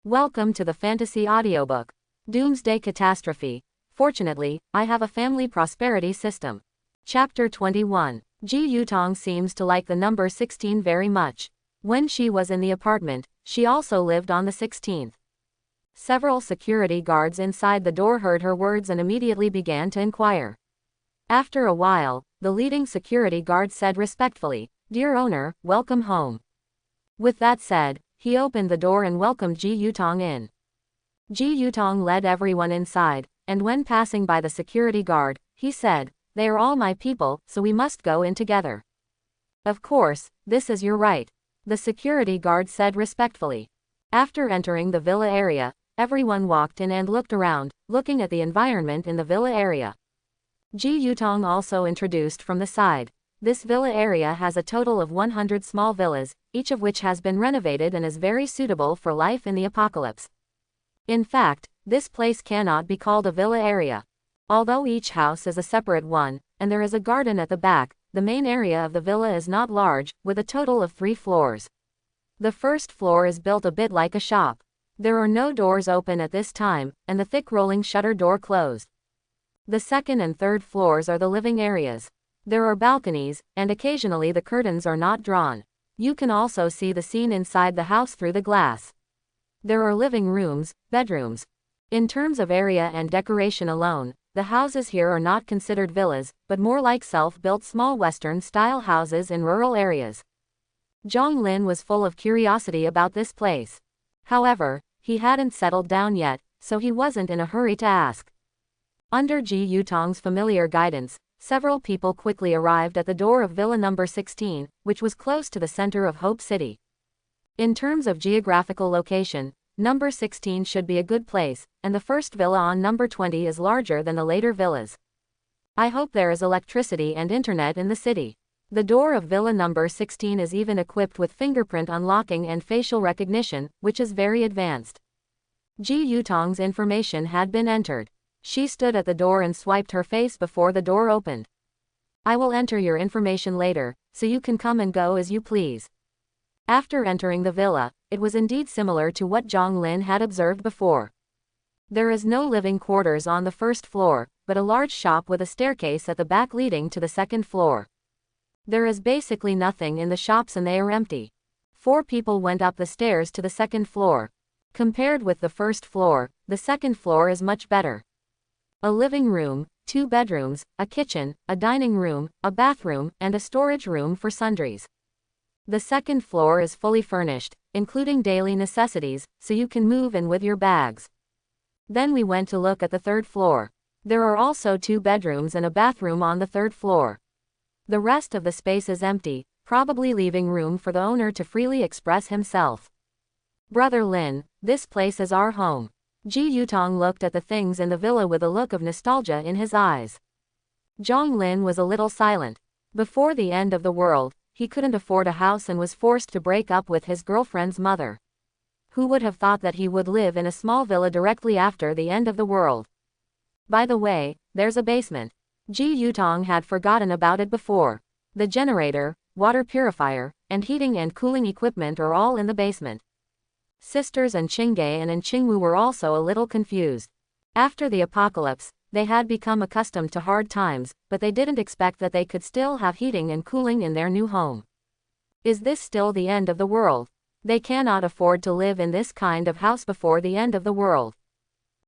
Welcome to the fantasy audiobook, Doomsday Catastrophe. Fortunately, I have a family prosperity system. Chapter 21. Ji Yutong seems to like the number 16 very much. When she was in the apartment, she also lived on the 16th. Several security guards inside the door heard her words and immediately began to inquire. After a while, the leading security guard said respectfully, "Dear owner, welcome home." With that said, he opened the door and welcomed Ji Yutong in. Ji Yutong led everyone inside, and when passing by the security guard, he said, "They are all my people, so we must go in together." "Of course, this is your right," the security guard said respectfully. After entering the villa area, everyone walked in and looked around, looking at the environment in the villa area. Ji Yutong also introduced from the side. This villa area has a total of 100 small villas, each of which has been renovated and is very suitable for life in the apocalypse. In fact, this place cannot be called a villa area. Although each house is a separate one, and there is a garden at the back, the main area of the villa is not large, with a total of 3 floors. The first floor is built a bit like a shop. There are no doors open at this time, and the thick rolling shutter door closed. The second and third floors are the living areas. There are balconies, and occasionally the curtains are not drawn. You can also see the scene inside the house through the glass. There are living rooms, bedrooms. In terms of area and decoration alone, the houses here are not considered villas, but more like self-built small Western-style houses in rural areas. Zhang Lin was full of curiosity about this place. However, he hadn't settled down yet, so he wasn't in a hurry to ask. Under Ji Yutong's familiar guidance, several people quickly arrived at the door of Villa number 16, which was close to the center of Hope City. In terms of geographical location, number 16 should be a good place, and the first villa on number 20 is larger than the later villas. I hope there is electricity and internet in the city. The door of villa number 16 is even equipped with fingerprint unlocking and facial recognition, which is very advanced. Ji Yutong's information had been entered. She stood at the door and swiped her face before the door opened. "I will enter your information later, so you can come and go as you please." After entering the villa, it was indeed similar to what Zhang Lin had observed before. There is no living quarters on the first floor, but a large shop with a staircase at the back leading to the second floor. There is basically nothing in the shops and they are empty. 4 people went up the stairs to the second floor. Compared with the first floor, the second floor is much better. A living room, 2 bedrooms, a kitchen, a dining room, a bathroom, and a storage room for sundries. The second floor is fully furnished, including daily necessities, so you can move in with your bags. Then we went to look at the third floor. There are also 2 bedrooms and a bathroom on the third floor. The rest of the space is empty, probably leaving room for the owner to freely express himself. "Brother Lin, this place is our home." Ji Yutong looked at the things in the villa with a look of nostalgia in his eyes. Zhang Lin was a little silent. Before the end of the world, he couldn't afford a house and was forced to break up with his girlfriend's mother. Who would have thought that he would live in a small villa directly after the end of the world? By the way, there's a basement. Ji Yutong had forgotten about it before. The generator, water purifier, and heating and cooling equipment are all in the basement. Sisters and Qingge and Qingwu were also a little confused. After the apocalypse, they had become accustomed to hard times, but they didn't expect that they could still have heating and cooling in their new home. Is this still the end of the world? They cannot afford to live in this kind of house before the end of the world.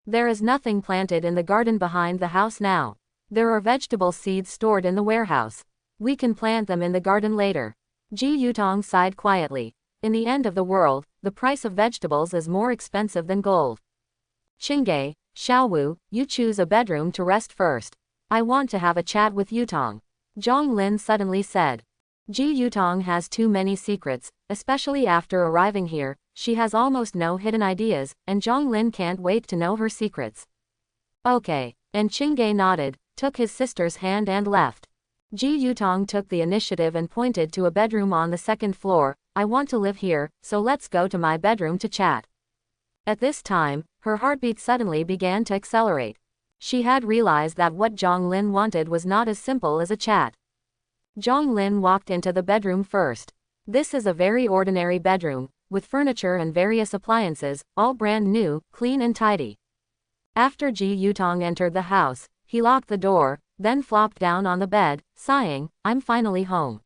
There is nothing planted in the garden behind the house now. There are vegetable seeds stored in the warehouse. We can plant them in the garden later. Ji Yutong sighed quietly. In the end of the world, the price of vegetables is more expensive than gold. "Qingge, Xiaowu, you choose a bedroom to rest first. I want to have a chat with Yutong," Zhang Lin suddenly said. Ji Yutong has too many secrets, especially after arriving here. She has almost no hidden ideas, and Zhang Lin can't wait to know her secrets. "Okay," and Qingge nodded, took his sister's hand and left. Ji Yutong took the initiative and pointed to a bedroom on the second floor. "I want to live here, so let's go to my bedroom to chat." At this time, her heartbeat suddenly began to accelerate. She had realized that what Zhang Lin wanted was not as simple as a chat. Zhang Lin walked into the bedroom first. This is a very ordinary bedroom, with furniture and various appliances, all brand new, clean and tidy. After Ji Yutong entered the house, he locked the door, then flopped down on the bed, sighing, "I'm finally home.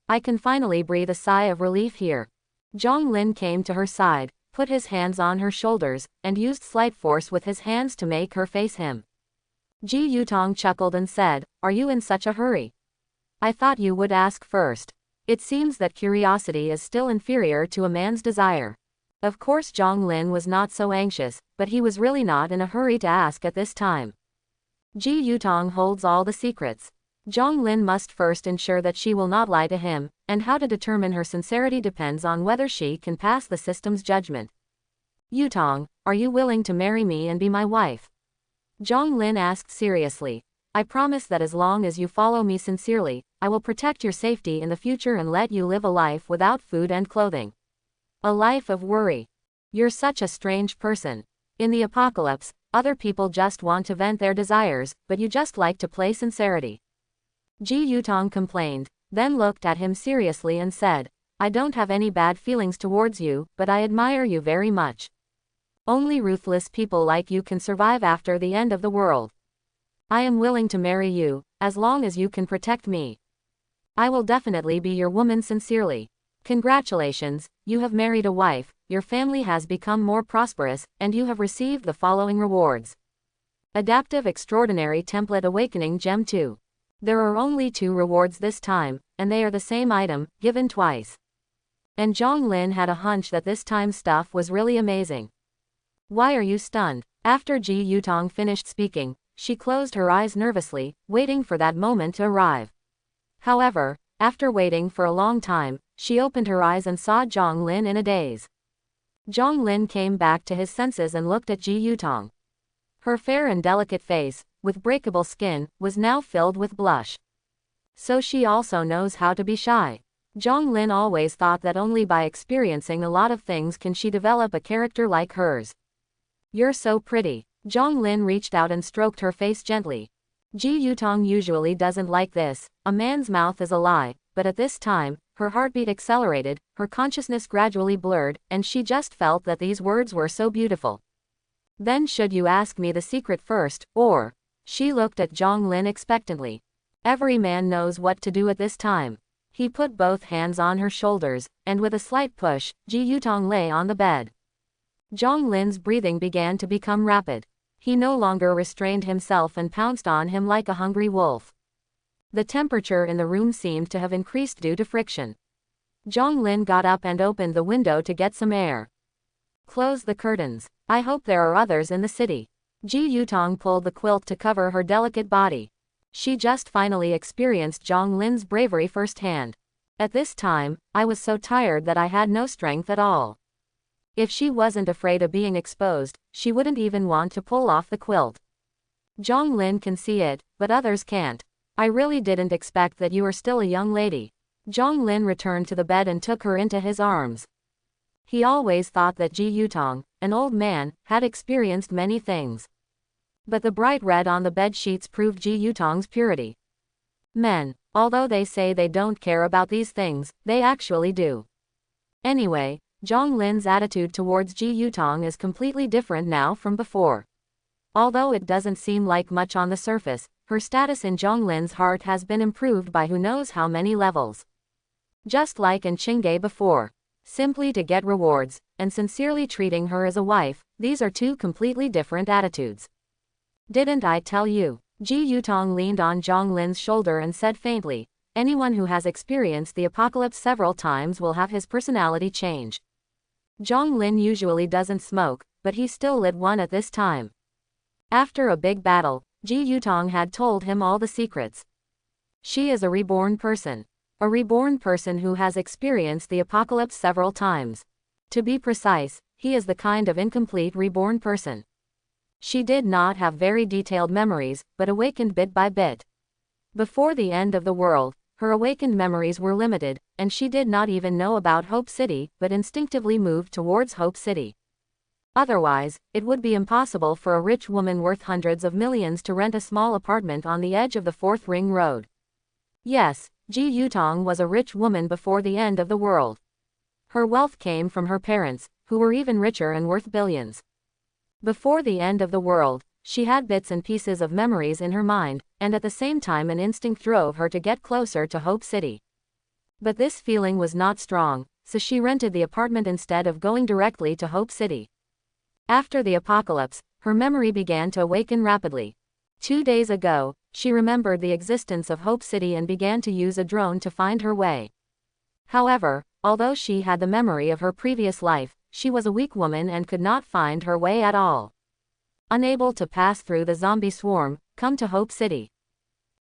I can finally breathe a sigh of relief here." Zhong Lin came to her side, put his hands on her shoulders, and used slight force with his hands to make her face him. Ji Yutong chuckled and said, "Are you in such a hurry? I thought you would ask first. It seems that curiosity is still inferior to a man's desire." Of course Zhong Lin was not so anxious, but he was really not in a hurry to ask at this time. Ji Yutong holds all the secrets. Zhong Lin must first ensure that she will not lie to him, and how to determine her sincerity depends on whether she can pass the system's judgment. "Yutong, are you willing to marry me and be my wife?" Zhong Lin asked seriously. "I promise that as long as you follow me sincerely, I will protect your safety in the future and let you live a life without food and clothing. A life of worry. You're such a strange person. In the apocalypse, other people just want to vent their desires, but you just like to play sincerity." Ji Yutong complained, then looked at him seriously and said, "I don't have any bad feelings towards you, but I admire you very much. Only ruthless people like you can survive after the end of the world. I am willing to marry you, as long as you can protect me. I will definitely be your woman sincerely. Congratulations, you have married a wife, your family has become more prosperous, and you have received the following rewards. Adaptive Extraordinary Template Awakening Gem 2. There are only 2 rewards this time, and they are the same item, given twice." And Zhong Lin had a hunch that this time's stuff was really amazing. "Why are you stunned?" After Ji Yutong finished speaking, she closed her eyes nervously, waiting for that moment to arrive. However, after waiting for a long time, she opened her eyes and saw Zhong Lin in a daze. Zhong Lin came back to his senses and looked at Ji Yutong. Her fair and delicate face, with breakable skin, was now filled with blush. So she also knows how to be shy. Zhong Lin always thought that only by experiencing a lot of things can she develop a character like hers. "You're so pretty." Zhong Lin reached out and stroked her face gently. Ji Yutong usually doesn't like this, a man's mouth is a lie, but at this time, her heartbeat accelerated, her consciousness gradually blurred, and she just felt that these words were so beautiful. "Then should you ask me the secret first, or?" She looked at Zhong Lin expectantly. Every man knows what to do at this time. He put both hands on her shoulders, and with a slight push, Ji Yutong lay on the bed. Zhong Lin's breathing began to become rapid. He no longer restrained himself and pounced on him like a hungry wolf. The temperature in the room seemed to have increased due to friction. Zhong Lin got up and opened the window to get some air. "Close the curtains. I hope there are others in the city." Ji Yutong pulled the quilt to cover her delicate body. She just finally experienced Zhong Lin's bravery firsthand. "At this time, I was so tired that I had no strength at all." If she wasn't afraid of being exposed, she wouldn't even want to pull off the quilt. "Zhong Lin can see it, but others can't. I really didn't expect that you are still a young lady." Zhong Lin returned to the bed and took her into his arms. He always thought that Ji Yutong, an old man, had experienced many things. But the bright red on the bed sheets proved Ji Yutong's purity. Men, although they say they don't care about these things, they actually do. Anyway, Zhong Lin's attitude towards Ji Yutong is completely different now from before. Although it doesn't seem like much on the surface, her status in Zhong Lin's heart has been improved by who knows how many levels. Just like in Chingay before. Simply to get rewards, and sincerely treating her as a wife, these are 2 completely different attitudes. "Didn't I tell you?" Ji Yutong leaned on Zhong Lin's shoulder and said faintly, "Anyone who has experienced the apocalypse several times will have his personality change." Zhong Lin usually doesn't smoke, but he still lit one at this time. After a big battle, Ji Yutong had told him all the secrets. She is a reborn person. A reborn person who has experienced the apocalypse several times. To be precise, he is the kind of incomplete reborn person. She did not have very detailed memories, but awakened bit by bit. Before the end of the world, her awakened memories were limited, and she did not even know about Hope City, but instinctively moved towards Hope City. Otherwise, it would be impossible for a rich woman worth hundreds of millions to rent a small apartment on the edge of the 4th Ring Road. Yes, Ji Yutong was a rich woman before the end of the world. Her wealth came from her parents, who were even richer and worth billions. Before the end of the world, she had bits and pieces of memories in her mind, and at the same time an instinct drove her to get closer to Hope City. But this feeling was not strong, so she rented the apartment instead of going directly to Hope City. After the apocalypse, her memory began to awaken rapidly. 2 days ago, she remembered the existence of Hope City and began to use a drone to find her way. However, although she had the memory of her previous life, she was a weak woman and could not find her way at all. Unable to pass through the zombie swarm, come to Hope City.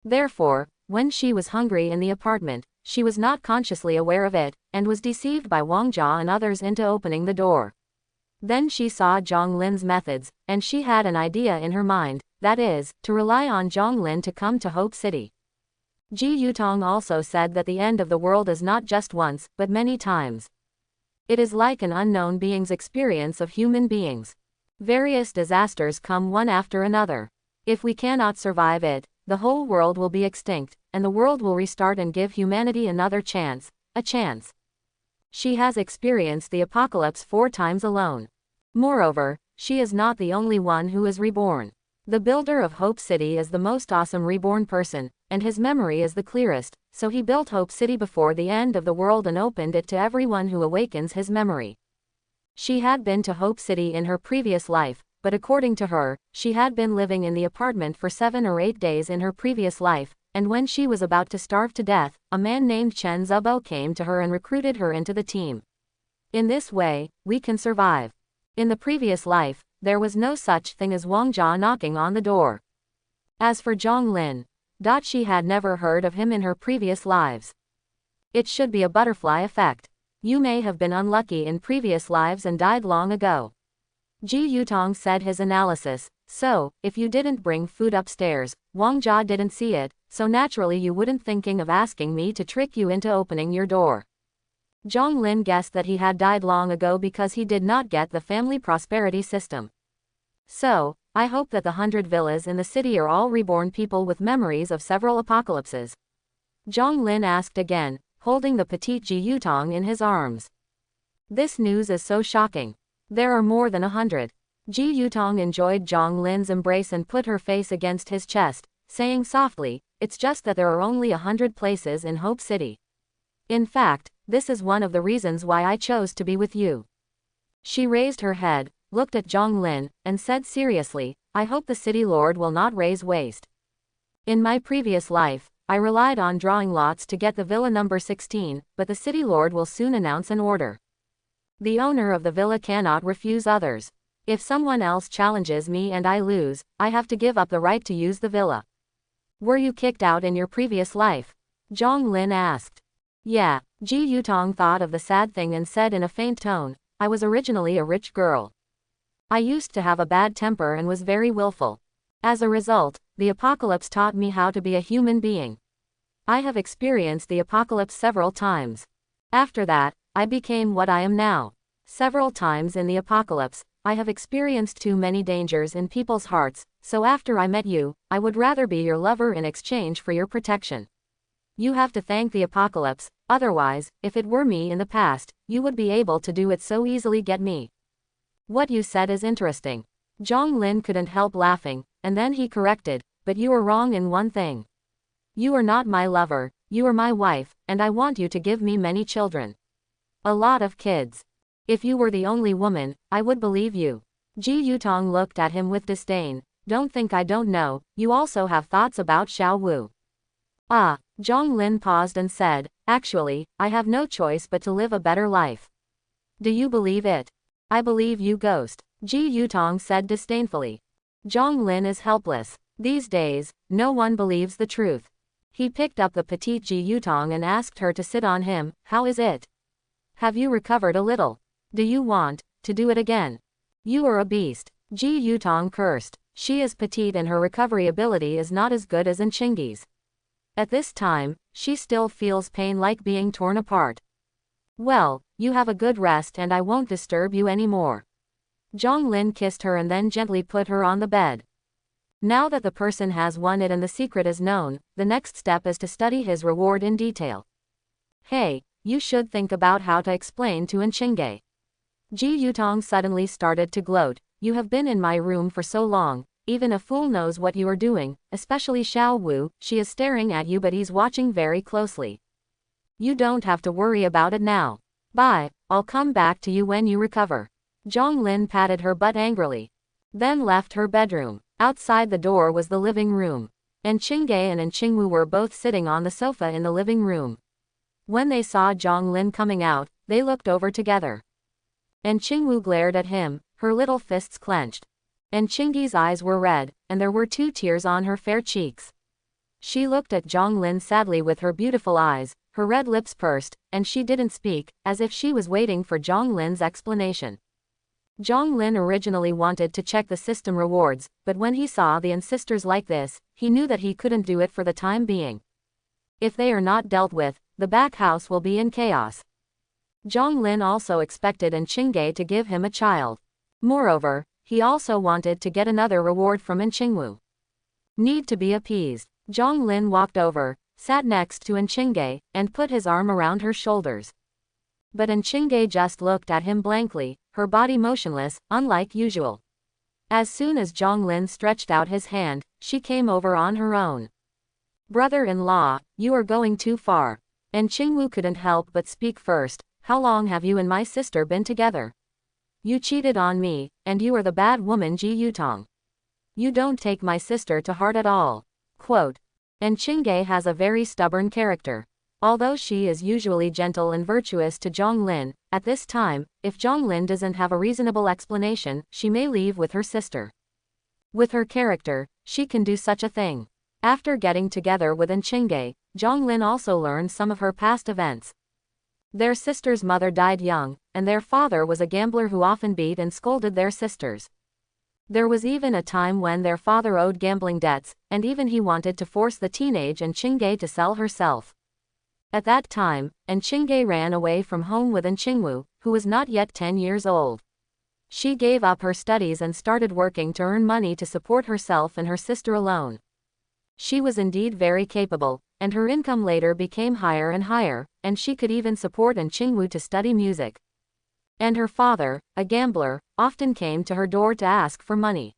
Therefore, when she was hungry in the apartment, she was not consciously aware of it, and was deceived by Wang Jia and others into opening the door. Then she saw Zhang Lin's methods, and she had an idea in her mind, that is, to rely on Zhang Lin to come to Hope City. Ji Yutong also said that the end of the world is not just once, but many times. It is like an unknown being's experience of human beings. Various disasters come one after another. If we cannot survive it, the whole world will be extinct, and the world will restart and give humanity another chance, a chance. She has experienced the apocalypse 4 times alone. Moreover, she is not the only one who is reborn. The builder of Hope City is the most awesome reborn person, and his memory is the clearest, so he built Hope City before the end of the world and opened it to everyone who awakens his memory. She had been to Hope City in her previous life, but according to her, she had been living in the apartment for 7 or 8 days in her previous life, and when she was about to starve to death, a man named Chen Zubo came to her and recruited her into the team. In this way, we can survive. In the previous life, there was no such thing as Wang Jia knocking on the door. As for Zhang Lin, she had never heard of him in her previous lives. It should be a butterfly effect. You may have been unlucky in previous lives and died long ago. Ji Yutong said his analysis, so, if you didn't bring food upstairs, Wang Jia didn't see it, so naturally you wouldn't thinking of asking me to trick you into opening your door. Zhang Lin guessed that he had died long ago because he did not get the family prosperity system. So, I hope that the 100 villas in the city are all reborn people with memories of several apocalypses. Zhang Lin asked again, holding the petite Ji Yutong in his arms. This news is so shocking. There are more than 100. Ji Yutong enjoyed Zhang Lin's embrace and put her face against his chest, saying softly, it's just that there are only 100 places in Hope City. In fact, this is one of the reasons why I chose to be with you. She raised her head, looked at Zhang Lin, and said seriously, I hope the city lord will not raise waste. In my previous life, I relied on drawing lots to get the villa number 16, but the city lord will soon announce an order. The owner of the villa cannot refuse others. If someone else challenges me and I lose, I have to give up the right to use the villa. Were you kicked out in your previous life? Zhang Lin asked. Yeah, Ji Yutong thought of the sad thing and said in a faint tone, I was originally a rich girl. I used to have a bad temper and was very willful. As a result, the apocalypse taught me how to be a human being. I have experienced the apocalypse several times. After that, I became what I am now. Several times in the apocalypse, I have experienced too many dangers in people's hearts, so after I met you, I would rather be your lover in exchange for your protection. You have to thank the apocalypse, otherwise, if it were me in the past, you would be able to do it so easily get me. What you said is interesting. Zhang Lin couldn't help laughing, and then he corrected, but you are wrong in one thing. You are not my lover, you are my wife, and I want you to give me many children. A lot of kids. If you were the only woman, I would believe you. Ji Yutong looked at him with disdain. Don't think I don't know, you also have thoughts about Xiao Wu. Ah, Zhang Lin paused and said, actually, I have no choice but to live a better life. Do you believe it? I believe you ghost, Ji Yutong said disdainfully. Zhang Lin is helpless. These days, no one believes the truth. He picked up the petite Ji Yutong and asked her to sit on him, how is it? Have you recovered a little? Do you want to do it again? You are a beast, Ji Yutong cursed. She is petite and her recovery ability is not as good as in Chingy's. At this time, she still feels pain like being torn apart. Well, you have a good rest and I won't disturb you anymore. Zhang Lin kissed her and then gently put her on the bed. Now that the person has won it and the secret is known, the next step is to study his reward in detail. Hey, You should think about how to explain to Enchingay. Ji Yutong suddenly started to gloat. You have been in my room for so long, even a fool knows what you are doing, especially Xiao Wu. She is staring at you but he's watching very closely. You don't have to worry about it now. Bye, I'll come back to you when you recover. Zhong Lin patted her butt angrily. Then left her bedroom. Outside the door was the living room. Enchingay and Enchingwu were both sitting on the sofa in the living room. When they saw Zhong Lin coming out, they looked over together. Enchingwu glared at him, her little fists clenched. Enchingay's eyes were red, and there were 2 tears on her fair cheeks. She looked at Zhong Lin sadly with her beautiful eyes, her red lips pursed, and she didn't speak, as if she was waiting for Zhong Lin's explanation. Zhong Lin originally wanted to check the system rewards, but when he saw the sisters like this, he knew that he couldn't do it for the time being. If they are not dealt with, the back house will be in chaos. Zhong Lin also expected Enchingay to give him a child. Moreover, he also wanted to get another reward from Enchingwu. Need to be appeased. Zhong Lin walked over, sat next to Enchingay, and put his arm around her shoulders. But Enchingay just looked at him blankly, her body motionless, unlike usual. As soon as Zhong Lin stretched out his hand, she came over on her own. Brother-in-law, you are going too far. Enchingwu couldn't help but speak first. How long have you and my sister been together? You cheated on me, and you are the bad woman Ji Yutong. You don't take my sister to heart at all. Quote. Enchingay has a very stubborn character. Although she is usually gentle and virtuous to Zhong Lin, at this time, if Zhong Lin doesn't have a reasonable explanation, she may leave with her sister. With her character, she can do such a thing. After getting together with Enchingay, Zhong Lin also learned some of her past events. Their sister's mother died young, and their father was a gambler who often beat and scolded their sisters. There was even a time when their father owed gambling debts, and even he wanted to force the teenage Enchingay to sell herself. At that time, Enchingay ran away from home with Enchingwu, who was not yet 10 years old. She gave up her studies and started working to earn money to support herself and her sister alone. She was indeed very capable, and her income later became higher and higher, and she could even support Enchingwu to study music. And her father, a gambler, often came to her door to ask for money.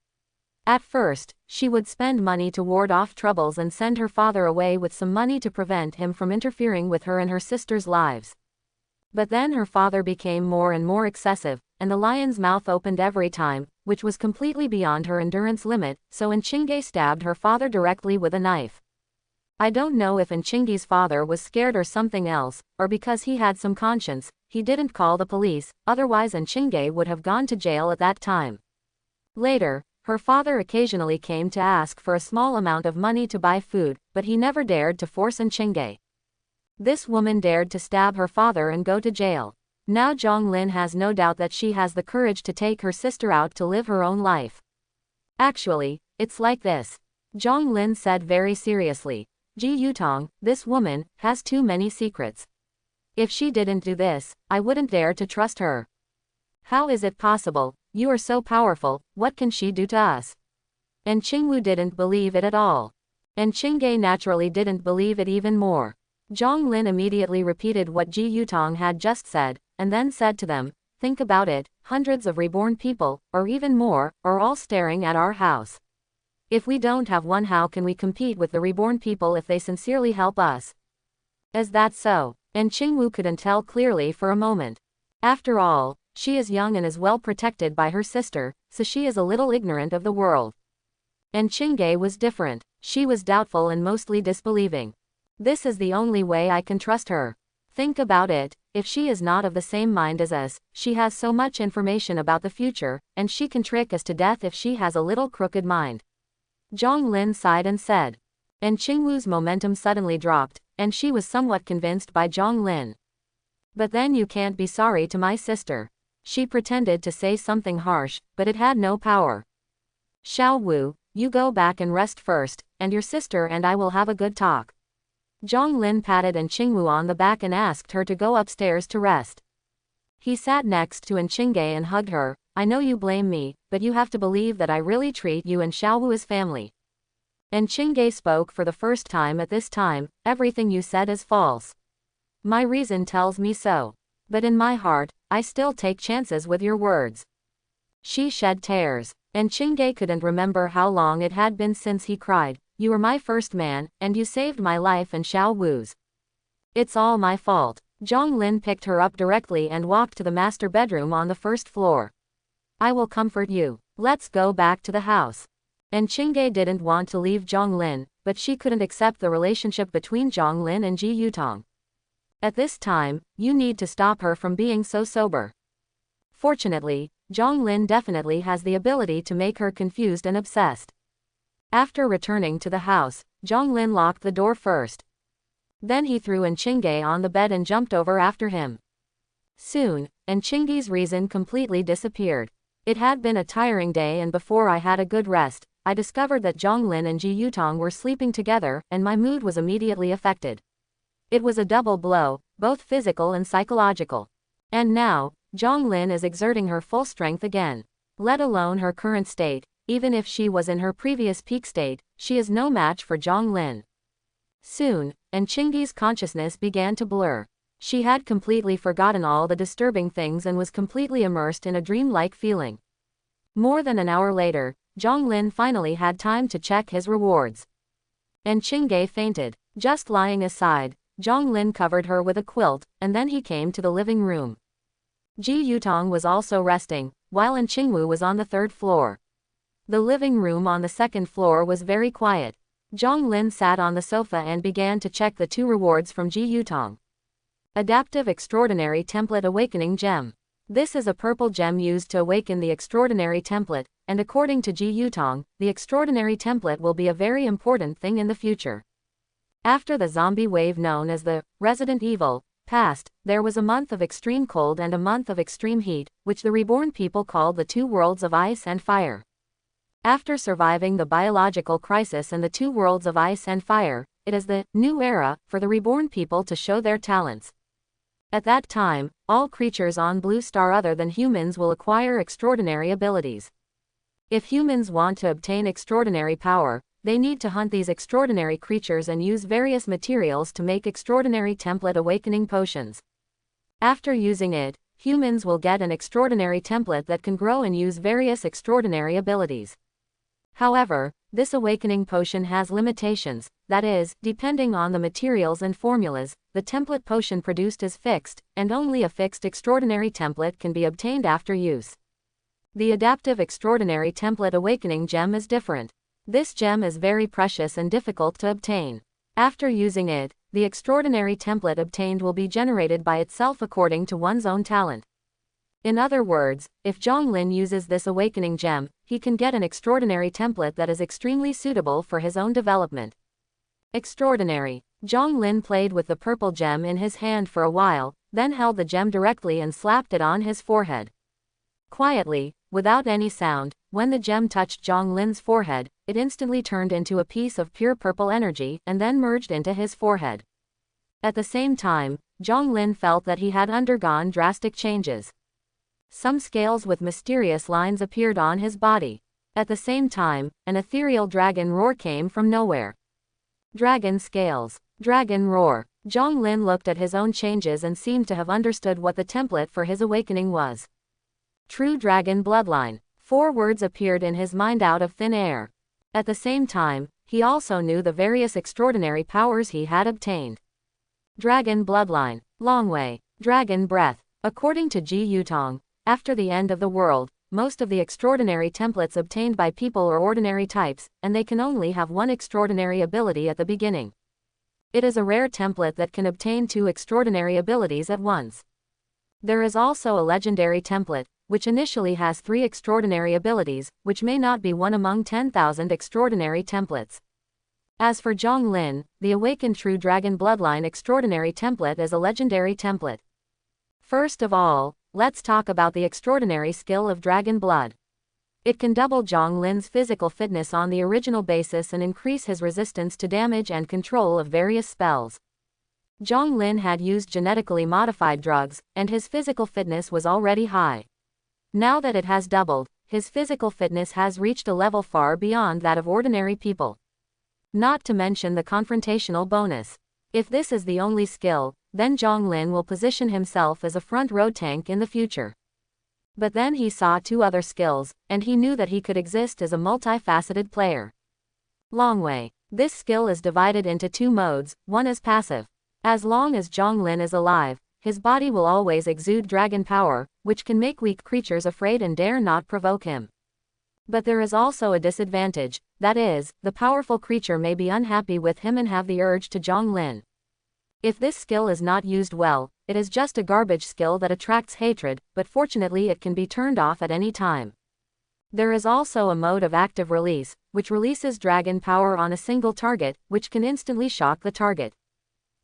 At first, she would spend money to ward off troubles and send her father away with some money to prevent him from interfering with her and her sister's lives. But then her father became more and more excessive, and the lion's mouth opened every time, which was completely beyond her endurance limit, so Enchingay stabbed her father directly with a knife. I don't know if Enchingay's father was scared or something else, or because he had some conscience, he didn't call the police, otherwise Enchingay would have gone to jail at that time. Later, her father occasionally came to ask for a small amount of money to buy food, but he never dared to force Enchingay. This woman dared to stab her father and go to jail. Now Zhong Lin has no doubt that she has the courage to take her sister out to live her own life. Actually, it's like this. Zhong Lin said very seriously. Ji Yutong, this woman, has too many secrets. If she didn't do this, I wouldn't dare to trust her. How is it possible? You are so powerful, what can she do to us? And Enchingwu didn't believe it at all. And Enchingay naturally didn't believe it even more. Zhong Lin immediately repeated what Ji Yutong had just said, and then said to them, think about it, hundreds of reborn people, or even more, are all staring at our house. If we don't have one, how can we compete with the reborn people if they sincerely help us? Is that so? And Enchingwu couldn't tell clearly for a moment. After all, she is young and is well protected by her sister, so she is a little ignorant of the world. And Enchingay was different. She was doubtful and mostly disbelieving. This is the only way I can trust her. Think about it, if she is not of the same mind as us, she has so much information about the future, and she can trick us to death if she has a little crooked mind. Zhong Lin sighed and said. And Enchingwu's momentum suddenly dropped, and she was somewhat convinced by Zhong Lin. But then you can't be sorry to my sister. She pretended to say something harsh, but it had no power. Xiao Wu, you go back and rest first, and your sister and I will have a good talk. Zhong Lin patted Enchingwu on the back and asked her to go upstairs to rest. He sat next to Enchingay and hugged her. I know you blame me, but you have to believe that I really treat you and Xiao Wu as family. Enchingay spoke for the first time at this time, everything you said is false. My reason tells me so. But in my heart, I still take chances with your words. She shed tears, and Chingay couldn't remember how long it had been since he cried, "You were my first man, and you saved my life and Xiao Wu's. It's all my fault." Zhonglin picked her up directly and walked to the master bedroom on the first floor. "I will comfort you. Let's go back to the house." And Chingay didn't want to leave Zhonglin, but she couldn't accept the relationship between Zhonglin and Ji Yutong. At this time, you need to stop her from being so sober. Fortunately, Zhonglin definitely has the ability to make her confused and obsessed. After returning to the house, Zhonglin locked the door first. Then he threw Chingay on the bed and jumped over after him. Soon, Chingay's reason completely disappeared. It had been a tiring day, and before I had a good rest, I discovered that Zhonglin and Ji Yutong were sleeping together, and my mood was immediately affected. It was a double blow, both physical and psychological. And now, Zhonglin is exerting her full strength again. Let alone her current state, even if she was in her previous peak state, she is no match for Zhonglin. Soon, Chingay's consciousness began to blur. She had completely forgotten all the disturbing things and was completely immersed in a dream-like feeling. More than an hour later, Zhonglin finally had time to check his rewards. Chingay fainted. Just lying aside, Zhonglin covered her with a quilt, and then he came to the living room. Ji Yutong was also resting, while Qingwu was on the third floor. The living room on the second floor was very quiet. Zhonglin sat on the sofa and began to check the 2 rewards from Ji Yutong. Adaptive Extraordinary Template Awakening Gem. This is a purple gem used to awaken the Extraordinary Template, and according to Ji Yutong, the Extraordinary Template will be a very important thing in the future. After the zombie wave known as the Resident Evil passed, there was a month of extreme cold and a month of extreme heat, which the reborn people called the 2 worlds of ice and fire. After surviving the biological crisis and the 2 worlds of ice and fire, it is the new era for the reborn people to show their talents. At that time, all creatures on Blue Star other than humans will acquire extraordinary abilities. If humans want to obtain extraordinary power, they need to hunt these extraordinary creatures and use various materials to make extraordinary template awakening potions. After using it, humans will get an extraordinary template that can grow and use various extraordinary abilities. However, this awakening potion has limitations, that is, depending on the materials and formulas, the template potion produced is fixed, and only a fixed extraordinary template can be obtained after use. The Adaptive Extraordinary Template Awakening Gem is different. This gem is very precious and difficult to obtain. After using it, the extraordinary template obtained will be generated by itself according to one's own talent. In other words, if Zhonglin uses this awakening gem, he can get an extraordinary template that is extremely suitable for his own development. Extraordinary. Zhonglin played with the purple gem in his hand for a while, then held the gem directly and slapped it on his forehead. Quietly, without any sound, when the gem touched Zhonglin's forehead, it instantly turned into a piece of pure purple energy and then merged into his forehead. At the same time, Zhonglin felt that he had undergone drastic changes. Some scales with mysterious lines appeared on his body. At the same time, an ethereal dragon roar came from nowhere. Dragon scales. Dragon roar. Zhonglin looked at his own changes and seemed to have understood what the template for his awakening was. True Dragon Bloodline. 4 words appeared in his mind out of thin air. At the same time, he also knew the various extraordinary powers he had obtained. Dragon Bloodline. Long Way. Dragon Breath. According to Ji Yutong, after the end of the world, most of the extraordinary templates obtained by people are ordinary types, and they can only have 1 extraordinary ability at the beginning. It is a rare template that can obtain 2 extraordinary abilities at once. There is also a legendary template, which initially has 3 extraordinary abilities, which may not be one among 10,000 extraordinary templates. As for Zhonglin, the Awakened True Dragon Bloodline Extraordinary Template is a legendary template. First of all, let's talk about the extraordinary skill of Dragon Blood. It can double Zhonglin's physical fitness on the original basis and increase his resistance to damage and control of various spells. Zhonglin had used genetically modified drugs, and his physical fitness was already high. Now that it has doubled, his physical fitness has reached a level far beyond that of ordinary people. Not to mention the confrontational bonus. If this is the only skill, then Zhonglin will position himself as a front-row tank in the future. But then he saw 2 other skills, and he knew that he could exist as a multifaceted player. Long Way. This skill is divided into 2 modes, one is passive. As long as Zhonglin is alive, his body will always exude dragon power, which can make weak creatures afraid and dare not provoke him. But there is also a disadvantage, that is, the powerful creature may be unhappy with him and have the urge to Zhonglin. If this skill is not used well, it is just a garbage skill that attracts hatred, but fortunately it can be turned off at any time. There is also a mode of active release, which releases dragon power on a single target, which can instantly shock the target.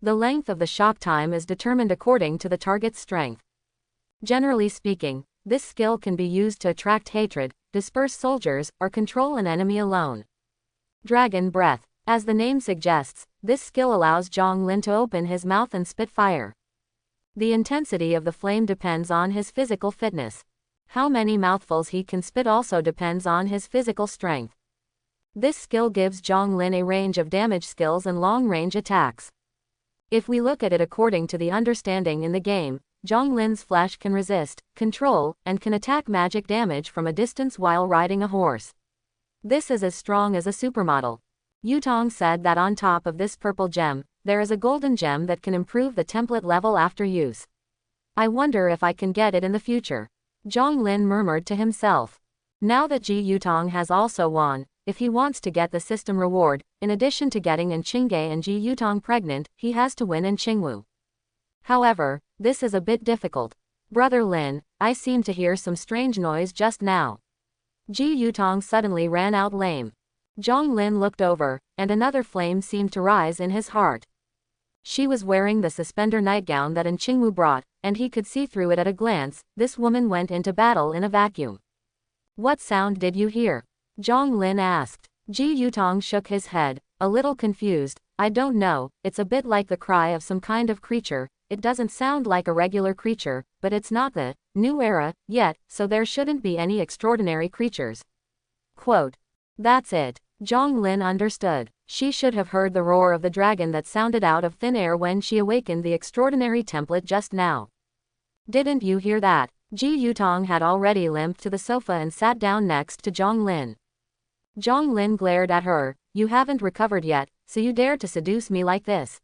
The length of the shock time is determined according to the target's strength. Generally speaking, this skill can be used to attract hatred, disperse soldiers, or control an enemy alone. Dragon Breath. As the name suggests, this skill allows Zhonglin to open his mouth and spit fire. The intensity of the flame depends on his physical fitness. How many mouthfuls he can spit also depends on his physical strength. This skill gives Zhonglin a range of damage skills and long-range attacks. If we look at it according to the understanding in the game, Zhonglin's flesh can resist, control, and can attack magic damage from a distance while riding a horse. This is as strong as a supermodel. Yutong said that on top of this purple gem, there is a golden gem that can improve the template level after use. I wonder if I can get it in the future. Zhonglin murmured to himself. Now that Ji Yutong has also won, if he wants to get the system reward, in addition to getting Qingge and Ji Yutong pregnant, he has to win Qingwu. However, this is a bit difficult. Brother Lin, I seem to hear some strange noise just now. Ji Yutong suddenly ran out lame. Zhonglin looked over, and another flame seemed to rise in his heart. She was wearing the suspender nightgown that Qingwu brought, and he could see through it at a glance. This woman went into battle in a vacuum. What sound did you hear? Zhonglin asked. Ji Yutong shook his head, a little confused. I don't know, it's a bit like the cry of some kind of creature. It doesn't sound like a regular creature, but it's not the new era yet, so there shouldn't be any extraordinary creatures. Quote. That's it. Zhonglin understood. She should have heard the roar of the dragon that sounded out of thin air when she awakened the extraordinary template just now. Didn't you hear that? Ji Yutong had already limped to the sofa and sat down next to Zhonglin. Zhonglin glared at her. You haven't recovered yet, so you dare to seduce me like this.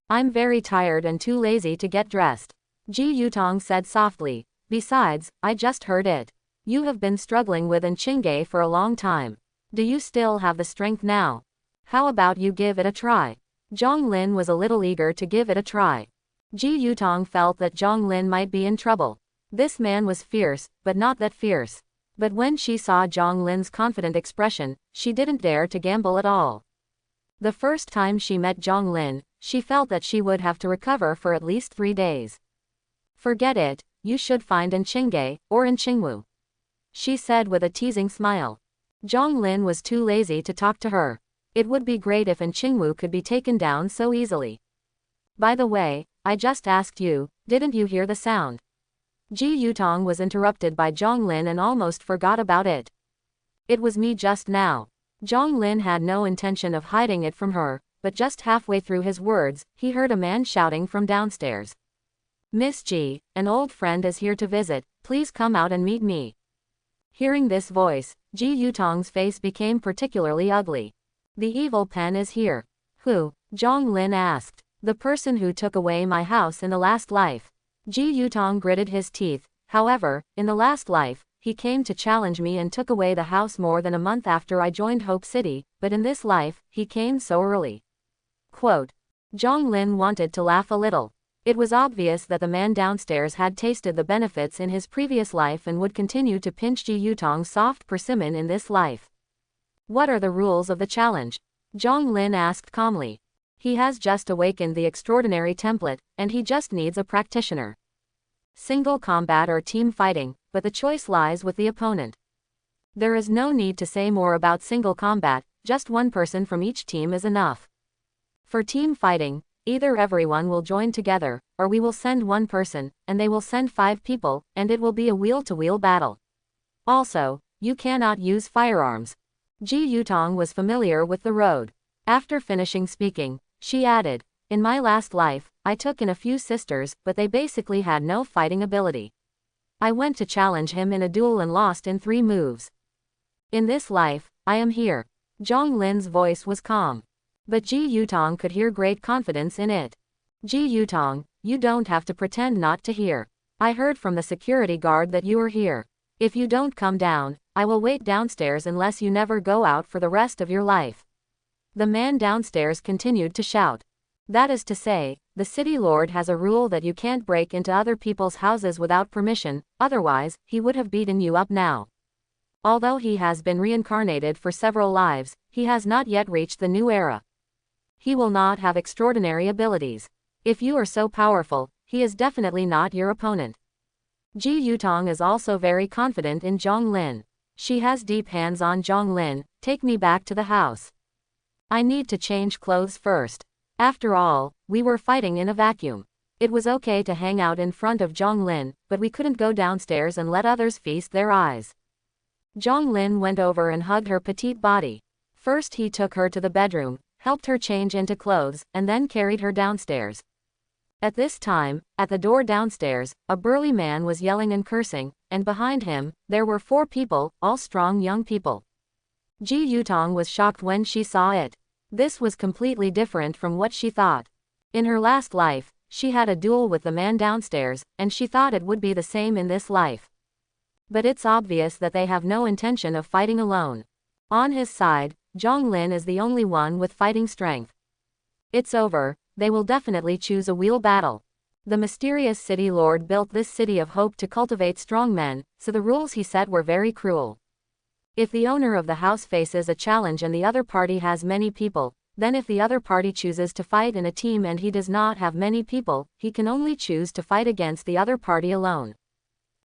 I'm very tired and too lazy to get dressed. Ji Yutong said softly. Besides, I just heard it. You have been struggling with Qingge for a long time. Do you still have the strength now? How about you give it a try? Zhonglin was a little eager to give it a try. Ji Yutong felt that Zhonglin might be in trouble. This man was fierce, but not that fierce. But when she saw Zhonglin's confident expression, she didn't dare to gamble at all. The first time she met Zhonglin, she felt that she would have to recover for at least 3 days. Forget it, you should find Qingge, or Qingwu. She said with a teasing smile. Zhonglin was too lazy to talk to her. It would be great if Qingwu could be taken down so easily. By the way, I just asked you, didn't you hear the sound? Ji Yutong was interrupted by Zhonglin and almost forgot about it. It was me just now. Zhonglin had no intention of hiding it from her, but just halfway through his words, he heard a man shouting from downstairs. Miss Ji, an old friend is here to visit, please come out and meet me. Hearing this voice, Ji Yutong's face became particularly ugly. The evil pen is here. Who? Zhonglin asked. The person who took away my house in the last life. Ji Yutong gritted his teeth. However, in the last life, he came to challenge me and took away the house more than a month after I joined Hope City, but in this life, he came so early. Quote. Zhonglin wanted to laugh a little. It was obvious that the man downstairs had tasted the benefits in his previous life and would continue to pinch Ji Yutong's soft persimmon in this life. What are the rules of the challenge? Zhonglin asked calmly. He has just awakened the extraordinary template, and he just needs a practitioner. Single combat or team fighting, but the choice lies with the opponent. There is no need to say more about single combat, just one person from each team is enough. For team fighting, either everyone will join together, or we will send one person, and they will send 5 people, and it will be a wheel-to-wheel battle. Also, you cannot use firearms. Ji Yutong was familiar with the road. After finishing speaking, she added, In my last life, I took in a few sisters, but they basically had no fighting ability. I went to challenge him in a duel and lost in 3 moves. In this life, I am here. Zhong Lin's voice was calm. But Ji Yutong could hear great confidence in it. Ji Yutong, you don't have to pretend not to hear. I heard from the security guard that you are here. If you don't come down, I will wait downstairs unless you never go out for the rest of your life. The man downstairs continued to shout. That is to say, the city lord has a rule that you can't break into other people's houses without permission, otherwise, he would have beaten you up now. Although he has been reincarnated for several lives, he has not yet reached the new era. He will not have extraordinary abilities. If you are so powerful, he is definitely not your opponent. Ji Yutong is also very confident in Zhong Lin. She has deep hands on Zhong Lin. Take me back to the house. I need to change clothes first. After all, we were fighting in a vacuum. It was okay to hang out in front of Zhong Lin, but we couldn't go downstairs and let others feast their eyes. Zhong Lin went over and hugged her petite body. First he took her to the bedroom, helped her change into clothes, and then carried her downstairs. At this time, at the door downstairs, a burly man was yelling and cursing, and behind him, there were 4 people, all strong young people. Ji Yutong was shocked when she saw it. This was completely different from what she thought. In her last life, she had a duel with the man downstairs, and she thought it would be the same in this life. But it's obvious that they have no intention of fighting alone. On his side, Zhong Lin is the only one with fighting strength. It's over, they will definitely choose a wheel battle. The mysterious city lord built this city of hope to cultivate strong men, so the rules he set were very cruel. If the owner of the house faces a challenge and the other party has many people, then if the other party chooses to fight in a team and he does not have many people, he can only choose to fight against the other party alone.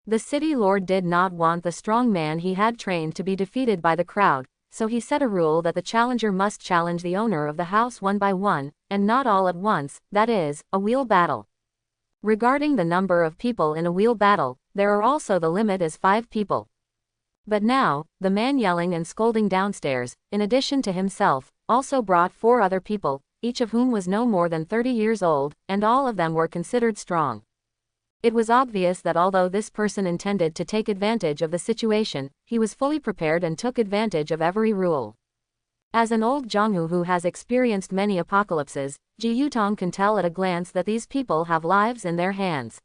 The city lord did not want the strong man he had trained to be defeated by the crowd, so he set a rule that the challenger must challenge the owner of the house one by one, and not all at once, that is, a wheel battle. Regarding the number of people in a wheel battle, there are also the limit as 5 people. But now, the man yelling and scolding downstairs, in addition to himself, also brought 4 other people, each of whom was no more than 30 years old, and all of them were considered strong. It was obvious that although this person intended to take advantage of the situation, he was fully prepared and took advantage of every rule. As an old Zhonghu who has experienced many apocalypses, Ji Yutong can tell at a glance that these people have lives in their hands.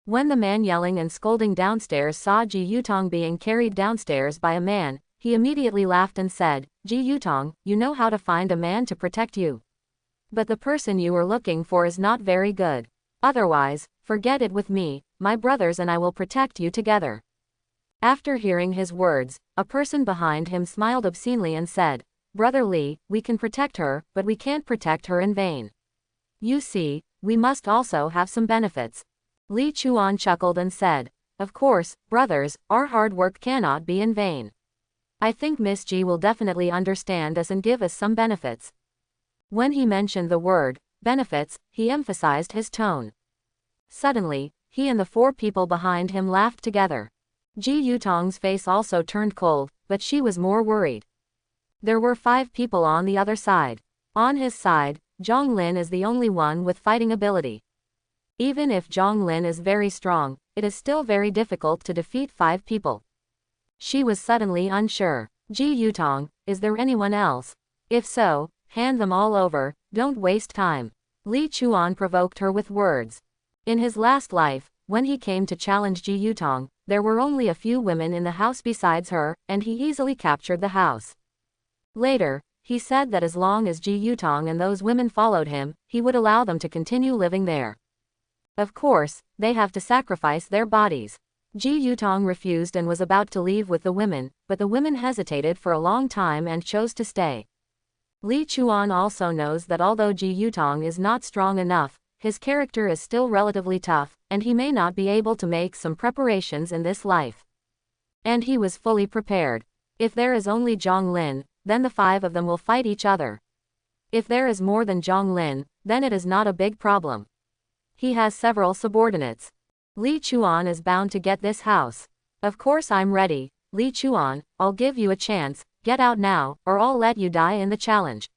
When the man yelling and scolding downstairs saw Ji Yutong being carried downstairs by a man, he immediately laughed and said, Ji Yutong, you know how to find a man to protect you. But the person you are looking for is not very good. Otherwise, forget it with me, my brothers and I will protect you together. After hearing his words, a person behind him smiled obscenely and said, Brother Li, we can protect her, but we can't protect her in vain. You see, we must also have some benefits. Li Chuan chuckled and said, Of course, brothers, our hard work cannot be in vain. I think Miss Ji will definitely understand us and give us some benefits. When he mentioned the word, benefits, he emphasized his tone. Suddenly, he and the 4 people behind him laughed together. Ji Yutong's face also turned cold, but she was more worried. There were 5 people on the other side. On his side, Zhong Lin is the only one with fighting ability. Even if Zhong Lin is very strong, it is still very difficult to defeat 5 people. She was suddenly unsure. Ji Yutong, is there anyone else? If so, hand them all over, don't waste time. Li Chuan provoked her with words. In his last life, when he came to challenge Ji Yutong, there were only a few women in the house besides her, and he easily captured the house. Later, he said that as long as Ji Yutong and those women followed him, he would allow them to continue living there. Of course, they have to sacrifice their bodies. Ji Yutong refused and was about to leave with the women, but the women hesitated for a long time and chose to stay. Li Chuan also knows that although Ji Yutong is not strong enough, his character is still relatively tough, and he may not be able to make some preparations in this life. And he was fully prepared. If there is only Zhong Lin, then the 5 of them will fight each other. If there is more than Zhong Lin, then it is not a big problem. He has several subordinates. Li Chuan is bound to get this house. Of course I'm ready, Li Chuan, I'll give you a chance, get out now, or I'll let you die in the challenge.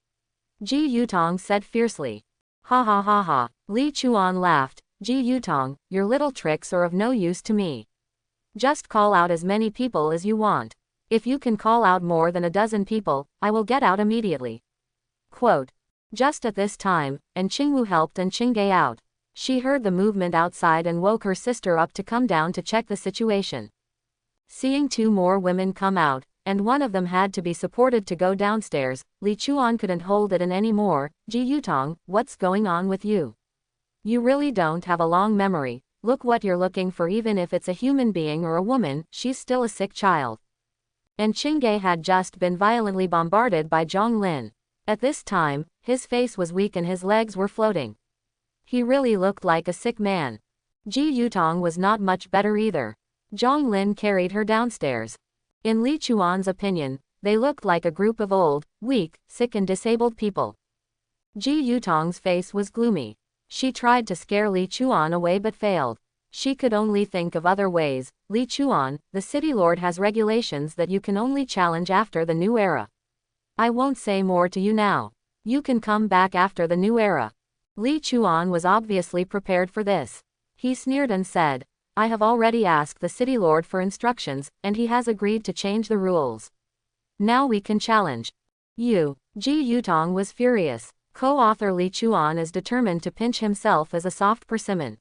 Ji Yutong said fiercely. Ha ha ha ha. Li Chuan laughed. Ji Yutong, your little tricks are of no use to me. Just call out as many people as you want. If you can call out more than a dozen people, I will get out immediately. Quote. Just at this time, and Qingwu helped and Qingge out. She heard the movement outside and woke her sister up to come down to check the situation. Seeing two more women come out, and one of them had to be supported to go downstairs, Li Chuan couldn't hold it in anymore. Ji Yutong, what's going on with you? You really don't have a long memory. Look what you're looking for, even if it's a human being or a woman, she's still a sick child. And Qingge had just been violently bombarded by Zhang Lin. At this time, his face was weak and his legs were floating. He really looked like a sick man. Ji Yutong was not much better either. Zhang Lin carried her downstairs. In Li Chuan's opinion, they looked like a group of old, weak, sick and disabled people. Ji Yutong's face was gloomy. She tried to scare Li Chuan away but failed. She could only think of other ways. Li Chuan, the city lord has regulations that you can only challenge after the new era. I won't say more to you now. You can come back after the new era. Li Chuan was obviously prepared for this. He sneered and said, I have already asked the city lord for instructions, and he has agreed to change the rules. Now we can challenge. You. Ji Yutong was furious. Co-author Li Chuan is determined to pinch himself as a soft persimmon.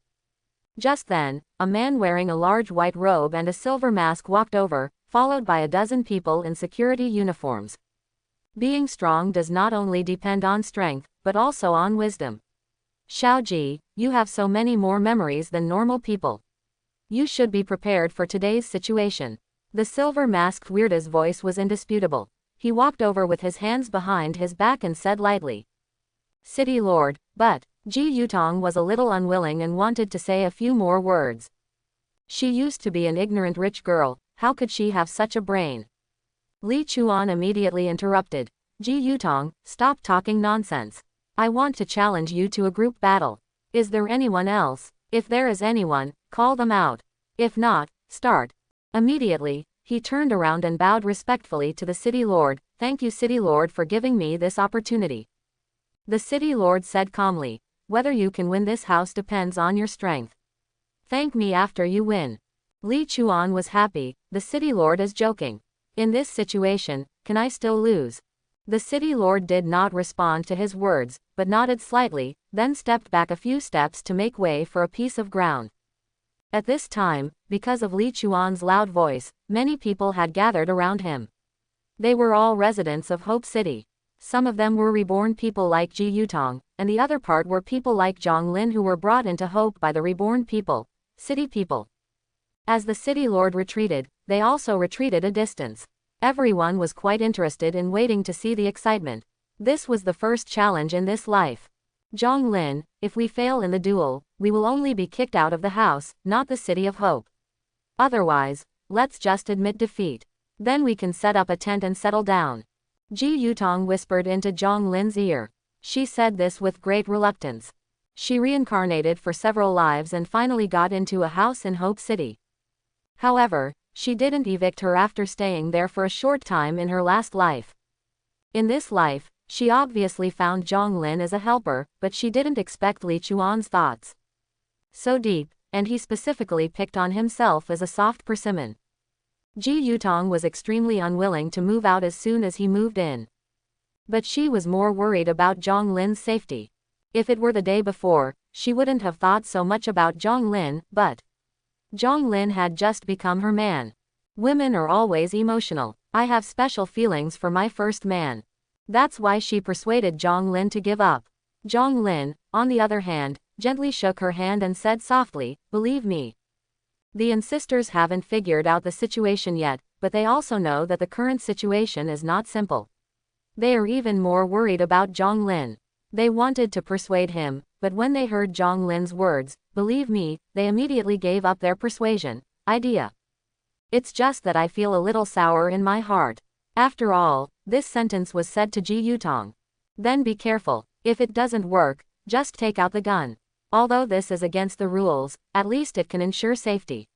Just then, a man wearing a large white robe and a silver mask walked over, followed by a dozen people in security uniforms. Being strong does not only depend on strength, but also on wisdom. Xiaoji, you have so many more memories than normal people. You should be prepared for today's situation. The silver-masked weirda's voice was indisputable. He walked over with his hands behind his back and said lightly, City Lord, but Ji Yutong was a little unwilling and wanted to say a few more words. She used to be an ignorant rich girl, how could she have such a brain? Li Chuan immediately interrupted. Ji Yutong, stop talking nonsense. I want to challenge you to a group battle. Is there anyone else? If there is anyone, call them out. If not, start. Immediately, he turned around and bowed respectfully to the city lord. Thank you, city lord, for giving me this opportunity. The city lord said calmly, whether you can win this house depends on your strength. Thank me after you win. Li Chuan was happy. The city lord is joking. In this situation, can I still lose? The city lord did not respond to his words, but nodded slightly, then stepped back a few steps to make way for a piece of ground. At this time, because of Li Chuan's loud voice, many people had gathered around him. They were all residents of Hope City. Some of them were reborn people like Ji Yutong, and the other part were people like Zhang Lin who were brought into Hope by the reborn people, city people. As the city lord retreated, they also retreated a distance. Everyone was quite interested in waiting to see the excitement. This was the first challenge in this life. Zhang Lin, if we fail in the duel, we will only be kicked out of the house, not the city of Hope. Otherwise, let's just admit defeat. Then we can set up a tent and settle down. Ji Yutong whispered into Zhang Lin's ear. She said this with great reluctance. She reincarnated for several lives and finally got into a house in Hope City. However, she didn't evict her after staying there for a short time in her last life. In this life, she obviously found Zhang Lin as a helper, but she didn't expect Li Chuan's thoughts so deep, and he specifically picked on himself as a soft persimmon. Ji Yutong was extremely unwilling to move out as soon as he moved in. But she was more worried about Zhang Lin's safety. If it were the day before, she wouldn't have thought so much about Zhang Lin, but Zhang Lin had just become her man. Women are always emotional. I have special feelings for my first man. That's why she persuaded Zhang Lin to give up. Zhang Lin, on the other hand, gently shook her hand and said softly, believe me. The An sisters haven't figured out the situation yet, but they also know that the current situation is not simple. They are even more worried about Zhang Lin. They wanted to persuade him, but when they heard Zhang Lin's words, believe me, they immediately gave up their persuasion idea. It's just that I feel a little sour in my heart. After all, this sentence was said to Ji Yutong. Then be careful. If it doesn't work, just take out the gun. Although this is against the rules, at least it can ensure safety.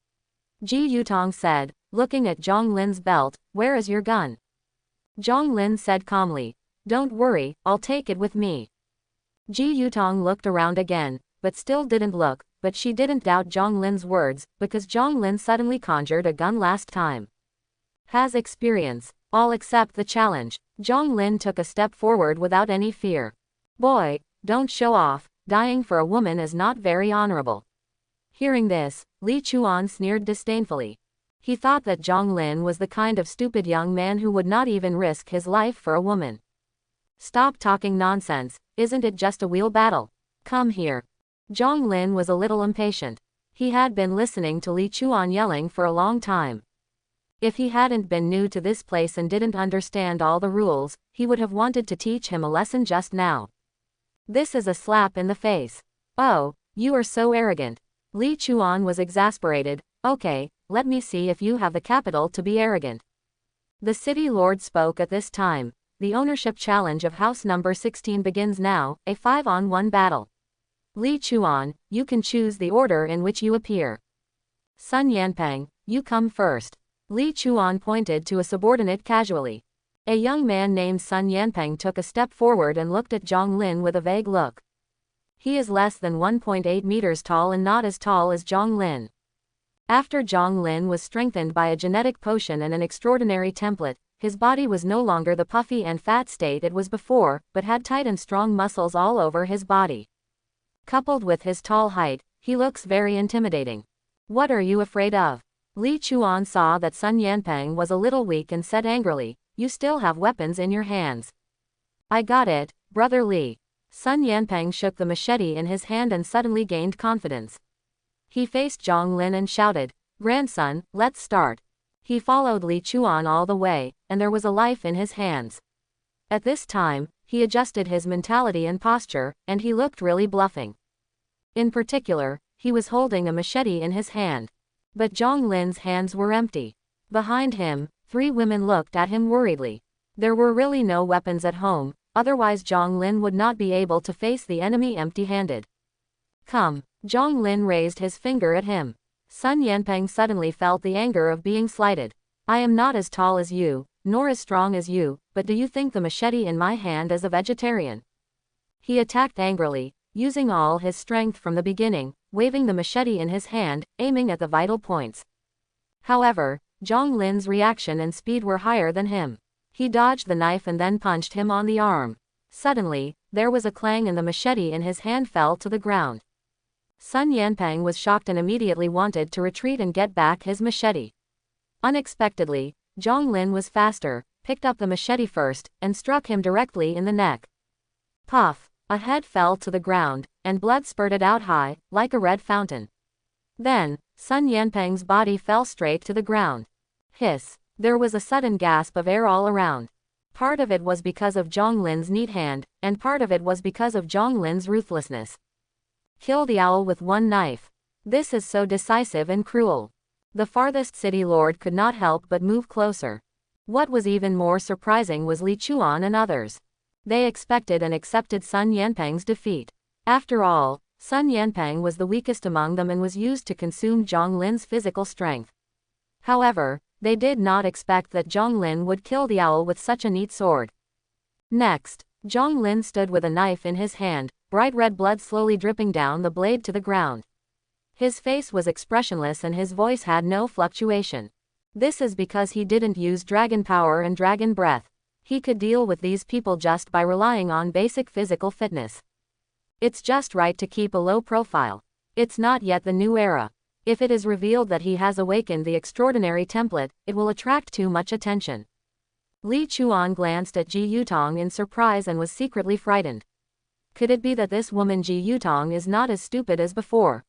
Ji Yutong said, looking at Zhang Lin's belt, where is your gun? Zhang Lin said calmly, don't worry, I'll take it with me. Ji Yutong looked around again, but still didn't look, but she didn't doubt Zhong Lin's words, because Zhong Lin suddenly conjured a gun last time. Has experience. All accept the challenge. Zhong Lin took a step forward without any fear. Boy, don't show off, dying for a woman is not very honorable. Hearing this, Li Chuan sneered disdainfully. He thought that Zhong Lin was the kind of stupid young man who would not even risk his life for a woman. Stop talking nonsense, isn't it just a wheel battle? Come here. Zhong Lin was a little impatient. He had been listening to Li Chuan yelling for a long time. If he hadn't been new to this place and didn't understand all the rules, he would have wanted to teach him a lesson just now. This is a slap in the face. Oh, you are so arrogant. Li Chuan was exasperated. Okay, let me see if you have the capital to be arrogant. The city lord spoke at this time. The ownership challenge of house number 16 begins now, a 5-on-1 battle. Li Chuan, you can choose the order in which you appear. Sun Yanpeng, you come first. Li Chuan pointed to a subordinate casually. A young man named Sun Yanpeng took a step forward and looked at Zhong Lin with a vague look. He is less than 1.8 meters tall and not as tall as Zhong Lin. After Zhong Lin was strengthened by a genetic potion and an extraordinary template, his body was no longer the puffy and fat state it was before, but had tight and strong muscles all over his body. Coupled with his tall height, he looks very intimidating. What are you afraid of? Li Chuan saw that Sun Yanpeng was a little weak and said angrily, you still have weapons in your hands. I got it, brother Li. Sun Yanpeng shook the machete in his hand and suddenly gained confidence. He faced Zhong Lin and shouted, grandson, let's start. He followed Li Chuan all the way, and there was a life in his hands. At this time, he adjusted his mentality and posture, and he looked really bluffing. In particular, he was holding a machete in his hand. But Zhong Lin's hands were empty. Behind him, 3 women looked at him worriedly. There were really no weapons at home, otherwise Zhong Lin would not be able to face the enemy empty-handed. Come. Zhong Lin raised his finger at him. Sun Yanpeng suddenly felt the anger of being slighted. I am not as tall as you, nor as strong as you, but do you think the machete in my hand is a vegetarian? He attacked angrily, using all his strength from the beginning, waving the machete in his hand, aiming at the vital points. However, Zhong Lin's reaction and speed were higher than him. He dodged the knife and then punched him on the arm. Suddenly, there was a clang and the machete in his hand fell to the ground. Sun Yanpeng was shocked and immediately wanted to retreat and get back his machete. Unexpectedly, Zhong Lin was faster, picked up the machete first, and struck him directly in the neck. Puff! A head fell to the ground, and blood spurted out high, like a red fountain. Then, Sun Yanpeng's body fell straight to the ground. Hiss! There was a sudden gasp of air all around. Part of it was because of Zhong Lin's neat hand, and part of it was because of Zhong Lin's ruthlessness. Kill the owl with one knife. This is so decisive and cruel. The farthest city lord could not help but move closer. What was even more surprising was Li Chuan and others. They expected and accepted Sun Yanpeng's defeat. After all, Sun Yanpeng was the weakest among them and was used to consume Zhong Lin's physical strength. However, they did not expect that Zhong Lin would kill the owl with such a neat sword. Next, Zhong Lin stood with a knife in his hand, bright red blood slowly dripping down the blade to the ground. His face was expressionless and his voice had no fluctuation. This is because he didn't use dragon power and dragon breath. He could deal with these people just by relying on basic physical fitness. It's just right to keep a low profile. It's not yet the new era. If it is revealed that he has awakened the extraordinary template, it will attract too much attention. Li Chuan glanced at Ji Yutong in surprise and was secretly frightened. Could it be that this woman Ji Yutong is not as stupid as before?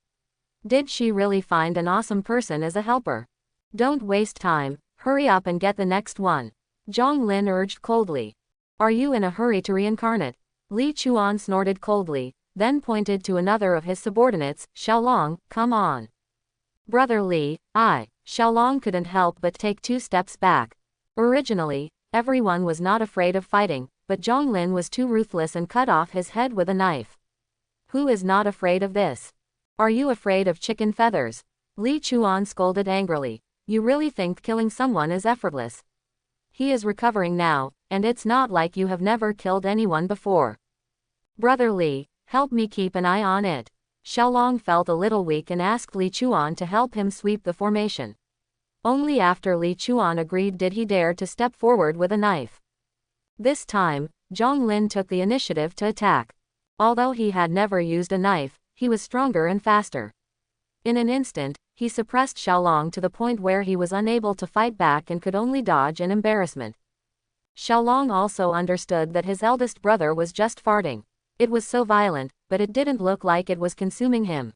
Did she really find an awesome person as a helper? Don't waste time, hurry up and get the next one. Zhong Lin urged coldly. Are you in a hurry to reincarnate? Li Chuan snorted coldly, then pointed to another of his subordinates, Xiaolong, come on. Brother Li, Xiaolong couldn't help but take 2 steps back. Originally, everyone was not afraid of fighting, but Zhong Lin was too ruthless and cut off his head with a knife. Who is not afraid of this? Are you afraid of chicken feathers? Li Chuan scolded angrily. You really think killing someone is effortless? He is recovering now, and it's not like you have never killed anyone before. Brother Li, help me keep an eye on it. Xiaolong felt a little weak and asked Li Chuan to help him sweep the formation. Only after Li Chuan agreed did he dare to step forward with a knife. This time, Zhang Lin took the initiative to attack. Although he had never used a knife, he was stronger and faster. In an instant, he suppressed Xiaolong to the point where he was unable to fight back and could only dodge in embarrassment. Xiaolong also understood that his eldest brother was just farting. It was so violent, but it didn't look like it was consuming him.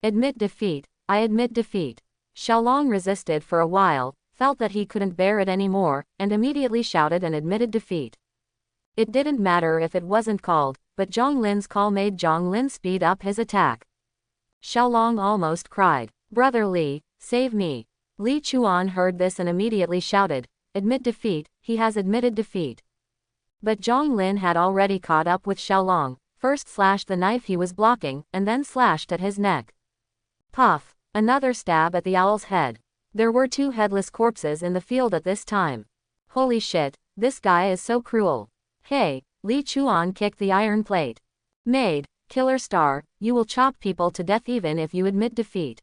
Admit defeat, I admit defeat. Xiaolong resisted for a while, felt that he couldn't bear it anymore, and immediately shouted and admitted defeat. It didn't matter if it wasn't called, but Zhang Lin's call made Zhang Lin speed up his attack. Xiaolong almost cried, "Brother Li, save me." Li Chuan heard this and immediately shouted, "Admit defeat, he has admitted defeat." But Zhang Lin had already caught up with Xiaolong, first slashed the knife he was blocking, and then slashed at his neck. Puff! Another stab at the owl's head. There were 2 headless corpses in the field at this time. Holy shit, this guy is so cruel. Hey, Li Chuan kicked the iron plate. Maid, killer star, you will chop people to death even if you admit defeat.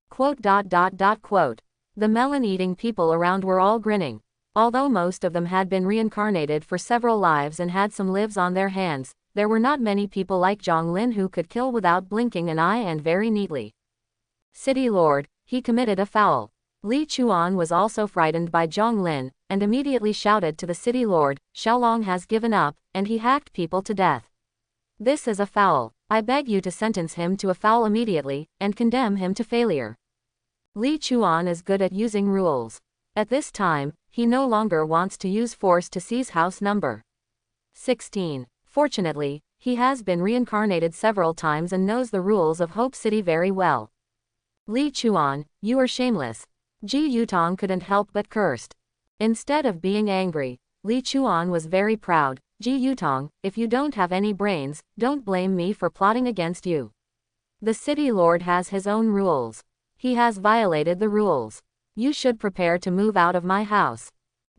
Quote. The melon-eating people around were all grinning. Although most of them had been reincarnated for several lives and had some lives on their hands, there were not many people like Zhang Lin who could kill without blinking an eye and very neatly. City Lord, he committed a foul. Li Chuan was also frightened by Zhang Lin, and immediately shouted to the City Lord, Xiaolong has given up, and he hacked people to death. This is a foul. I beg you to sentence him to a foul immediately, and condemn him to failure. Li Chuan is good at using rules. At this time, he no longer wants to use force to seize house number 16. Fortunately, he has been reincarnated several times and knows the rules of Hope City very well. Li Chuan, you are shameless. Ji Yutong couldn't help but cursed. Instead of being angry, Li Chuan was very proud. Ji Yutong, if you don't have any brains, don't blame me for plotting against you. The City Lord has his own rules. He has violated the rules. You should prepare to move out of my house.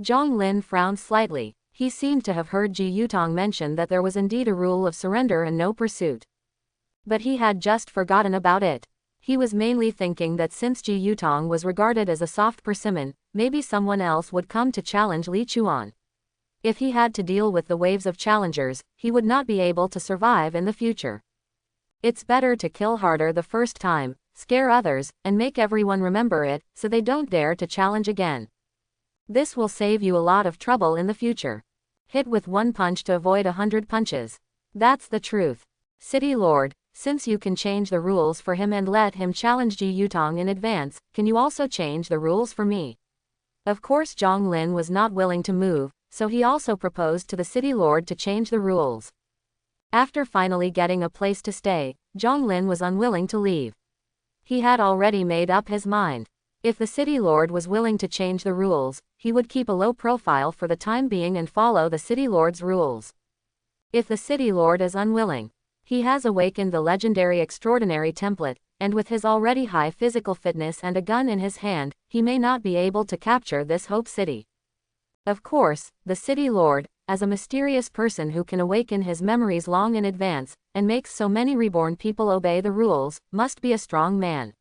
Zhang Lin frowned slightly. He seemed to have heard Ji Yutong mention that there was indeed a rule of surrender and no pursuit. But he had just forgotten about it. He was mainly thinking that since Ji Yutong was regarded as a soft persimmon, maybe someone else would come to challenge Li Chuan. If he had to deal with the waves of challengers, he would not be able to survive in the future. It's better to kill harder the first time, scare others, and make everyone remember it, so they don't dare to challenge again. This will save you a lot of trouble in the future. Hit with 1 punch to avoid 100 punches. That's the truth. City Lord, since you can change the rules for him and let him challenge Ji Yutong in advance, can you also change the rules for me? Of course Zhang Lin was not willing to move, so he also proposed to the City Lord to change the rules. After finally getting a place to stay, Zhang Lin was unwilling to leave. He had already made up his mind. If the City Lord was willing to change the rules, he would keep a low profile for the time being and follow the City Lord's rules. If the City Lord is unwilling, he has awakened the legendary extraordinary template, and with his already high physical fitness and a gun in his hand, he may not be able to capture this Hope City. Of course, the City Lord, as a mysterious person who can awaken his memories long in advance, and makes so many reborn people obey the rules, must be a strong man.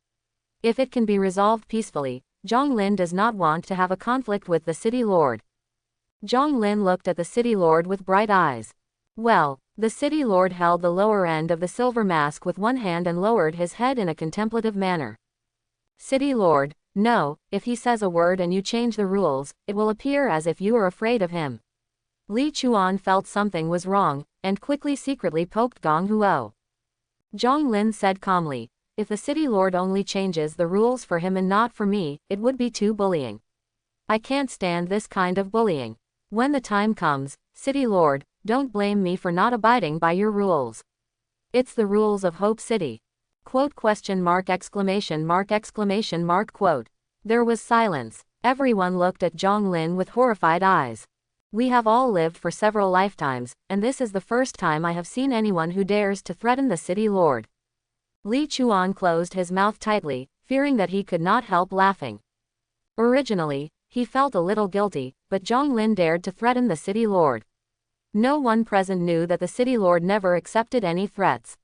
If it can be resolved peacefully, Zhang Lin does not want to have a conflict with the City Lord. Zhang Lin looked at the City Lord with bright eyes. Well, the City Lord held the lower end of the silver mask with one hand and lowered his head in a contemplative manner. City Lord, no, if he says a word and you change the rules, it will appear as if you are afraid of him. Li Chuan felt something was wrong, and quickly secretly poked Gong Huo. Zhang Lin said calmly, if the City Lord only changes the rules for him and not for me, it would be too bullying. I can't stand this kind of bullying. When the time comes, City Lord, don't blame me for not abiding by your rules. It's the rules of Hope City. Quote question mark exclamation mark exclamation mark quote. There was silence. Everyone looked at Zhang Lin with horrified eyes. We have all lived for several lifetimes, and this is the first time I have seen anyone who dares to threaten the City Lord. Li Chuan closed his mouth tightly, fearing that he could not help laughing. Originally, he felt a little guilty, but Zhang Lin dared to threaten the City Lord. No one present knew that the city lord never accepted any threats.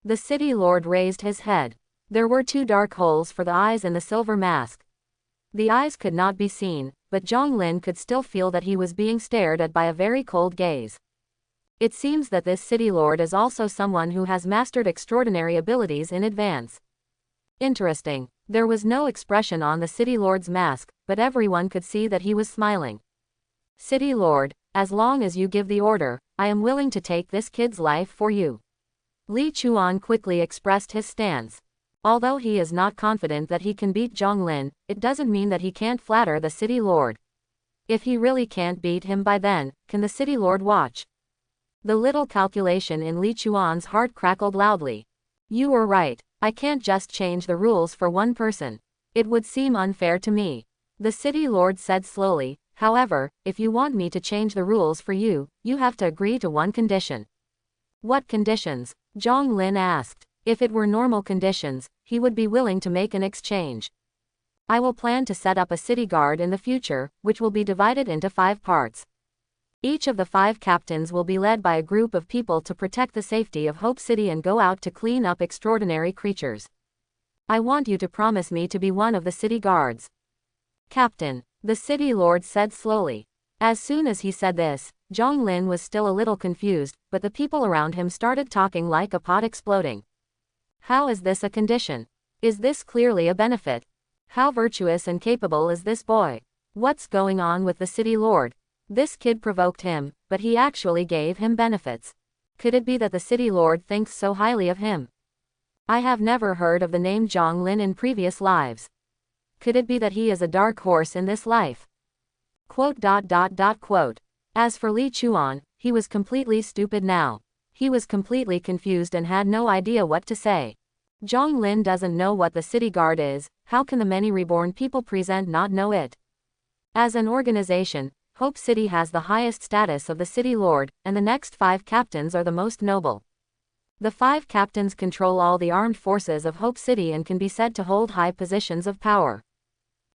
The city lord raised his head. There were two dark holes for the eyes in the silver mask. The eyes could not be seen, but Zhang Lin could still feel that he was being stared at by a very cold gaze. It seems that this city lord is also someone who has mastered extraordinary abilities in advance. Interesting. There was no expression on the city lord's mask, but everyone could see that he was smiling. City lord, as long as you give the order, I am willing to take this kid's life for you. Li Chuan quickly expressed his stance. Although he is not confident that he can beat Zhang Lin, it doesn't mean that he can't flatter the city lord. If he really can't beat him by then, can the city lord watch? The little calculation in Li Chuan's heart crackled loudly. You were right. I can't just change the rules for one person. It would seem unfair to me. The city lord said slowly. However, if you want me to change the rules for you, you have to agree to one condition. What conditions? Zhang Lin asked. If it were normal conditions, he would be willing to make an exchange. I will plan to set up a city guard in the future, which will be divided into 5 parts. Each of the 5 captains will be led by a group of people to protect the safety of Hope City and go out to clean up extraordinary creatures. I want you to promise me to be one of the city guards. Captain, the city lord said slowly. As soon as he said this, Zhang Lin was still a little confused, but the people around him started talking like a pot exploding. How is this a condition? Is this clearly a benefit? How virtuous and capable is this boy? What's going on with the city lord? This kid provoked him, but he actually gave him benefits. Could it be that the city lord thinks so highly of him? I have never heard of the name Zhang Lin in previous lives. Could it be that he is a dark horse in this life? Quote. As for Li Chuan, he was completely stupid now. He was completely confused and had no idea what to say. Zhang Lin doesn't know what the city guard is. How can the many reborn people present not know it? As an organization, Hope City has the highest status of the city lord, and the next 5 captains are the most noble. The 5 captains control all the armed forces of Hope City and can be said to hold high positions of power.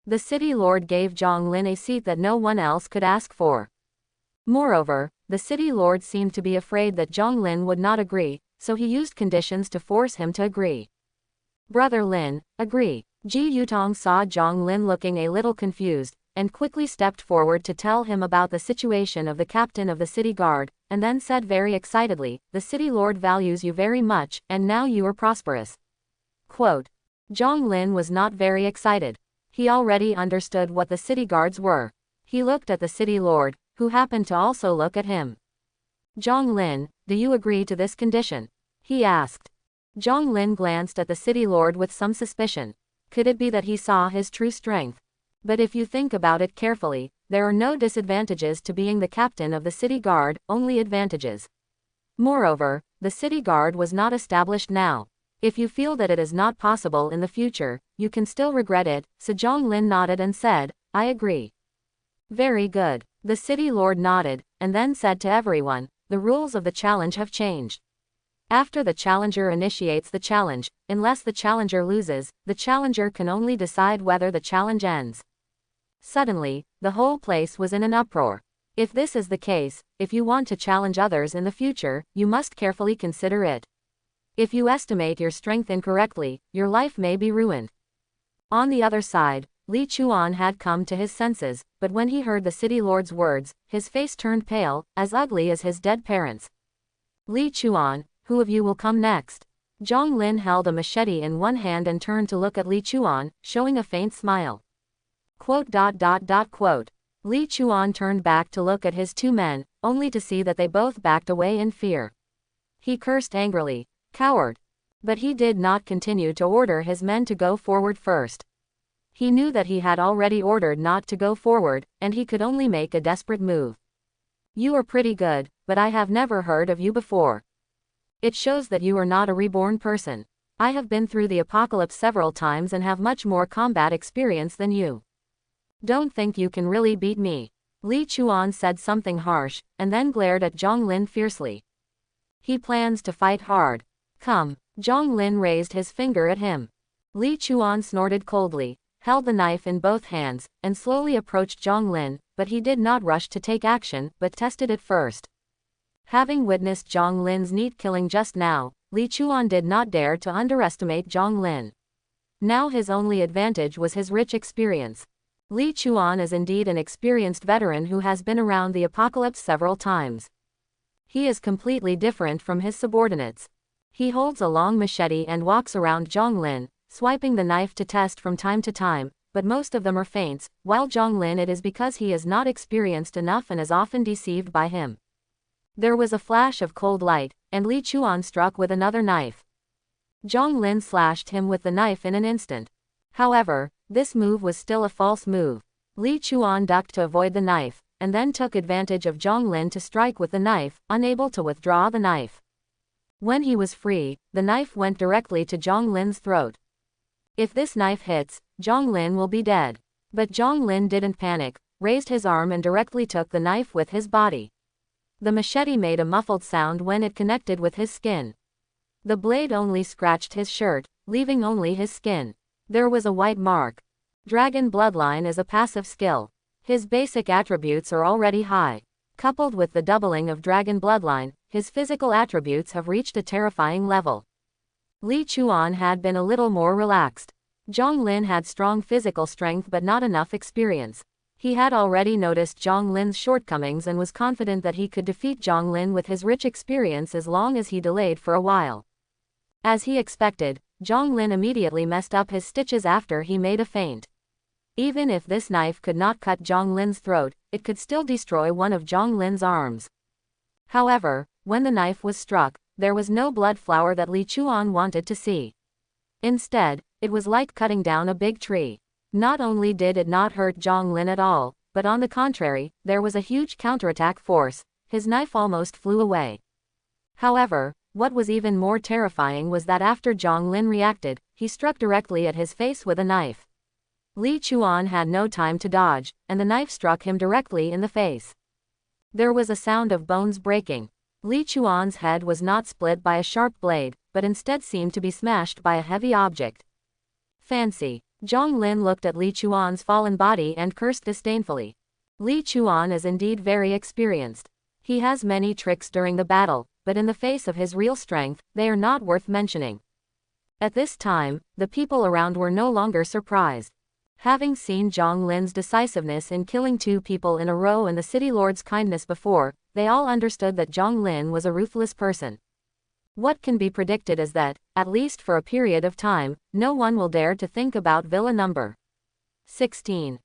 The city lord gave Zhang Lin a seat that no one else could ask for. Moreover, the city lord seemed to be afraid that Zhang Lin would not agree, so he used conditions to force him to agree. Brother Lin, agree. Ji Yutong saw Zhang Lin looking a little confused, and quickly stepped forward to tell him about the situation of the captain of the city guard, and then said very excitedly, the city lord values you very much, and now you are prosperous. Quote. Zhang Lin was not very excited. He already understood what the city guards were. He looked at the city lord, who happened to also look at him. Zhang Lin, do you agree to this condition? He asked. Zhang Lin glanced at the city lord with some suspicion. Could it be that he saw his true strength? But if you think about it carefully, there are no disadvantages to being the captain of the city guard, only advantages. Moreover, the city guard was not established now. If you feel that it is not possible in the future, you can still regret it. So Zhang Lin nodded and said, I agree. Very good. The city lord nodded, and then said to everyone, the rules of the challenge have changed. After the challenger initiates the challenge, unless the challenger loses, the challenger can only decide whether the challenge ends. Suddenly, the whole place was in an uproar. If this is the case, if you want to challenge others in the future, you must carefully consider it. If you estimate your strength incorrectly, your life may be ruined. On the other side, Li Chuan had come to his senses, but when he heard the city lord's words, his face turned pale, as ugly as his dead parents. Li Chuan, who of you will come next? Zhang Lin held a machete in one hand and turned to look at Li Chuan, showing a faint smile. Quote. Li Chuan turned back to look at his 2 men, only to see that they both backed away in fear. He cursed angrily, coward. But he did not continue to order his men to go forward first. He knew that he had already ordered not to go forward, and he could only make a desperate move. You are pretty good, but I have never heard of you before. It shows that you are not a reborn person. I have been through the apocalypse several times and have much more combat experience than you. Don't think you can really beat me. Li Chuan said something harsh, and then glared at Zhang Lin fiercely. He plans to fight hard. Come. Zhang Lin raised his finger at him. Li Chuan snorted coldly, held the knife in both hands, and slowly approached Zhang Lin, but he did not rush to take action, but tested it first. Having witnessed Zhang Lin's neat killing just now, Li Chuan did not dare to underestimate Zhang Lin. Now his only advantage was his rich experience. Li Chuan is indeed an experienced veteran who has been around the apocalypse several times. He is completely different from his subordinates. He holds a long machete and walks around Zhang Lin, swiping the knife to test from time to time, but most of them are feints, while Zhang Lin it is because he is not experienced enough and is often deceived by him. There was a flash of cold light, and Li Chuan struck with another knife. Zhang Lin slashed him with the knife in an instant. However, this move was still a false move. Li Chuan ducked to avoid the knife, and then took advantage of Zhang Lin to strike with the knife, unable to withdraw the knife. When he was free, the knife went directly to Zhang Lin's throat. If this knife hits, Zhang Lin will be dead. But Zhang Lin didn't panic, raised his arm and directly took the knife with his body. The machete made a muffled sound when it connected with his skin. The blade only scratched his shirt, leaving only his skin. There was a white mark. Dragon Bloodline is a passive skill. His basic attributes are already high. Coupled with the doubling of Dragon Bloodline, his physical attributes have reached a terrifying level. Li Chuan had been a little more relaxed. Zhang Lin had strong physical strength but not enough experience. He had already noticed Zhang Lin's shortcomings and was confident that he could defeat Zhang Lin with his rich experience as long as he delayed for a while. As he expected, Zhang Lin immediately messed up his stitches after he made a feint. Even if this knife could not cut Zhang Lin's throat, it could still destroy one of Zhang Lin's arms. However, when the knife was struck, there was no blood flower that Li Chuan wanted to see. Instead, it was like cutting down a big tree. Not only did it not hurt Zhang Lin at all, but on the contrary, there was a huge counterattack force. His knife almost flew away. However, what was even more terrifying was that after Zhang Lin reacted, he struck directly at his face with a knife. Li Chuan had no time to dodge, and the knife struck him directly in the face. There was a sound of bones breaking. Li Chuan's head was not split by a sharp blade, but instead seemed to be smashed by a heavy object. Fancy. Zhang Lin looked at Li Chuan's fallen body and cursed disdainfully. Li Chuan is indeed very experienced. He has many tricks during the battle, but in the face of his real strength, they are not worth mentioning. At this time, the people around were no longer surprised. Having seen Zhang Lin's decisiveness in killing 2 people in a row and the city lord's kindness before, they all understood that Zhang Lin was a ruthless person. What can be predicted is that, at least for a period of time, no one will dare to think about Villa number 16.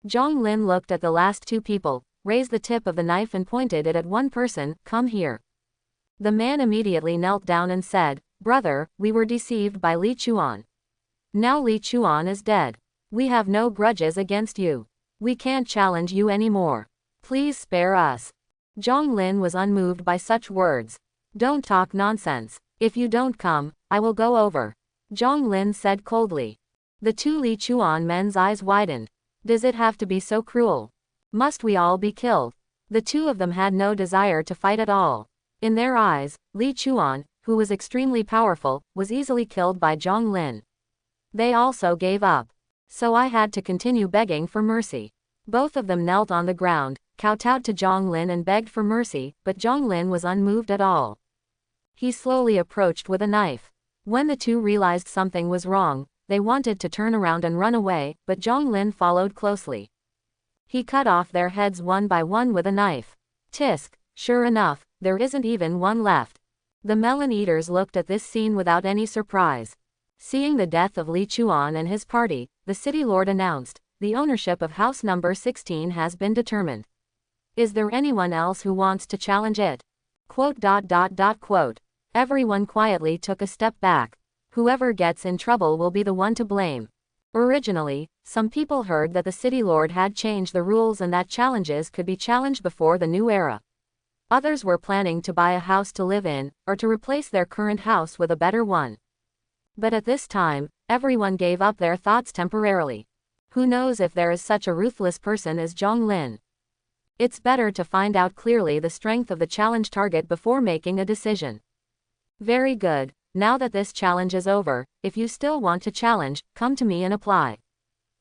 Zhang Lin looked at the last 2 people, raised the tip of the knife and pointed it at one person. Come here. The man immediately knelt down and said, Brother, we were deceived by Li Chuan. Now Li Chuan is dead. We have no grudges against you. We can't challenge you anymore. Please spare us. Zhang Lin was unmoved by such words. Don't talk nonsense. If you don't come, I will go over. Zhang Lin said coldly. The 2 Li Chuan men's eyes widened. Does it have to be so cruel? Must we all be killed? The 2 of them had no desire to fight at all. In their eyes, Li Chuan, who was extremely powerful, was easily killed by Zhang Lin. They also gave up. So I had to continue begging for mercy. Both of them knelt on the ground, kowtowed to Zhang Lin and begged for mercy, but Zhang Lin was unmoved at all. He slowly approached with a knife. When the 2 realized something was wrong, they wanted to turn around and run away, but Zhang Lin followed closely. He cut off their heads one by one with a knife. Tisk, sure enough, there isn't even one left. The melon eaters looked at this scene without any surprise. Seeing the death of Li Chuan and his party, the city lord announced, the ownership of house number 16 has been determined. Is there anyone else who wants to challenge it? ... Everyone quietly took a step back. Whoever gets in trouble will be the one to blame. Originally, some people heard that the city lord had changed the rules and that challenges could be challenged before the new era. Others were planning to buy a house to live in, or to replace their current house with a better one. But at this time, everyone gave up their thoughts temporarily. Who knows if there is such a ruthless person as Zhang Lin? It's better to find out clearly the strength of the challenge target before making a decision. Very good. Now that this challenge is over, if you still want to challenge, come to me and apply.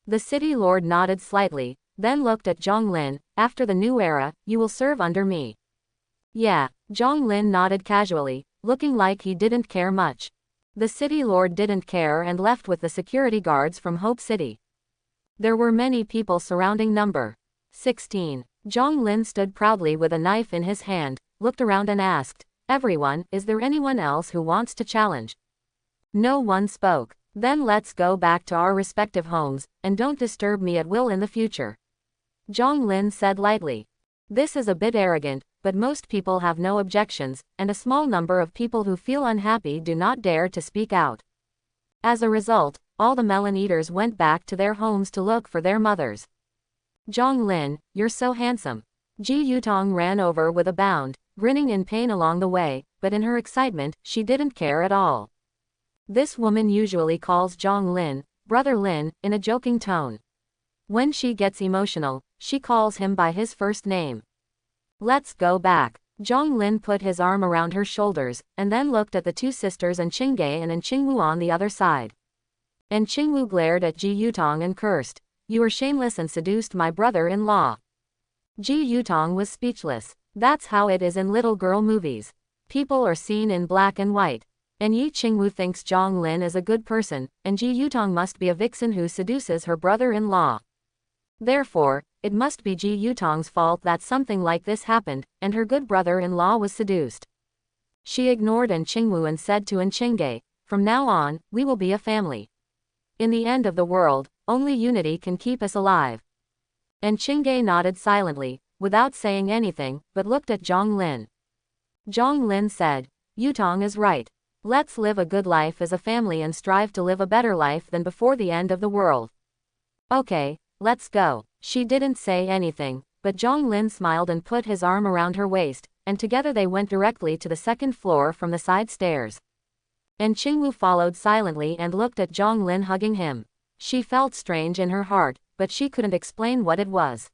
The city lord nodded slightly, then looked at Zhang Lin. After the new era, you will serve under me. Yeah, Zhong Lin nodded casually, looking like he didn't care much. The city lord didn't care and left with the security guards from Hope City. There were many people surrounding number 16. Zhong Lin stood proudly with a knife in his hand, looked around and asked, "Everyone, is there anyone else who wants to challenge?" No one spoke. "Then let's go back to our respective homes, and don't disturb me at will in the future," Zhong Lin said lightly. This is a bit arrogant, but most people have no objections, and a small number of people who feel unhappy do not dare to speak out. As a result, all the melon eaters went back to their homes to look for their mothers. "Zhong Lin, you're so handsome." Ji Yutong ran over with a bound, grinning in pain along the way, but in her excitement, she didn't care at all. This woman usually calls Zhong Lin, Brother Lin, in a joking tone. When she gets emotional, she calls him by his first name. "Let's go back." Zhong Lin put his arm around her shoulders, and then looked at the two sisters and Qingge and Qingwu on the other side. And Qingwu glared at Ji Yutong and cursed, "You are shameless and seduced my brother-in-law." Ji Yutong was speechless. That's how it is in little girl movies. People are seen in black and white. And Yi Qingwu thinks Zhong Lin is a good person, and Ji Yutong must be a vixen who seduces her brother-in-law. Therefore, it must be Ji Yutong's fault that something like this happened, and her good brother-in-law was seduced. She ignored An Qingwu and said to An Qingge, "From now on, we will be a family. In the end of the world, only unity can keep us alive." And Qingge nodded silently, without saying anything, but looked at Zhong Lin. Zhong Lin said, "Yutong is right. Let's live a good life as a family and strive to live a better life than before the end of the world. Okay, let's go." She didn't say anything, but Zhong Lin smiled and put his arm around her waist, and together they went directly to the second floor from the side stairs. And Qingwu followed silently and looked at Zhong Lin hugging him. She felt strange in her heart, but she couldn't explain what it was.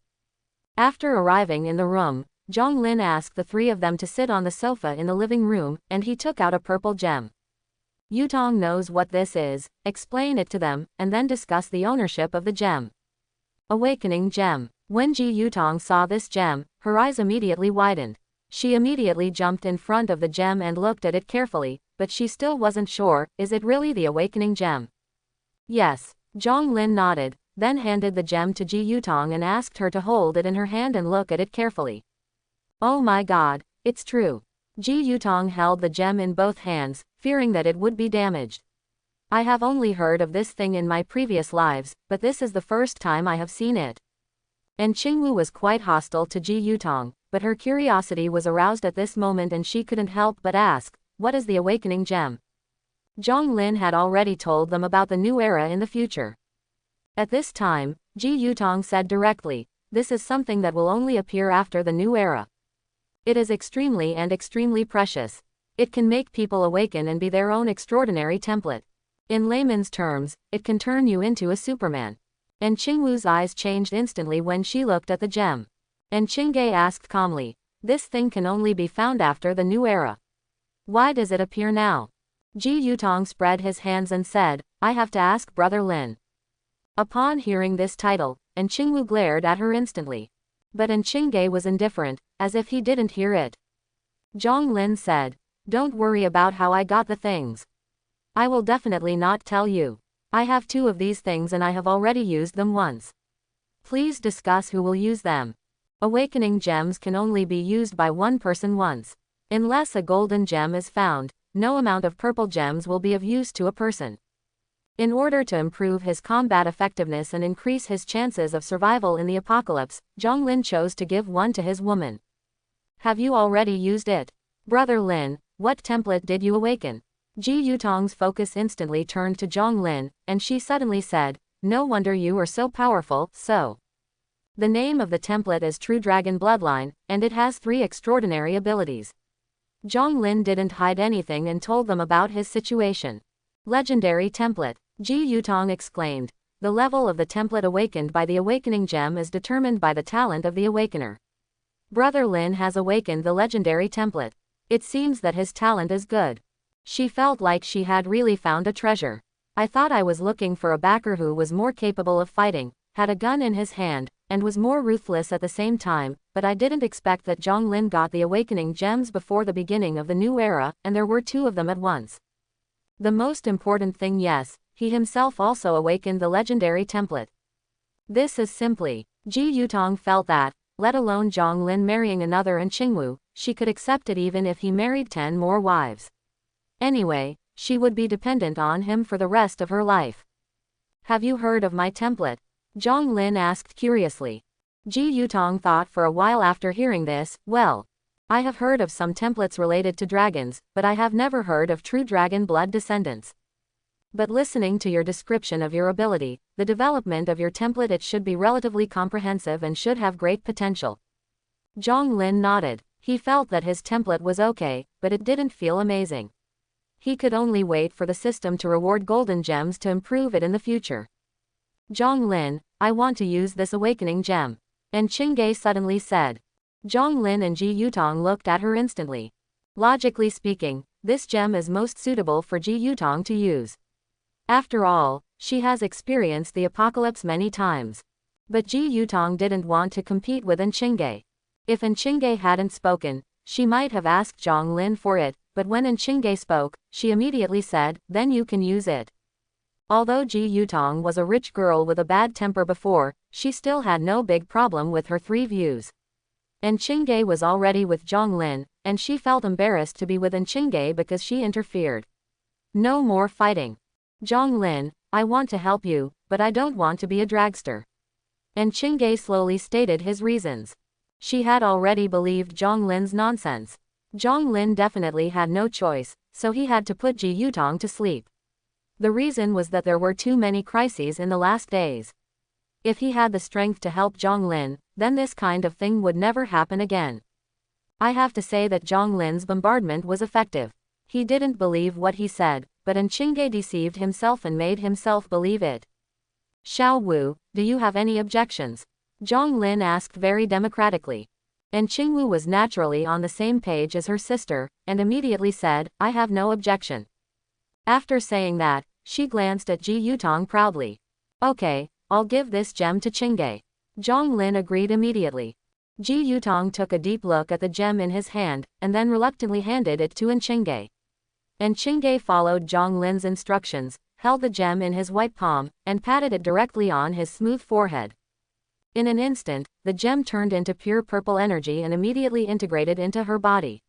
After arriving in the room, Zhong Lin asked the three of them to sit on the sofa in the living room, and he took out a purple gem. "Yutong knows what this is, explain it to them, and then discuss the ownership of the gem." Awakening Gem. When Ji Yutong saw this gem, her eyes immediately widened. She immediately jumped in front of the gem and looked at it carefully, but she still wasn't sure, is it really the awakening gem? Yes. Zhong Lin nodded, then handed the gem to Ji Yutong and asked her to hold it in her hand and look at it carefully. Oh my god, it's true. Ji Yutong held the gem in both hands, fearing that it would be damaged. "I have only heard of this thing in my previous lives, but this is the first time I have seen it." And Qingwu was quite hostile to Ji Yutong, but her curiosity was aroused at this moment and she couldn't help but ask, "What is the awakening gem?" Zhong Lin had already told them about the new era in the future. At this time, Ji Yutong said directly, "This is something that will only appear after the new era. It is extremely precious. It can make people awaken and be their own extraordinary template. In layman's terms, it can turn you into a Superman." And Qingwu's eyes changed instantly when she looked at the gem. And Qingge asked calmly, "This thing can only be found after the new era. Why does it appear now?" Ji Yutong spread his hands and said, "I have to ask Brother Lin." Upon hearing this title, An Qingwu glared at her instantly. But An Qingge was indifferent, as if he didn't hear it. Zhong Lin said, "Don't worry about how I got the things. I will definitely not tell you. I have 2 of these things and I have already used them once. Please discuss who will use them. Awakening gems can only be used by one person once. Unless a golden gem is found, no amount of purple gems will be of use to a person." In order to improve his combat effectiveness and increase his chances of survival in the apocalypse, Zhong Lin chose to give one to his woman. "Have you already used it? Brother Lin, what template did you awaken?" Ji Yutong's focus instantly turned to Zhong Lin, and she suddenly said, "No wonder you are so powerful, so." The name of the template is True Dragon Bloodline, and it has 3 extraordinary abilities. Zhong Lin didn't hide anything and told them about his situation. Legendary template. Ji Yutong exclaimed. The level of the template awakened by the awakening gem is determined by the talent of the awakener. Brother Lin has awakened the legendary template. It seems that his talent is good. She felt like she had really found a treasure. I thought I was looking for a backer who was more capable of fighting, had a gun in his hand, and was more ruthless at the same time, but I didn't expect that Zhonglin got the awakening gems before the beginning of the new era, and there were 2 of them at once. The most important thing, yes, he himself also awakened the legendary template. This is simply, Ji Yutong felt that, let alone Zhonglin marrying another and Qingwu, she could accept it even if he married 10 more wives. Anyway, she would be dependent on him for the rest of her life. Have you heard of my template? Zhonglin asked curiously. Ji Yutong thought for a while after hearing this. Well, I have heard of some templates related to dragons, but I have never heard of true dragon blood descendants. But listening to your description of your ability, the development of your template, it should be relatively comprehensive and should have great potential. Zhonglin nodded. He felt that his template was okay, but it didn't feel amazing. He could only wait for the system to reward golden gems to improve it in the future. Zhonglin, I want to use this awakening gem. And Qingge suddenly said. Zhonglin and Ji Yutong looked at her instantly. Logically speaking, this gem is most suitable for Ji Yutong to use. After all, she has experienced the apocalypse many times. But Ji Yutong didn't want to compete with Qingge. If Qingge hadn't spoken, she might have asked Zhonglin for it, but when Qingge spoke, she immediately said, then you can use it. Although Ji Yutong was a rich girl with a bad temper before, she still had no big problem with her 3 views. Qingge was already with Zhonglin, and she felt embarrassed to be with Qingge because she interfered. No more fighting. Zhonglin, I want to help you, but I don't want to be a dragster. Qingge slowly stated his reasons. She had already believed Zhonglin's nonsense. Zhonglin definitely had no choice, so he had to put Ji Yutong to sleep. The reason was that there were too many crises in the last days. If he had the strength to help Zhonglin, then this kind of thing would never happen again. I have to say that Zhonglin's bombardment was effective. He didn't believe what he said, but Qingge deceived himself and made himself believe it. Xiao Wu, do you have any objections? Zhonglin asked very democratically. Qingwu was naturally on the same page as her sister, and immediately said, I have no objection. After saying that, she glanced at Ji Yutong proudly. Okay, I'll give this gem to Qingge. Zhonglin agreed immediately. Ji Yutong took a deep look at the gem in his hand, and then reluctantly handed it to Qingge. Qingge followed Zhonglin's instructions, held the gem in his white palm, and patted it directly on his smooth forehead. In an instant, the gem turned into pure purple energy and immediately integrated into her body.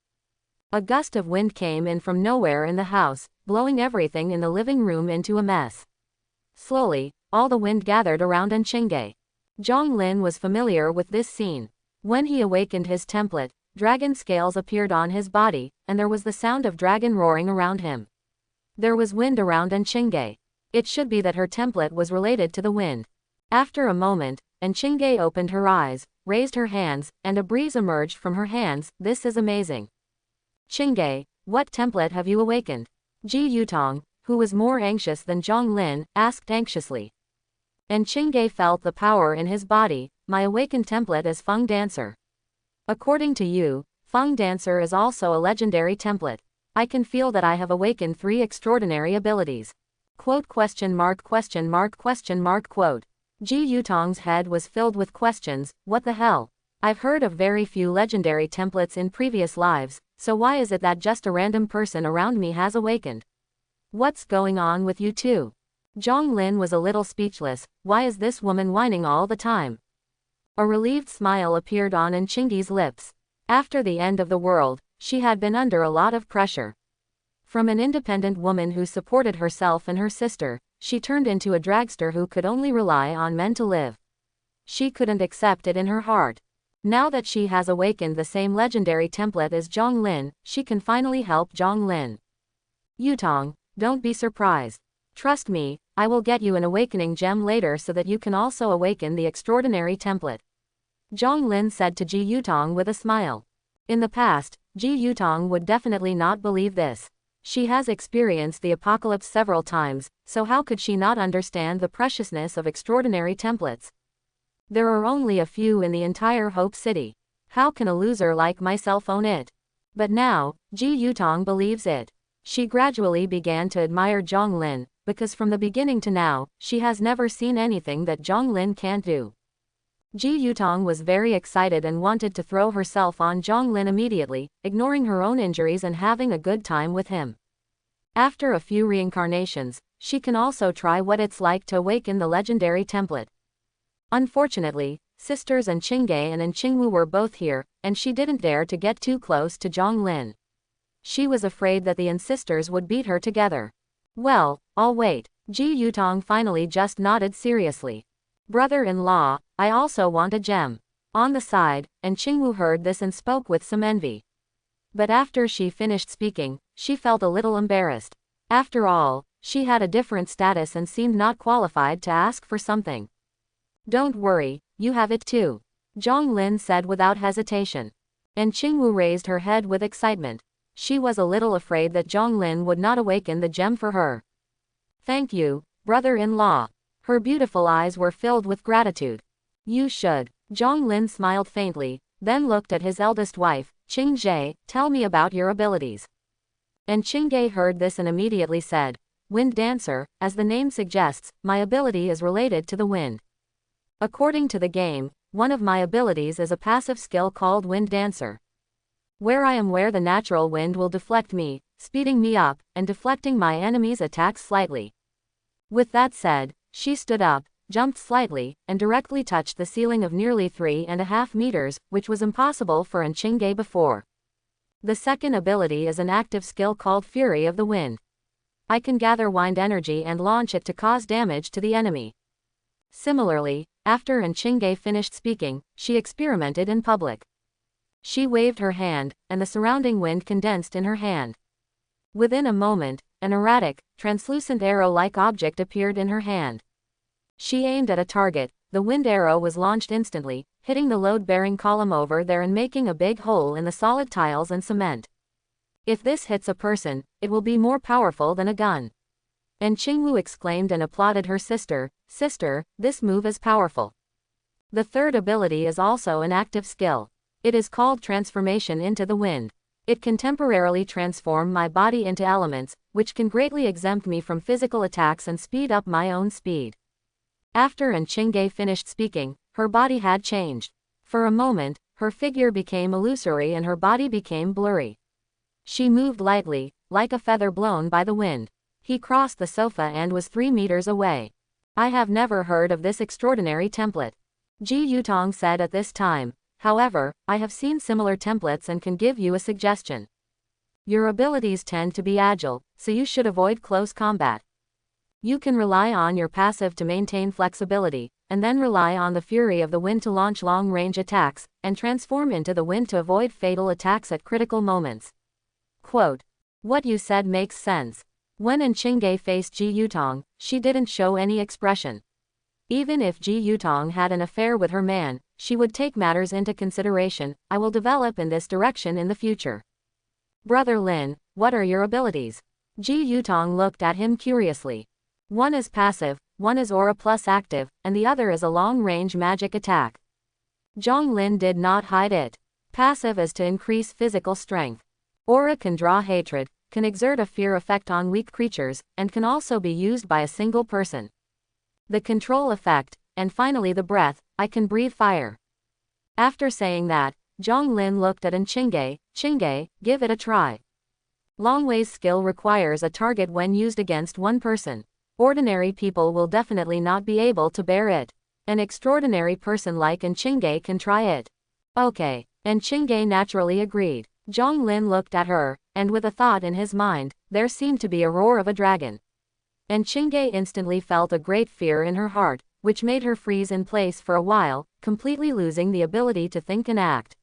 A gust of wind came in from nowhere in the house, blowing everything in the living room into a mess. Slowly, all the wind gathered around Qingge. Zhonglin was familiar with this scene. When he awakened his template, dragon scales appeared on his body, and there was the sound of dragon roaring around him. There was wind around Qingge. It should be that her template was related to the wind. After a moment, Qingge opened her eyes, raised her hands, and a breeze emerged from her hands. This is amazing. Qingge, what template have you awakened? Ji Yutong, who was more anxious than Zhonglin, asked anxiously. Qingge felt the power in his body. My awakened template is Feng Dancer. According to you, Feng Dancer is also a legendary template. I can feel that I have awakened 3 extraordinary abilities. Quote question mark question mark question mark quote. Ji Yutong's head was filled with questions. What the hell? I've heard of very few legendary templates in previous lives, so why is it that just a random person around me has awakened? What's going on with you two? Zhonglin was a little speechless. Why is this woman whining all the time? A relieved smile appeared on Qingge's lips. After the end of the world, she had been under a lot of pressure. From an independent woman who supported herself and her sister, she turned into a dragster who could only rely on men to live. She couldn't accept it in her heart. Now that she has awakened the same legendary template as Zhonglin, she can finally help Zhonglin. Yutong, don't be surprised. Trust me, I will get you an awakening gem later so that you can also awaken the extraordinary template. Zhonglin said to Ji Yutong with a smile. In the past, Ji Yutong would definitely not believe this. She has experienced the apocalypse several times, so how could she not understand the preciousness of extraordinary templates? There are only a few in the entire Hope City. How can a loser like myself own it? But now, Ji Yutong believes it. She gradually began to admire Zhonglin, because from the beginning to now, she has never seen anything that Zhonglin can't do. Ji Yutong was very excited and wanted to throw herself on Zhonglin immediately, ignoring her own injuries and having a good time with him. After a few reincarnations, she can also try what it's like to awaken the legendary template. Unfortunately, sisters and Qingge and Qingwu were both here, and she didn't dare to get too close to Zhonglin. She was afraid that the sisters would beat her together. Well, I'll wait. Ji Yutong finally just nodded seriously. Brother-in-law, I also want a gem. On the side, and Qingwu heard this and spoke with some envy. But after she finished speaking, she felt a little embarrassed. After all, she had a different status and seemed not qualified to ask for something. Don't worry, you have it too, Zhonglin said without hesitation. And Qingwu raised her head with excitement. She was a little afraid that Zhonglin would not awaken the gem for her. Thank you, brother-in-law. Her beautiful eyes were filled with gratitude. You should. Zhonglin smiled faintly, then looked at his eldest wife, Qingge, tell me about your abilities. And Qingge heard this and immediately said, Wind Dancer, as the name suggests, my ability is related to the wind. According to the game, one of my abilities is a passive skill called Wind Dancer. Where I am where the natural wind will deflect me, speeding me up, and deflecting my enemy's attacks slightly. With that said, she stood up, jumped slightly, and directly touched the ceiling of nearly 3.5 meters, which was impossible for Qingge before. The second ability is an active skill called Fury of the Wind. I can gather wind energy and launch it to cause damage to the enemy. Similarly, after Qingge finished speaking, she experimented in public. She waved her hand, and the surrounding wind condensed in her hand. Within a moment, an erratic, translucent arrow-like object appeared in her hand. She aimed at a target, the wind arrow was launched instantly, hitting the load-bearing column over there and making a big hole in the solid tiles and cement. If this hits a person, it will be more powerful than a gun. And Qingwu exclaimed and applauded her sister, Sister, this move is powerful. The third ability is also an active skill. It is called Transformation into the Wind. It can temporarily transform my body into elements, which can greatly exempt me from physical attacks and speed up my own speed. After Qingge finished speaking, her body had changed. For a moment, her figure became illusory and her body became blurry. She moved lightly, like a feather blown by the wind. He crossed the sofa and was 3 meters away. I have never heard of this extraordinary template, Ji Yutong said at this time. However, I have seen similar templates and can give you a suggestion. Your abilities tend to be agile, so you should avoid close combat. You can rely on your passive to maintain flexibility, and then rely on the fury of the wind to launch long-range attacks, and transform into the wind to avoid fatal attacks at critical moments. Quote. What you said makes sense. When Qingge faced Ji Yutong, she didn't show any expression. Even if Ji Yutong had an affair with her man, she would take matters into consideration. I will develop in this direction in the future. Brother Lin, what are your abilities? Ji Yutong looked at him curiously. One is passive, one is aura plus active, and the other is a long-range magic attack. Zhonglin did not hide it. Passive is to increase physical strength. Aura can draw hatred, can exert a fear effect on weak creatures, and can also be used by a single person. The control effect, and finally the breath, I can breathe fire. After saying that, Zhonglin looked at Qingge, Qingge, give it a try. Longway's skill requires a target when used against one person. Ordinary people will definitely not be able to bear it. An extraordinary person like Qingge can try it. Okay, Qingge naturally agreed. Zhonglin looked at her, and with a thought in his mind, there seemed to be a roar of a dragon. Qingge instantly felt a great fear in her heart, which made her freeze in place for a while, completely losing the ability to think and act.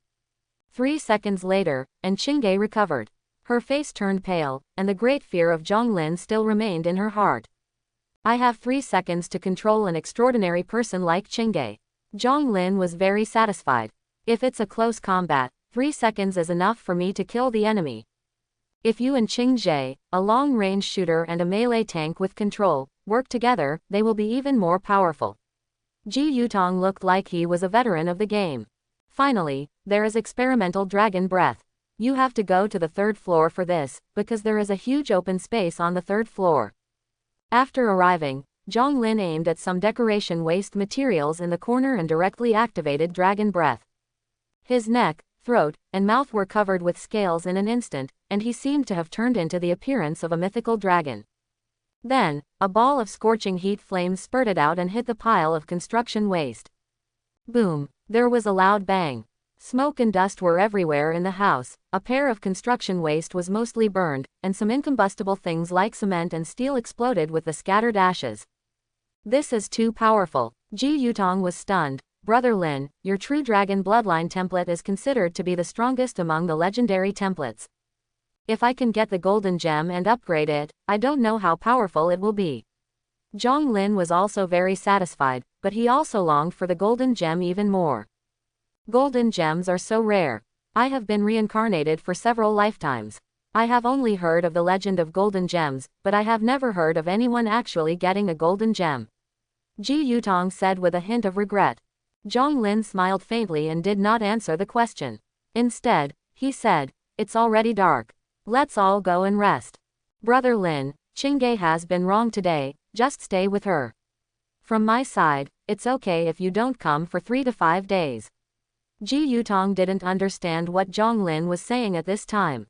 3 seconds later, Qingge recovered. Her face turned pale, and the great fear of Zhonglin still remained in her heart. I have 3 seconds to control an extraordinary person like Qingge. Zhonglin was very satisfied. If it's a close combat, 3 seconds is enough for me to kill the enemy. If you and Qingge, a long-range shooter and a melee tank with control, work together, they will be even more powerful. Ji Yutong looked like he was a veteran of the game. Finally, there is experimental dragon breath. You have to go to the 3rd floor for this, because there is a huge open space on the 3rd floor. After arriving, Zhang Lin aimed at some decoration waste materials in the corner and directly activated Dragon Breath. His neck, throat, and mouth were covered with scales in an instant, and he seemed to have turned into the appearance of a mythical dragon. Then, a ball of scorching heat flames spurted out and hit the pile of construction waste. Boom! There was a loud bang. Smoke and dust were everywhere in the house. A pair of construction waste was mostly burned, and some incombustible things like cement and steel exploded with the scattered ashes. This is too powerful. Ji Yutong was stunned. Brother Lin, your true dragon bloodline template is considered to be the strongest among the legendary templates. If I can get the golden gem and upgrade it, I don't know how powerful it will be. Zhang Lin was also very satisfied, but he also longed for the golden gem even more. Golden gems are so rare. I have been reincarnated for several lifetimes. I have only heard of the legend of golden gems, but I have never heard of anyone actually getting a golden gem. Ji Yutong said with a hint of regret. Zhang Lin smiled faintly and did not answer the question. Instead, he said, "It's already dark. Let's all go and rest. Brother Lin, Qingge has been wrong today, just stay with her. From my side, it's okay if you don't come for 3 to 5 days." Ji Yutong didn't understand what Zhang Lin was saying at this time.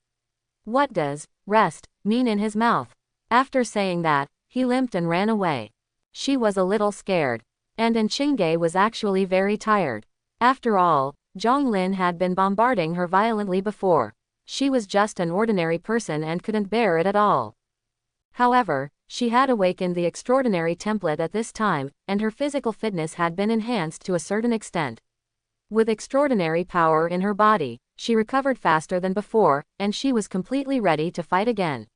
What does rest mean in his mouth? After saying that, he limped and ran away. She was a little scared. And Qingge was actually very tired. After all, Zhang Lin had been bombarding her violently before. She was just an ordinary person and couldn't bear it at all. However, she had awakened the extraordinary template at this time, and her physical fitness had been enhanced to a certain extent. With extraordinary power in her body, she recovered faster than before, and she was completely ready to fight again.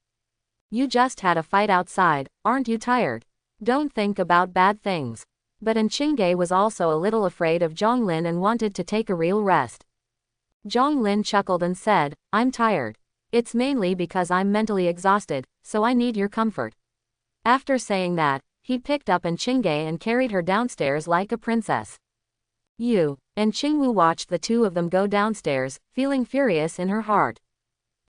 You just had a fight outside, aren't you tired? Don't think about bad things. But Qingge was also a little afraid of Zhang Lin and wanted to take a real rest. Zhang Lin chuckled and said, "I'm tired. It's mainly because I'm mentally exhausted, so I need your comfort." After saying that, he picked up Qingge and carried her downstairs like a princess. Yu and Qingwu watched the two of them go downstairs, feeling furious in her heart.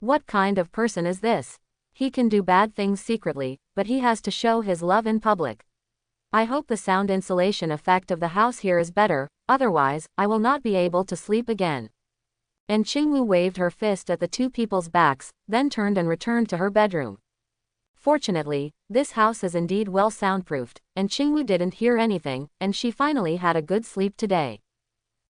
What kind of person is this? He can do bad things secretly, but he has to show his love in public. I hope the sound insulation effect of the house here is better, otherwise, I will not be able to sleep again. And Qingwu waved her fist at the two people's backs, then turned and returned to her bedroom. Fortunately, this house is indeed well soundproofed, and Qingwu didn't hear anything, and she finally had a good sleep today.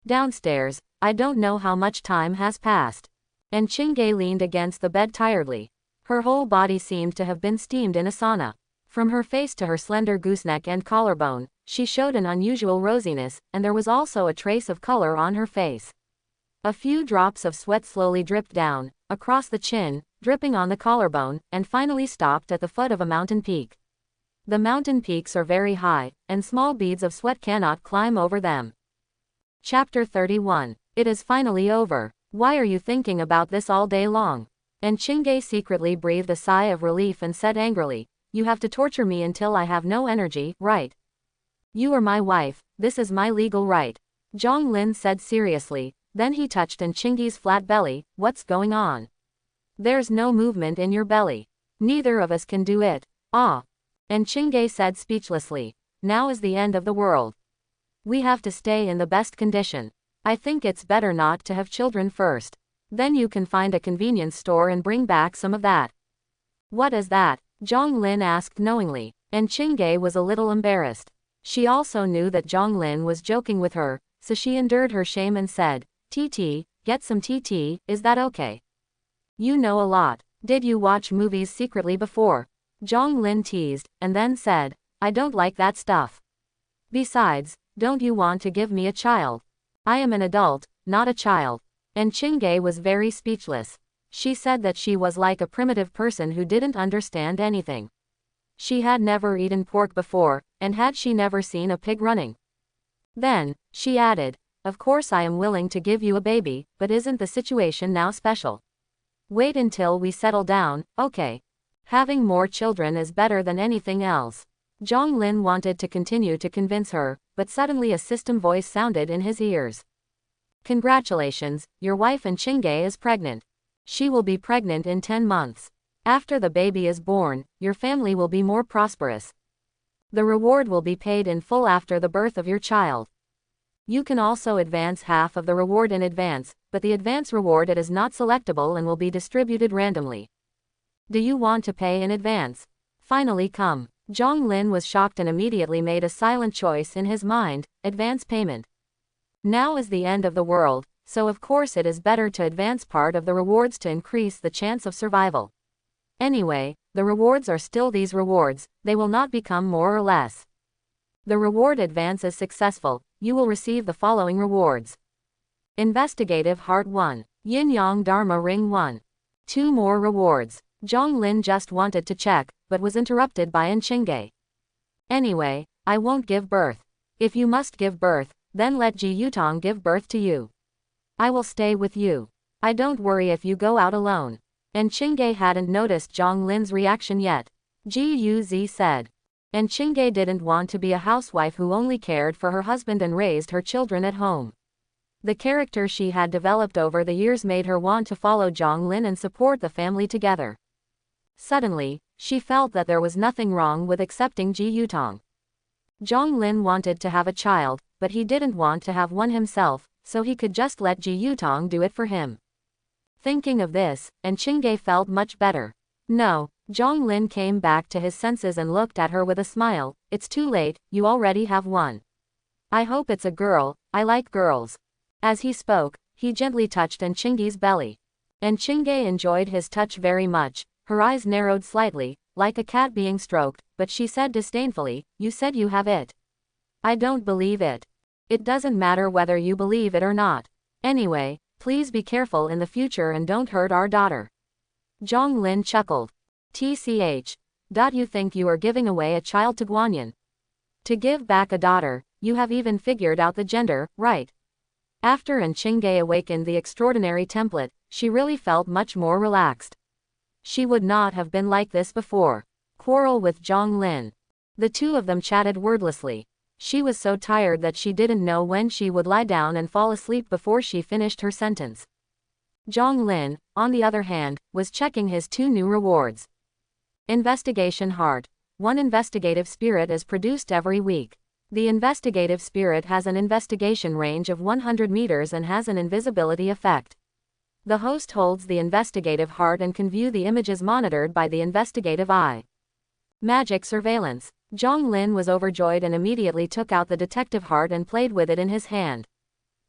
Downstairs, I don't know how much time has passed. And Qingge leaned against the bed tiredly. Her whole body seemed to have been steamed in a sauna. From her face to her slender gooseneck and collarbone, she showed an unusual rosiness, and there was also a trace of color on her face. A few drops of sweat slowly dripped down, across the chin, dripping on the collarbone, and finally stopped at the foot of a mountain peak. The mountain peaks are very high, and small beads of sweat cannot climb over them. Chapter 31. It is finally over. Why are you thinking about this all day long? And Qingge secretly breathed a sigh of relief and said angrily, "You have to torture me until I have no energy, right? You are my wife, this is my legal right." Zhang Lin said seriously, then he touched Qingge's flat belly. "What's going on? There's no movement in your belly. Neither of us can do it." "Ah." And Qingge said speechlessly, "Now is the end of the world. We have to stay in the best condition. I think it's better not to have children first. Then you can find a convenience store and bring back some of that." "What is that?" Zhang Lin asked knowingly, and Qingge was a little embarrassed. She also knew that Zhang Lin was joking with her, so she endured her shame and said, "TT, get some TT, is that okay? You know a lot. Did you watch movies secretly before?" Zhang Lin teased, and then said, "I don't like that stuff. Besides, don't you want to give me a child? I am an adult, not a child." And Qingge was very speechless. She said that she was like a primitive person who didn't understand anything. She had never eaten pork before, and had she never seen a pig running? Then, she added, "Of course I am willing to give you a baby, but isn't the situation now special? Wait until we settle down, okay? Having more children is better than anything else." Zhang Lin wanted to continue to convince her, but suddenly a system voice sounded in his ears. "Congratulations, your wife Qingge is pregnant. She will be pregnant in 10 months. After the baby is born, your family will be more prosperous. The reward will be paid in full after the birth of your child. You can also advance half of the reward in advance, but the advance reward it is not selectable and will be distributed randomly. Do you want to pay in advance? Finally come. Zhong Lin was shocked and immediately made a silent choice in his mind, advance payment. Now is the end of the world, so of course it is better to advance part of the rewards to increase the chance of survival. Anyway, the rewards are still these rewards, they will not become more or less. The reward advance is successful, you will receive the following rewards. Investigative Heart 1. Yin Yang Dharma Ring 1. 2 more rewards. Zhong Lin just wanted to check, but was interrupted by Chingay. Anyway, I won't give birth. If you must give birth, then let Ji Yutong give birth to you. I will stay with you. I don't worry if you go out alone. Chingay hadn't noticed Zhong Lin's reaction yet. Ji Yuzi said. Chingay didn't want to be a housewife who only cared for her husband and raised her children at home. The character she had developed over the years made her want to follow Zhong Lin and support the family together. Suddenly, she felt that there was nothing wrong with accepting Ji Yutong. Zhong Lin wanted to have a child, but he didn't want to have one himself, so he could just let Ji Yutong do it for him. Thinking of this, Chingay felt much better. No, Zhong Lin came back to his senses and looked at her with a smile. It's too late, you already have one. I hope it's a girl, I like girls. As he spoke, he gently touched Chingay's belly. Chingay enjoyed his touch very much, her eyes narrowed slightly, like a cat being stroked, but she said disdainfully, you said you have it. I don't believe it. It doesn't matter whether you believe it or not. Anyway, please be careful in the future and don't hurt our daughter. Zhong Lin chuckled. TCH. You think you are giving away a child to Guanyin? To give back a daughter, you have even figured out the gender, right? After Chingay awakened the extraordinary template, she really felt much more relaxed. She would not have been like this before. Quarrel with Zhong Lin. The two of them chatted wordlessly. She was so tired that she didn't know when she would lie down and fall asleep before she finished her sentence. Zhong Lin, on the other hand, was checking his 2 new rewards. Investigation Heart. 1 investigative spirit is produced every week. The investigative spirit has an investigation range of 100 meters and has an invisibility effect. The host holds the investigative heart and can view the images monitored by the investigative eye. Magic Surveillance. Zhong Lin was overjoyed and immediately took out the detective heart and played with it in his hand.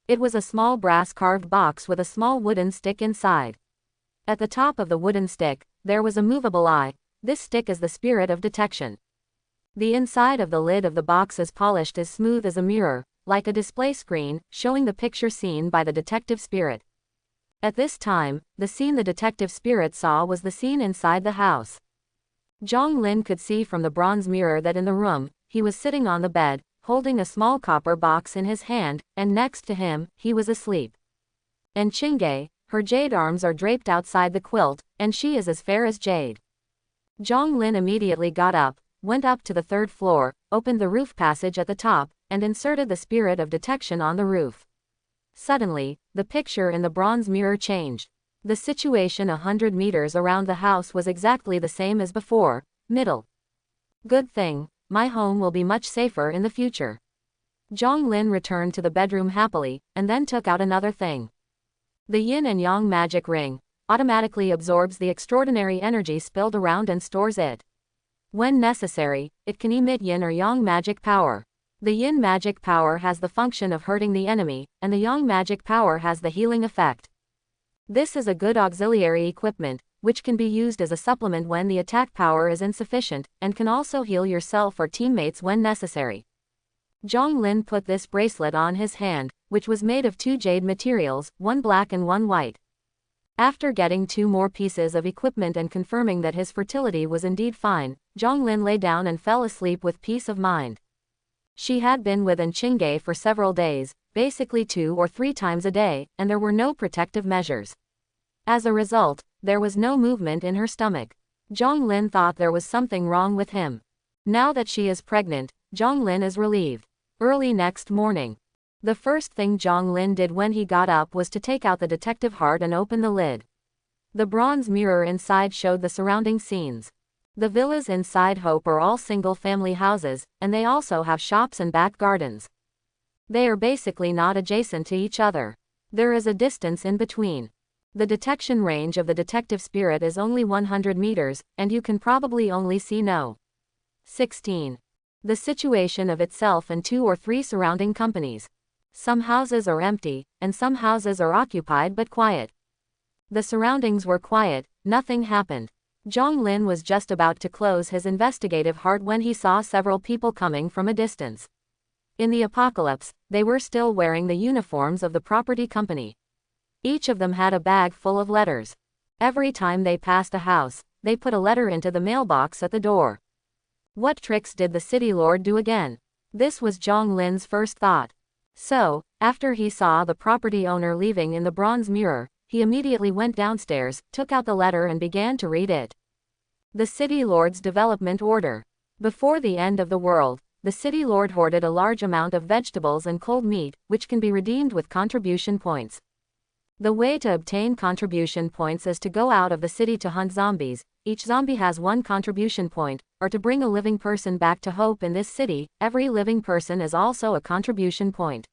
It was a small brass carved box with a small wooden stick inside. At the top of the wooden stick, there was a movable eye. This stick is the spirit of detection. The inside of the lid of the box is polished as smooth as a mirror, like a display screen, showing the picture seen by the detective spirit. At this time, the scene the detective spirit saw was the scene inside the house. Zhong Lin could see from the bronze mirror that in the room, he was sitting on the bed, holding a small copper box in his hand, and next to him, he was asleep. Chingay, her jade arms are draped outside the quilt, and she is as fair as jade. Zhong Lin immediately got up, went up to the 3rd floor, opened the roof passage at the top, and inserted the spirit of detection on the roof. Suddenly, the picture in the bronze mirror changed. The situation 100 meters around the house was exactly the same as before. Middle. Good thing, my home will be much safer in the future. Zhong Lin returned to the bedroom happily, and then took out another thing. The Yin and Yang magic ring automatically absorbs the extraordinary energy spilled around and stores it. When necessary, it can emit Yin or Yang magic power. The Yin magic power has the function of hurting the enemy, and the Yang magic power has the healing effect. This is a good auxiliary equipment, which can be used as a supplement when the attack power is insufficient, and can also heal yourself or teammates when necessary. Zhong Lin put this bracelet on his hand, which was made of 2 jade materials, 1 black and 1 white. After getting 2 more pieces of equipment and confirming that his fertility was indeed fine, Zhong Lin lay down and fell asleep with peace of mind. She had been with Chingay for several days, basically 2 or 3 times a day, and there were no protective measures. As a result, there was no movement in her stomach. Zhong Lin thought there was something wrong with him. Now that she is pregnant, Zhong Lin is relieved. Early next morning. The first thing Zhong Lin did when he got up was to take out the detective heart and open the lid. The bronze mirror inside showed the surrounding scenes. The villas inside Hope are all single-family houses, and they also have shops and back gardens. They are basically not adjacent to each other. There is a distance in between. The detection range of the detective spirit is only 100 meters, and you can probably only see no. 16. The situation of itself and 2 or 3 surrounding companies. Some houses are empty, and some houses are occupied but quiet. The surroundings were quiet, nothing happened. Zhong Lin was just about to close his investigative heart when he saw several people coming from a distance. In the apocalypse, they were still wearing the uniforms of the property company. Each of them had a bag full of letters. Every time they passed a house, they put a letter into the mailbox at the door. What tricks did the city lord do again? This was Zhong Lin's first thought. So, after he saw the property owner leaving in the bronze mirror, he immediately went downstairs, took out the letter and began to read it. The City Lord's Development Order. Before the end of the world, the City Lord hoarded a large amount of vegetables and cold meat, which can be redeemed with contribution points. The way to obtain contribution points is to go out of the city to hunt zombies. Each zombie has 1 contribution point, or to bring a living person back to hope in this city. Every living person is also a contribution point.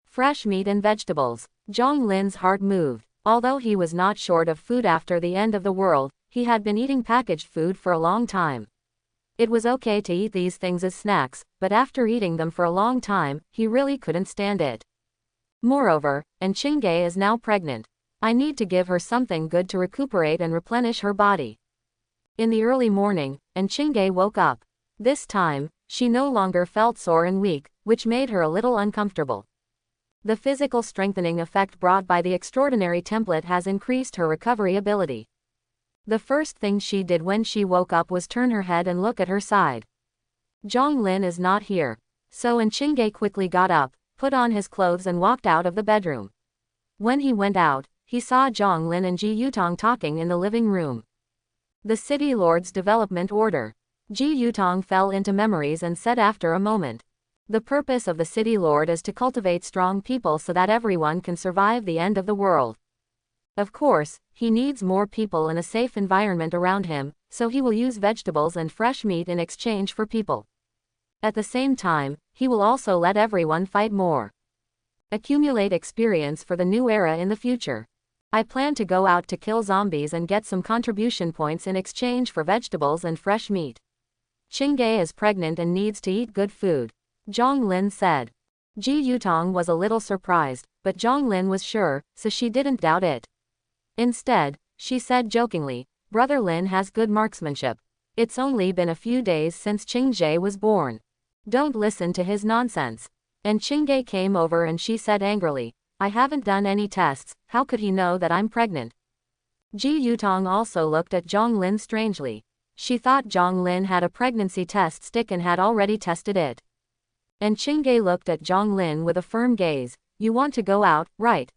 Fresh meat and vegetables. Zhong Lin's heart moved. Although he was not short of food after the end of the world, he had been eating packaged food for a long time. It was okay to eat these things as snacks, but after eating them for a long time, he really couldn't stand it. Moreover, and Chingay is now pregnant. I need to give her something good to recuperate and replenish her body. In the early morning, and Chingay woke up. This time, she no longer felt sore and weak, which made her a little uncomfortable. The physical strengthening effect brought by the extraordinary template has increased her recovery ability. The first thing she did when she woke up was turn her head and look at her side. Zhong Lin is not here. So Chingay quickly got up, put on his clothes and walked out of the bedroom. When he went out, he saw Zhong Lin and Ji Yutong talking in the living room. The City Lord's Development Order. Ji Yutong fell into memories and said after a moment. The purpose of the City Lord is to cultivate strong people so that everyone can survive the end of the world. Of course, he needs more people in a safe environment around him, so he will use vegetables and fresh meat in exchange for people. At the same time, he will also let everyone fight more. Accumulate experience for the new era in the future. I plan to go out to kill zombies and get some contribution points in exchange for vegetables and fresh meat. Chingay is pregnant and needs to eat good food. Zhong Lin said. Ji Yutong was a little surprised, but Zhong Lin was sure, so she didn't doubt it. Instead, she said jokingly, Brother Lin has good marksmanship. It's only been a few days since Chingay was born. Don't listen to his nonsense. And Chingay came over and she said angrily, I haven't done any tests, how could he know that I'm pregnant? Ji Yutong also looked at Zhong Lin strangely. She thought Zhong Lin had a pregnancy test stick and had already tested it. And Chingay looked at Zhong Lin with a firm gaze. You want to go out, right?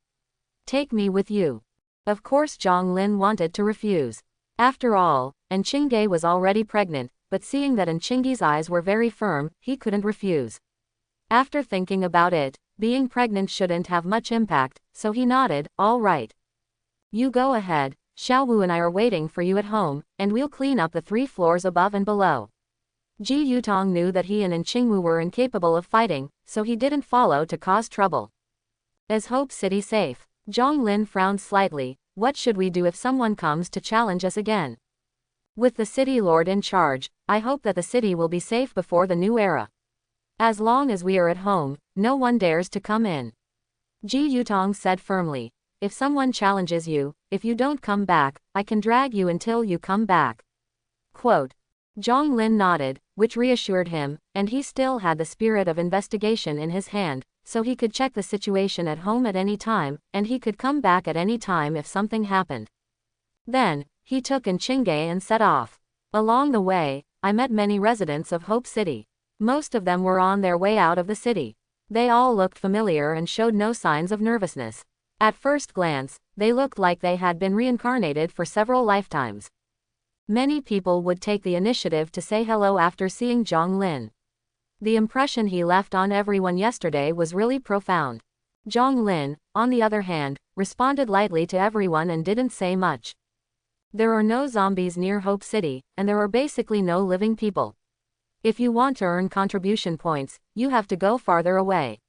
Take me with you. Of course Zhong Lin wanted to refuse. After all, and Chingay was already pregnant, but seeing that Chingay's eyes were very firm, he couldn't refuse. After thinking about it, being pregnant shouldn't have much impact, so he nodded, all right. You go ahead, Xiaowu and I are waiting for you at home, and we'll clean up the 3 floors above and below. Ji Yutong knew that he and Qingwu were incapable of fighting, so he didn't follow to cause trouble. Is Hope City safe? Zhong Lin frowned slightly. What should we do if someone comes to challenge us again? With the City Lord in charge, I hope that the city will be safe before the new era. As long as we are at home, no one dares to come in. Ji Yutong said firmly. If someone challenges you, if you don't come back, I can drag you until you come back. Quote. Zhong Lin nodded, which reassured him, and he still had the spirit of investigation in his hand, so he could check the situation at home at any time, and he could come back at any time if something happened. Then, he took Chingay and set off. Along the way, I met many residents of Hope City. Most of them were on their way out of the city. They all looked familiar and showed no signs of nervousness. At first glance, they looked like they had been reincarnated for several lifetimes. Many people would take the initiative to say hello after seeing Zhong Lin. The impression he left on everyone yesterday was really profound. Zhong Lin, on the other hand, responded lightly to everyone and didn't say much. There are no zombies near Hope City, and there are basically no living people. If you want to earn contribution points, you have to go farther away.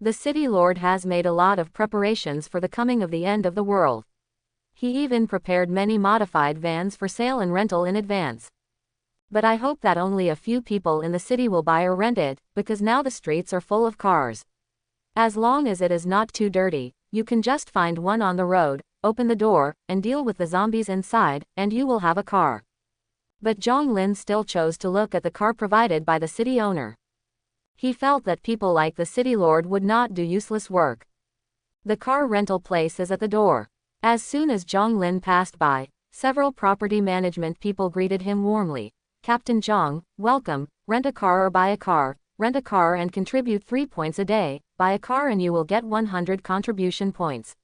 The city lord has made a lot of preparations for the coming of the end of the world. He even prepared many modified vans for sale and rental in advance. But I hope that only a few people in the city will buy or rent it, because now the streets are full of cars. As long as it is not too dirty, you can just find one on the road, open the door, and deal with the zombies inside, and you will have a car. But Zhonglin still chose to look at the car provided by the city owner. He felt that people like the city lord would not do useless work. The car rental place is at the door. As soon as Zhonglin passed by, several property management people greeted him warmly. Captain Zhong, welcome, rent a car or buy a car, rent a car and contribute 3 points a day, buy a car and you will get 100 contribution points.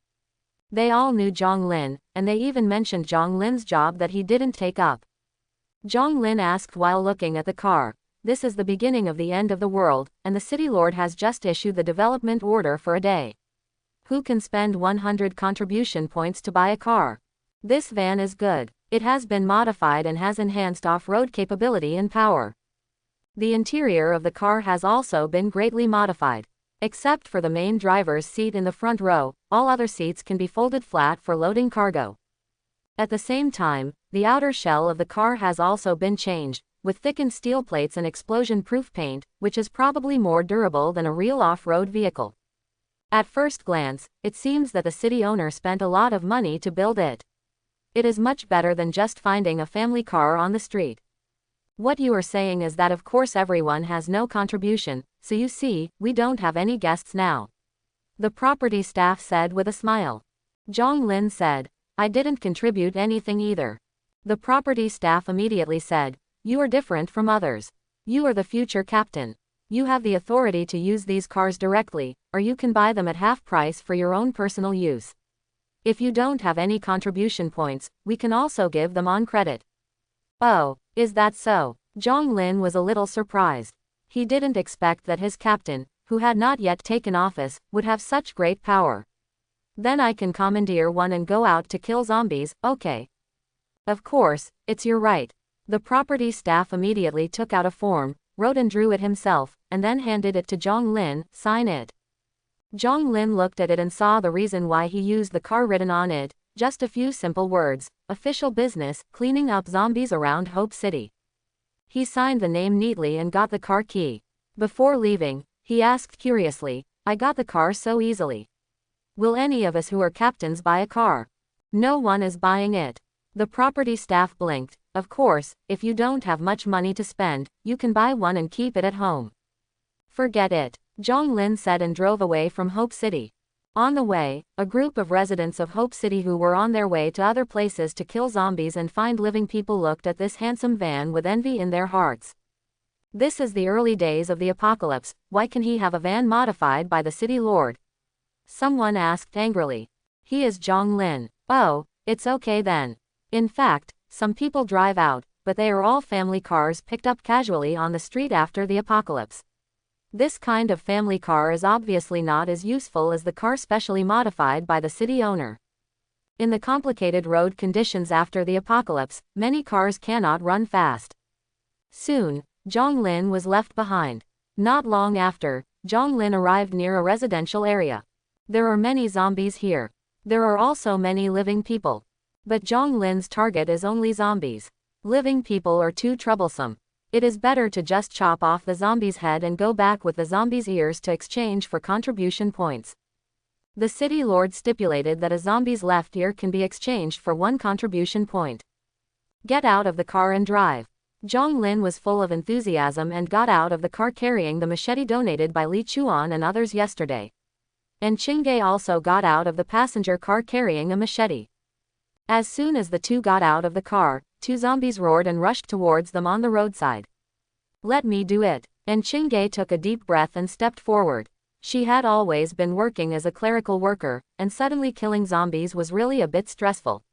They all knew Zhonglin, and they even mentioned Zhonglin's job that he didn't take up. Zhonglin asked while looking at the car, this is the beginning of the end of the world, and the city lord has just issued the development order for a day. Who can spend 100 contribution points to buy a car? This van is good. It has been modified and has enhanced off-road capability and power. The interior of the car has also been greatly modified. Except for the main driver's seat in the front row, all other seats can be folded flat for loading cargo. At the same time, the outer shell of the car has also been changed, with thickened steel plates and explosion-proof paint, which is probably more durable than a real off-road vehicle. At first glance, it seems that the city owner spent a lot of money to build it. It is much better than just finding a family car on the street. What you are saying is that of course everyone has no contribution, so you see, we don't have any guests now. The property staff said with a smile. Zhonglin said, I didn't contribute anything either. The property staff immediately said, you are different from others. You are the future captain. You have the authority to use these cars directly, or you can buy them at half price for your own personal use. If you don't have any contribution points, we can also give them on credit. Oh, is that so? Zhonglin was a little surprised. He didn't expect that his captain, who had not yet taken office, would have such great power. Then I can commandeer one and go out to kill zombies, okay? Of course, it's your right. The property staff immediately took out a form, wrote and drew it himself, and then handed it to Zhonglin, sign it. Zhonglin looked at it and saw the reason why he used the car written on it, just a few simple words, official business, cleaning up zombies around Hope City. He signed the name neatly and got the car key. Before leaving, he asked curiously, I got the car so easily. Will any of us who are captains buy a car? No one is buying it. The property staff blinked. Of course, if you don't have much money to spend, you can buy one and keep it at home. Forget it, Zhonglin said and drove away from Hope City. On the way, a group of residents of Hope City who were on their way to other places to kill zombies and find living people looked at this handsome van with envy in their hearts. This is the early days of the apocalypse, why can he have a van modified by the city lord? Someone asked angrily. He is Zhonglin. Oh, it's okay then. In fact, some people drive out, but they are all family cars picked up casually on the street after the apocalypse. This kind of family car is obviously not as useful as the car specially modified by the city owner. In the complicated road conditions after the apocalypse, many cars cannot run fast. Soon, Zhonglin was left behind. Not long after, Zhonglin arrived near a residential area. There are many zombies here. There are also many living people. But Zhonglin's target is only zombies. Living people are too troublesome. It is better to just chop off the zombie's head and go back with the zombie's ears to exchange for contribution points. The city lord stipulated that a zombie's left ear can be exchanged for 1 contribution point. Get out of the car and drive. Zhonglin was full of enthusiasm and got out of the car carrying the machete donated by Li Chuan and others yesterday. And Qingge also got out of the passenger car carrying a machete. As soon as the two got out of the car, 2 zombies roared and rushed towards them on the roadside. Let me do it. And Qingge took a deep breath and stepped forward. She had always been working as a clerical worker, and suddenly killing zombies was really a bit stressful.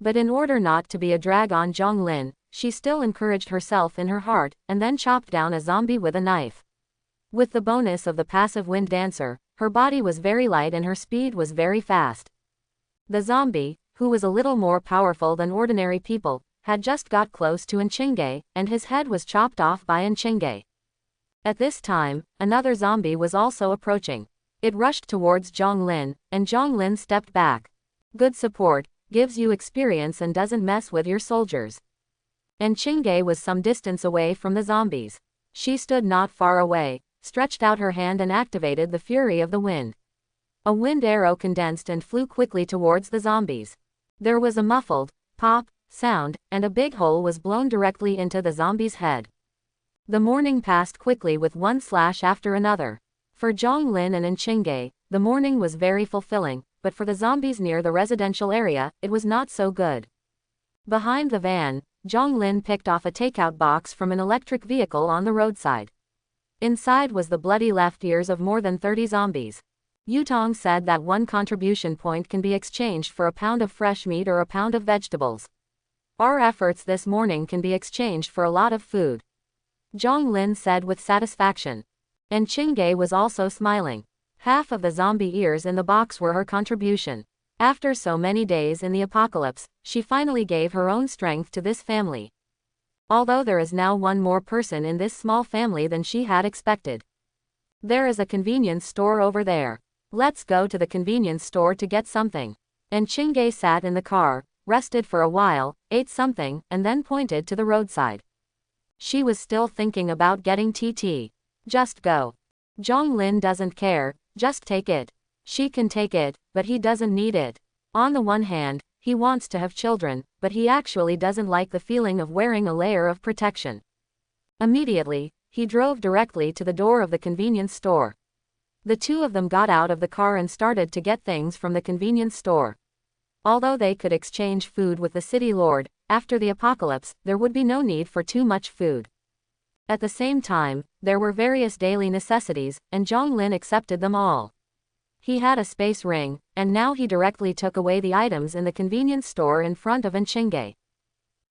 But in order not to be a drag on Zhonglin, she still encouraged herself in her heart, and then chopped down a zombie with a knife. With the bonus of the passive wind dancer, her body was very light and her speed was very fast. The zombie, who was a little more powerful than ordinary people, had just got close to Chingay, and his head was chopped off by Chingay. At this time, another zombie was also approaching. It rushed towards Zhonglin, and Zhonglin stepped back. Good support, gives you experience and doesn't mess with your soldiers. Chingay was some distance away from the zombies. She stood not far away, stretched out her hand and activated the fury of the wind. A wind arrow condensed and flew quickly towards the zombies. There was a muffled pop sound, and a big hole was blown directly into the zombie's head. The morning passed quickly with one slash after another. For Zhonglin and Chingay, the morning was very fulfilling, but for the zombies near the residential area, it was not so good. Behind the van, Zhonglin picked off a takeout box from an electric vehicle on the roadside. Inside was the bloody left ears of more than 30 zombies. Yutong said that one contribution point can be exchanged for a pound of fresh meat or a pound of vegetables. Our efforts this morning can be exchanged for a lot of food. Zhonglin said with satisfaction. Chingay was also smiling. Half of the zombie ears in the box were her contribution. After so many days in the apocalypse, she finally gave her own strength to this family. Although there is now one more person in this small family than she had expected. There is a convenience store over there. Let's go to the convenience store to get something. Chingay sat in the car, rested for a while, ate something, and then pointed to the roadside. She was still thinking about getting TT. Just go. Zhonglin doesn't care, just take it. She can take it, but he doesn't need it. On the one hand, he wants to have children, but he actually doesn't like the feeling of wearing a layer of protection. Immediately, he drove directly to the door of the convenience store. The two of them got out of the car and started to get things from the convenience store. Although they could exchange food with the city lord, after the apocalypse, there would be no need for too much food. At the same time, there were various daily necessities, and Zhonglin accepted them all. He had a space ring, and now he directly took away the items in the convenience store in front of Chingay.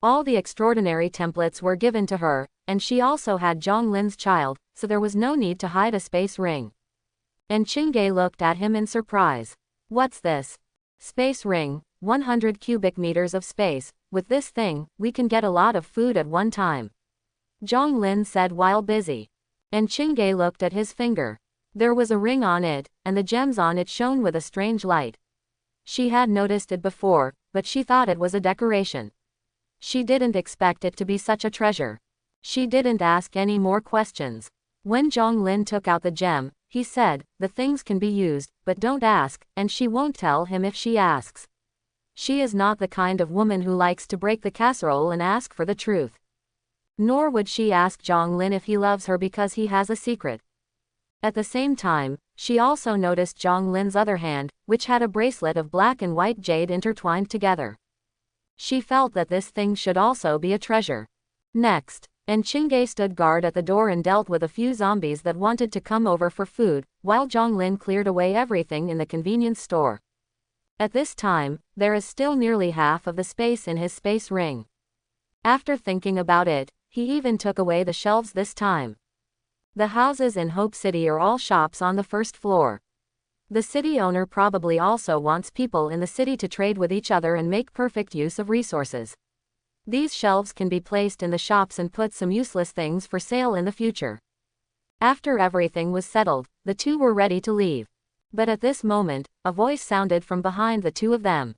All the extraordinary templates were given to her, and she also had Zhonglin's child, so there was no need to hide a space ring. Chingay looked at him in surprise. What's this? Space ring, 100 cubic meters of space. With this thing, we can get a lot of food at one time. Zhonglin said while busy. Chingay looked at his finger. There was a ring on it, and the gems on it shone with a strange light. She had noticed it before, but she thought it was a decoration. She didn't expect it to be such a treasure. She didn't ask any more questions. When Zhonglin took out the gem, he said, "The things can be used, but don't ask," and she won't tell him if she asks. She is not the kind of woman who likes to break the casserole and ask for the truth. Nor would she ask Zhonglin if he loves her because he has a secret. At the same time, she also noticed Zhonglin's other hand, which had a bracelet of black and white jade intertwined together. She felt that this thing should also be a treasure. Next, Chingay stood guard at the door and dealt with a few zombies that wanted to come over for food, while Zhonglin cleared away everything in the convenience store. At this time, there is still nearly half of the space in his space ring. After thinking about it, he even took away the shelves this time. The houses in Hope City are all shops on the first floor. The city owner probably also wants people in the city to trade with each other and make perfect use of resources. These shelves can be placed in the shops and put some useless things for sale in the future. After everything was settled, the two were ready to leave. But at this moment, a voice sounded from behind the two of them.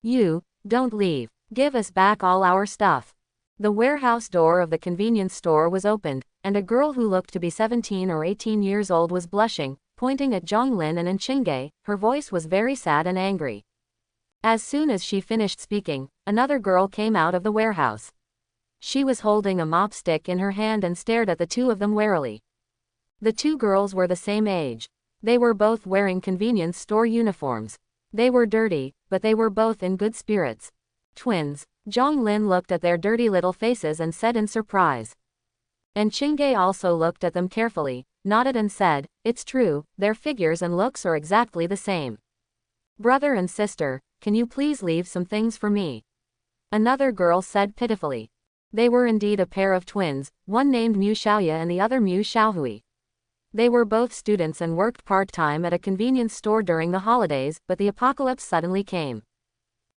"You, don't leave. Give us back all our stuff." The warehouse door of the convenience store was opened, and a girl who looked to be 17 or 18 years old was blushing, pointing at Zhonglin and Chingay. Her voice was very sad and angry. As soon as she finished speaking, another girl came out of the warehouse. She was holding a mop stick in her hand and stared at the two of them warily. The two girls were the same age. They were both wearing convenience store uniforms. They were dirty, but they were both in good spirits. Twins. Zhonglin looked at their dirty little faces and said in surprise. Chingay also looked at them carefully, nodded and said, "It's true, their figures and looks are exactly the same. Brother and sister, can you please leave some things for me?" Another girl said pitifully. They were indeed a pair of twins, one named Mu Xiaoya and the other Mu Xiaohui. They were both students and worked part-time at a convenience store during the holidays, but the apocalypse suddenly came.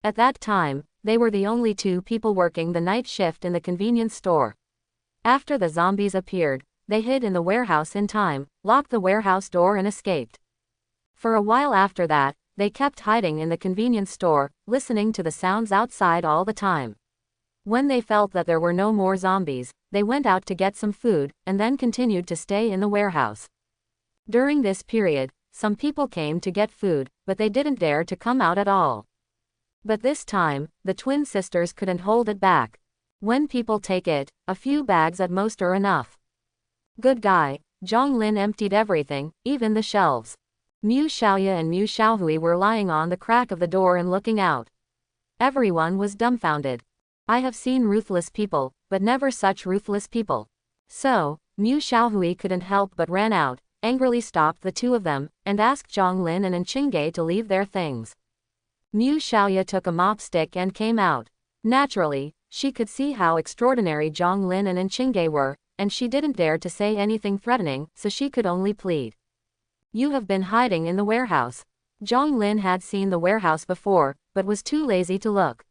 At that time, they were the only two people working the night shift in the convenience store. After the zombies appeared, they hid in the warehouse in time, locked the warehouse door and escaped. For a while after that, they kept hiding in the convenience store, listening to the sounds outside all the time. When they felt that there were no more zombies, they went out to get some food, and then continued to stay in the warehouse. During this period, some people came to get food, but they didn't dare to come out at all. But this time, the twin sisters couldn't hold it back. When people take it, a few bags at most are enough. Good guy, Zhonglin emptied everything, even the shelves. Mu Xiaoya and Mu Xiaohui were lying on the crack of the door and looking out. Everyone was dumbfounded. I have seen ruthless people, but never such ruthless people. So, Mu Xiaohui couldn't help but ran out, angrily stopped the two of them, and asked Zhonglin and Qingge to leave their things. Mu Xiaoya took a mop stick and came out. Naturally, she could see how extraordinary Zhonglin and Qingge were, and she didn't dare to say anything threatening, so she could only plead. You have been hiding in the warehouse. Zhonglin had seen the warehouse before, but was too lazy to look.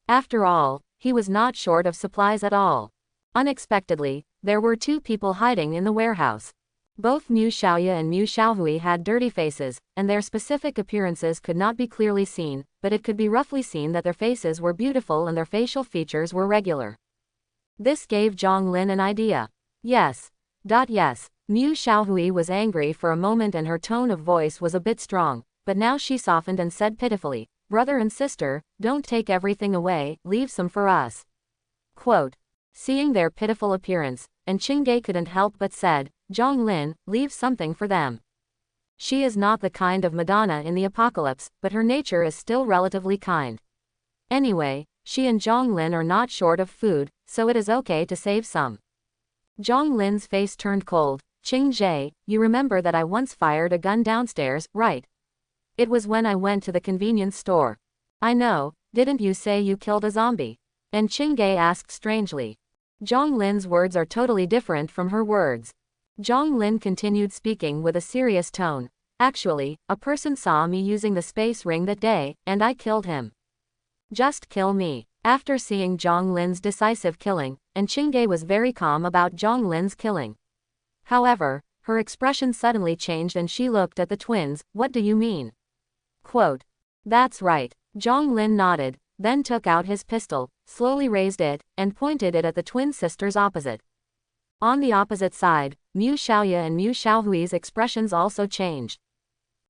After all, he was not short of supplies at all. Unexpectedly, there were two people hiding in the warehouse. Both Mu Xiaoya and Mu Xiaohui had dirty faces, and their specific appearances could not be clearly seen, but it could be roughly seen that their faces were beautiful and their facial features were regular. This gave Zhonglin an idea. Yes. Yes. Mu Xiaohui was angry for a moment and her tone of voice was a bit strong, but now she softened and said pitifully, "Brother and sister, don't take everything away, leave some for us." Quote. Seeing their pitiful appearance, and Qingge couldn't help but said, "Zhonglin, leave something for them." She is not the kind of Madonna in the apocalypse, but her nature is still relatively kind. Anyway, she and Zhonglin are not short of food, so it is okay to save some. Zhonglin's face turned cold. Qingge, you remember that I once fired a gun downstairs, right? It was when I went to the convenience store. I know, didn't you say you killed a zombie? And Qingge asked strangely. Zhonglin's words are totally different from her words. Zhonglin continued speaking with a serious tone. Actually, a person saw me using the space ring that day, and I killed him. Just kill me. After seeing Zhonglin's decisive killing, and Qingge was very calm about Zhonglin's killing. However, her expression suddenly changed and she looked at the twins. What do you mean? Quote. That's right. Zhonglin nodded, then took out his pistol, slowly raised it, and pointed it at the twin sisters opposite. On the opposite side, Mu Xiaoya and Mu Xiaohui's expressions also changed.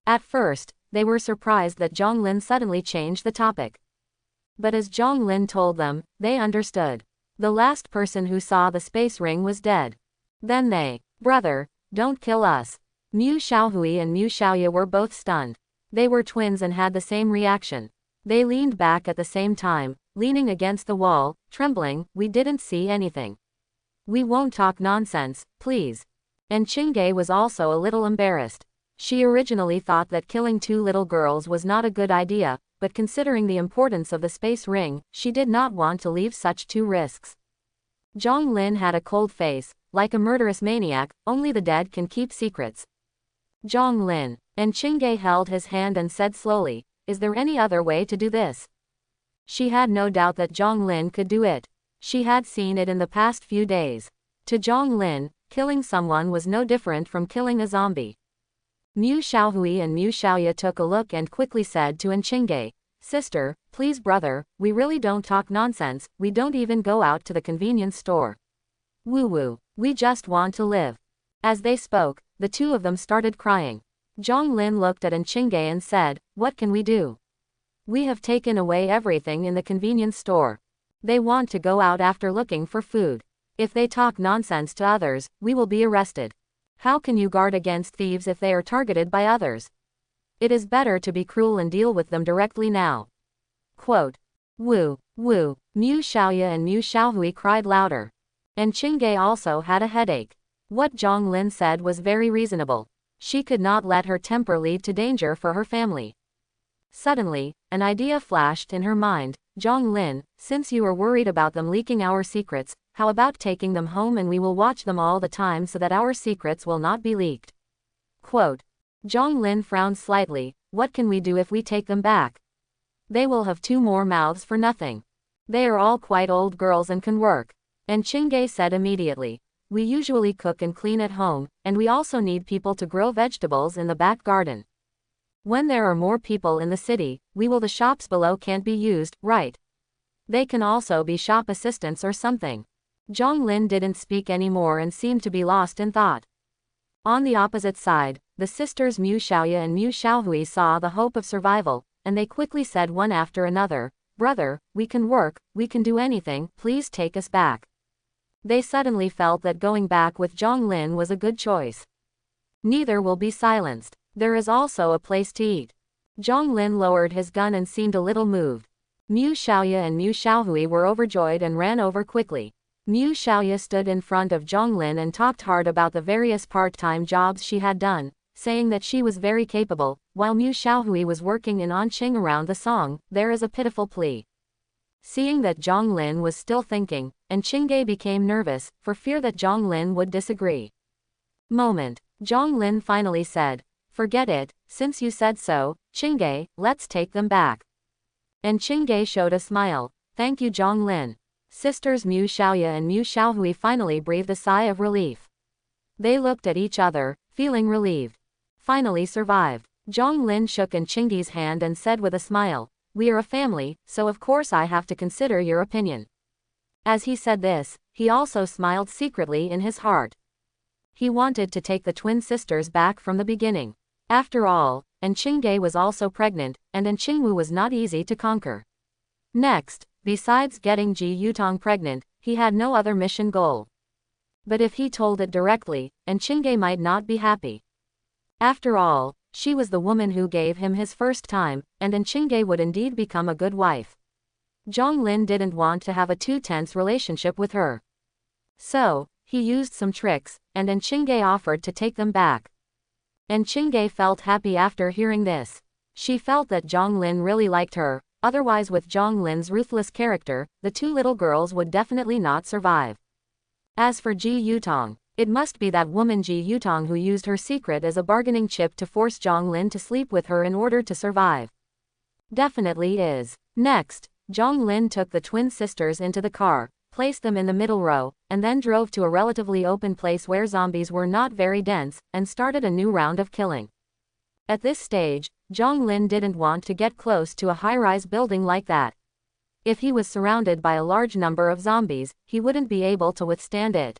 At first, they were surprised that Zhonglin suddenly changed the topic. But as Zhonglin told them, they understood. The last person who saw the space ring was dead. Then they, brother, don't kill us. Mu Xiaohui and Mu Xiaoya were both stunned. They were twins and had the same reaction. They leaned back at the same time, leaning against the wall, trembling. We didn't see anything. We won't talk nonsense, please. And Qingge was also a little embarrassed. She originally thought that killing two little girls was not a good idea, but considering the importance of the space ring, she did not want to leave such two risks. Zhonglin had a cold face, like a murderous maniac. Only the dead can keep secrets. Zhonglin. And Qingge held his hand and said slowly, is there any other way to do this? She had no doubt that Zhonglin could do it. She had seen it in the past few days. To Zhonglin, killing someone was no different from killing a zombie. Mu Xiaohui and Mu Xiaoya took a look and quickly said to Qingge, sister, please brother, we really don't talk nonsense, we don't even go out to the convenience store. Woo-woo, we just want to live. As they spoke, the two of them started crying. Zhonglin looked at Qingge and said, what can we do? We have taken away everything in the convenience store. They want to go out after looking for food. If they talk nonsense to others, we will be arrested. How can you guard against thieves if they are targeted by others? It is better to be cruel and deal with them directly now. Quote. Woo, woo, Mu Xiaoya and Mu Xiaohui cried louder. And Qingge also had a headache. What Zhonglin said was very reasonable. She could not let her temper lead to danger for her family. Suddenly, an idea flashed in her mind. Zhonglin, since you are worried about them leaking our secrets, how about taking them home and we will watch them all the time so that our secrets will not be leaked? Quote. Zhonglin frowned slightly. What can we do if we take them back? They will have 2 more mouths for nothing. They are all quite old girls and can work. And Chingay said immediately, we usually cook and clean at home, and we also need people to grow vegetables in the back garden. When there are more people in the city, the shops below can't be used, right? They can also be shop assistants or something. Zhonglin didn't speak anymore and seemed to be lost in thought. On the opposite side, the sisters Mu Xiaoya and Mu Xiaohui saw the hope of survival, and they quickly said one after another, brother, we can work, we can do anything, please take us back. They suddenly felt that going back with Zhonglin was a good choice. Neither will be silenced. There is also a place to eat. Zhonglin lowered his gun and seemed a little moved. Mu Xiaoya and Mu Xiaohui were overjoyed and ran over quickly. Mu Xiaoya stood in front of Zhonglin and talked hard about the various part-time jobs she had done, saying that she was very capable, while Mu Xiaohui was working in Anqing around the song, there is a pitiful plea. Seeing that Zhonglin was still thinking, and Chingay became nervous, for fear that Zhonglin would disagree. Zhonglin finally said, forget it, since you said so, Chingay, let's take them back. And Chingay showed a smile, thank you Zhonglin. Sisters Mu Xiaoya and Mu Xiaohui finally breathed a sigh of relief. They looked at each other, feeling relieved. Finally survived. Zhonglin shook in Chingay's hand and said with a smile, we are a family, so of course I have to consider your opinion. As he said this, he also smiled secretly in his heart. He wanted to take the twin sisters back from the beginning. After all, Chingay was also pregnant, and Qingwu was not easy to conquer. Next, besides getting Ji Yutong pregnant, he had no other mission goal. But if he told it directly, Chingay might not be happy. After all, she was the woman who gave him his first time, and Chingay would indeed become a good wife. Zhonglin didn't want to have a too tense relationship with her. So, he used some tricks, and Chingay offered to take them back. And Chingay felt happy after hearing this. She felt that Zhonglin really liked her, otherwise with Zhonglin's ruthless character, the 2 little girls would definitely not survive. As for Ji Yutong, it must be that woman Ji Yutong who used her secret as a bargaining chip to force Zhonglin to sleep with her in order to survive. Definitely is. Next, Zhonglin took the twin sisters into the car, placed them in the middle row, and then drove to a relatively open place where zombies were not very dense, and started a new round of killing. At this stage, Zhonglin didn't want to get close to a high-rise building like that. If he was surrounded by a large number of zombies, he wouldn't be able to withstand it.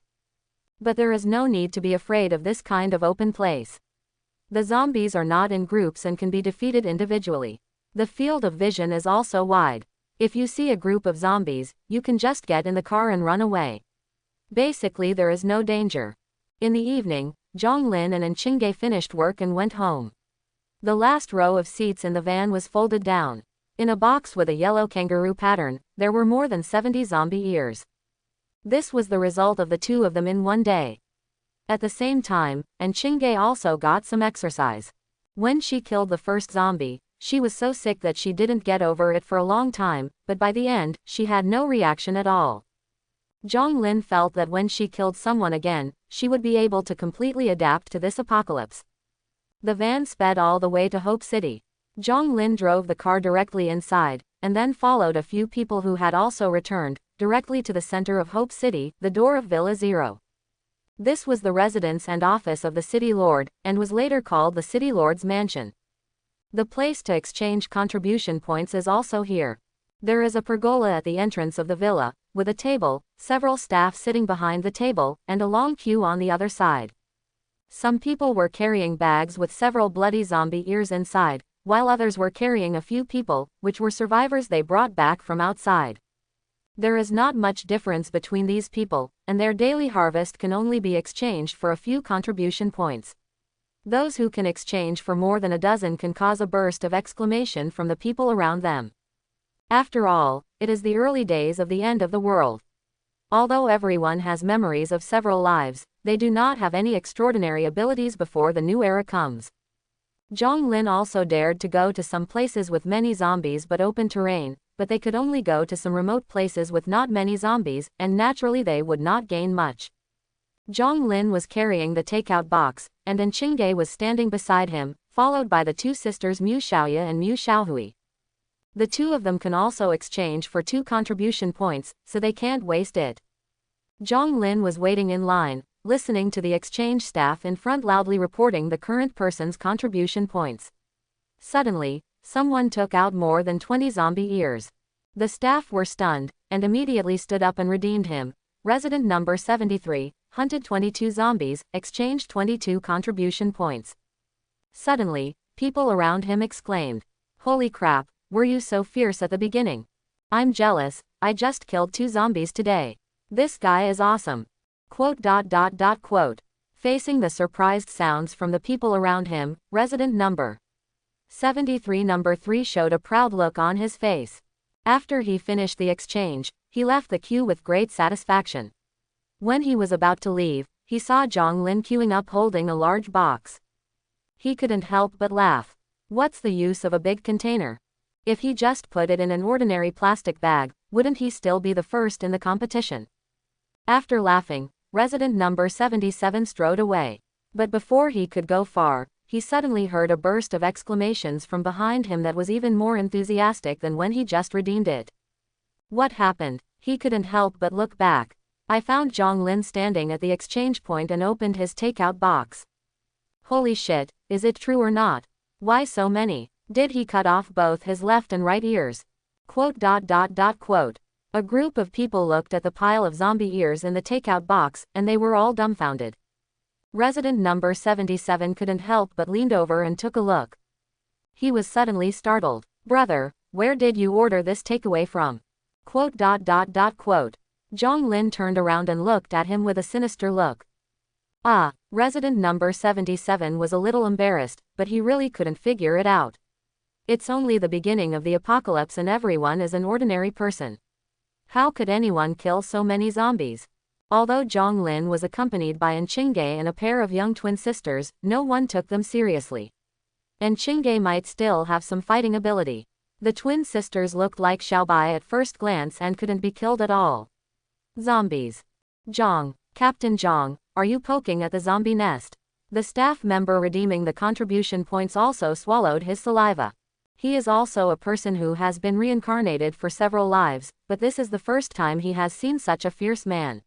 But there is no need to be afraid of this kind of open place. The zombies are not in groups and can be defeated individually. The field of vision is also wide. If you see a group of zombies, you can just get in the car and run away. Basically there is no danger. In the evening, Zhonglin and Chingay finished work and went home. The last row of seats in the van was folded down. In a box with a yellow kangaroo pattern, there were more than 70 zombie ears. This was the result of the 2 of them in one day. At the same time, Chingay also got some exercise. When she killed the first zombie, she was so sick that she didn't get over it for a long time, but by the end, she had no reaction at all. Zhonglin felt that when she killed someone again, she would be able to completely adapt to this apocalypse. The van sped all the way to Hope City. Zhonglin drove the car directly inside, and then followed a few people who had also returned, directly to the center of Hope City, the door of Villa Zero. This was the residence and office of the City Lord, and was later called the City Lord's Mansion. The place to exchange contribution points is also here. There is a pergola at the entrance of the villa, with a table, several staff sitting behind the table, and a long queue on the other side. Some people were carrying bags with several bloody zombie ears inside, while others were carrying a few people, which were survivors they brought back from outside. There is not much difference between these people, and their daily harvest can only be exchanged for a few contribution points. Those who can exchange for more than a dozen can cause a burst of exclamation from the people around them. After all, it is the early days of the end of the world. Although everyone has memories of several lives, they do not have any extraordinary abilities before the new era comes. Zhonglin also dared to go to some places with many zombies but open terrain, but they could only go to some remote places with not many zombies, and naturally they would not gain much. Zhonglin was carrying the takeout box, and Chingay was standing beside him, followed by the 2 sisters Mu Xiaoya and Mu Xiaohui. The two of them can also exchange for 2 contribution points, so they can't waste it. Zhang Lin was waiting in line, listening to the exchange staff in front loudly reporting the current person's contribution points. Suddenly, someone took out more than 20 zombie ears. The staff were stunned, and immediately stood up and redeemed him. Resident number 73, hunted 22 zombies, exchanged 22 contribution points. Suddenly, people around him exclaimed, "Holy crap, were you so fierce at the beginning? I'm jealous, I just killed 2 zombies today. This guy is awesome." Quote. Facing the surprised sounds from the people around him, resident number 73 number 3 showed a proud look on his face. After he finished the exchange, he left the queue with great satisfaction. When he was about to leave, he saw Zhang Lin queuing up holding a large box. He couldn't help but laugh. What's the use of a big container? If he just put it in an ordinary plastic bag, wouldn't he still be the first in the competition? After laughing, resident number 77 strode away. But before he could go far, he suddenly heard a burst of exclamations from behind him that was even more enthusiastic than when he just redeemed it. What happened? He couldn't help but look back. I found Zhang Lin standing at the exchange point and opened his takeout box. Holy shit, is it true or not? Why so many? Did he cut off both his left and right ears? Quote. A group of people looked at the pile of zombie ears in the takeout box, and they were all dumbfounded. Resident number 77 couldn't help but leaned over and took a look. He was suddenly startled. Brother, where did you order this takeaway from? Quote. Zhang Lin turned around and looked at him with a sinister look. Resident number 77 was a little embarrassed, but he really couldn't figure it out. It's only the beginning of the apocalypse and everyone is an ordinary person. How could anyone kill so many zombies? Although Zhang Lin was accompanied by Enchingge and a pair of young twin sisters, no one took them seriously. Enchingge might still have some fighting ability. The twin sisters looked like Xiaobai at first glance and couldn't be killed at all. Zombies. Zhang, Captain Zhang, are you poking at the zombie nest? The staff member redeeming the contribution points also swallowed his saliva. He is also a person who has been reincarnated for several lives, but this is the first time he has seen such a fierce man.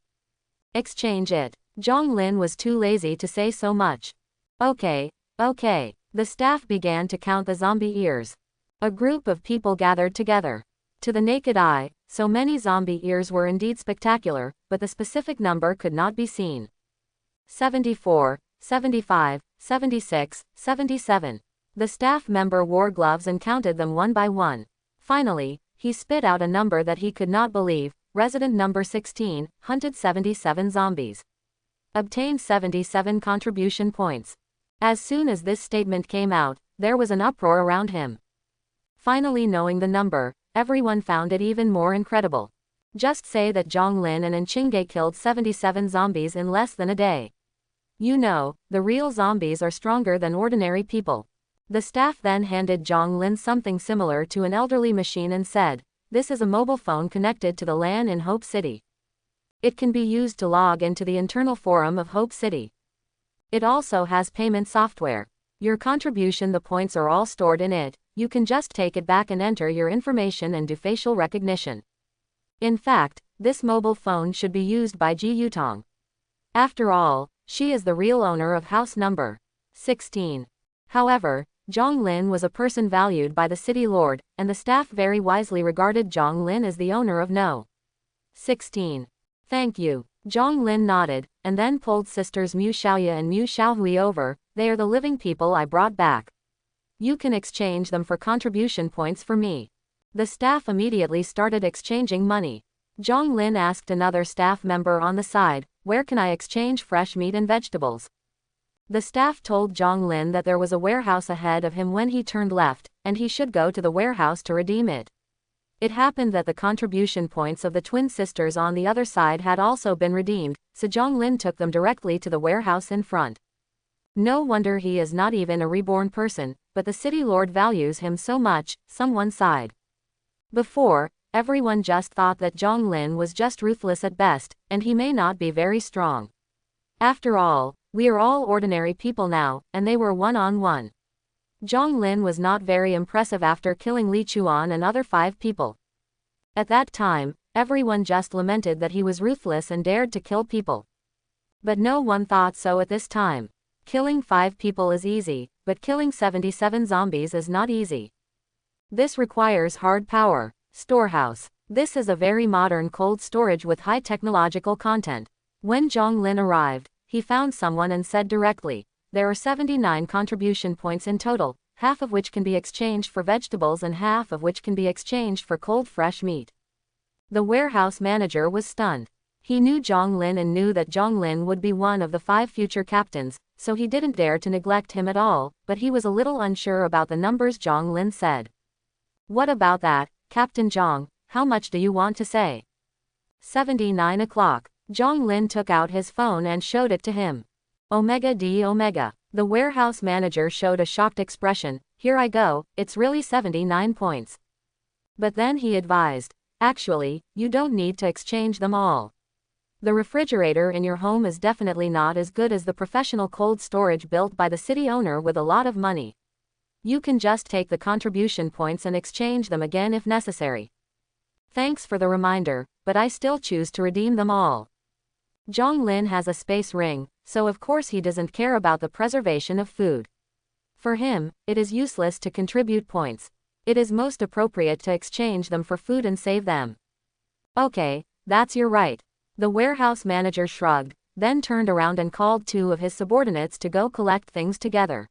Exchange it. Zhang Lin was too lazy to say so much. Okay. The staff began to count the zombie ears. A group of people gathered together. To the naked eye, so many zombie ears were indeed spectacular, but the specific number could not be seen. 74, 75, 76, 77. The staff member wore gloves and counted them one by one. Finally, he spit out a number that he could not believe. Resident number 16, hunted 77 zombies. Obtained 77 contribution points. As soon as this statement came out, there was an uproar around him. Finally knowing the number, everyone found it even more incredible. Just say that Zhang Lin and Enchingge killed 77 zombies in less than a day. You know, the real zombies are stronger than ordinary people. The staff then handed Zhang Lin something similar to an elderly machine and said, "This is a mobile phone connected to the LAN in Hope City. It can be used to log into the internal forum of Hope City. It also has payment software. Your contribution, the points are all stored in it. You can just take it back and enter your information and do facial recognition. In fact, this mobile phone should be used by Ji Yutong. After all, she is the real owner of house number 16. However, Zhang Lin was a person valued by the city lord, and the staff very wisely regarded Zhang Lin as the owner of No. 16. Thank you. Zhang Lin nodded, and then pulled sisters Mu Xiaoya and Mu Xiaohui over. They are the living people I brought back. You can exchange them for contribution points for me. The staff immediately started exchanging money. Zhang Lin asked another staff member on the side, "Where can I exchange fresh meat and vegetables?" The staff told Zhang Lin that there was a warehouse ahead of him when he turned left, and he should go to the warehouse to redeem it. It happened that the contribution points of the twin sisters on the other side had also been redeemed, so Zhang Lin took them directly to the warehouse in front. No wonder he is not even a reborn person, but the city lord values him so much, someone sighed. Before, everyone just thought that Zhang Lin was just ruthless at best, and he may not be very strong. After all, we are all ordinary people now, and they were one-on-one. Zhang Lin was not very impressive after killing Li Chuan and other 5 people. At that time, everyone just lamented that he was ruthless and dared to kill people. But no one thought so at this time. Killing 5 people is easy, but killing 77 zombies is not easy. This requires hard power. Storehouse. This is a very modern cold storage with high technological content. When Zhang Lin arrived, he found someone and said directly, "There are 79 contribution points in total, half of which can be exchanged for vegetables and half of which can be exchanged for cold fresh meat." The warehouse manager was stunned. He knew Zhang Lin and knew that Zhang Lin would be one of the 5 future captains, so he didn't dare to neglect him at all, but he was a little unsure about the numbers Zhang Lin said. "What about that, Captain Zhang, how much do you want to say?" 79 o'clock. Zhang Lin took out his phone and showed it to him. Omega D Omega. The warehouse manager showed a shocked expression. "Here I go, it's really 79 points." But then he advised, "Actually, you don't need to exchange them all. The refrigerator in your home is definitely not as good as the professional cold storage built by the city owner with a lot of money. You can just take the contribution points and exchange them again if necessary. Thanks for the reminder, but I still choose to redeem them all." Zhang Lin has a space ring, so of course he doesn't care about the preservation of food. For him, it is useless to contribute points. It is most appropriate to exchange them for food and save them. "Okay, that's your right." The warehouse manager shrugged, then turned around and called 2 of his subordinates to go collect things together.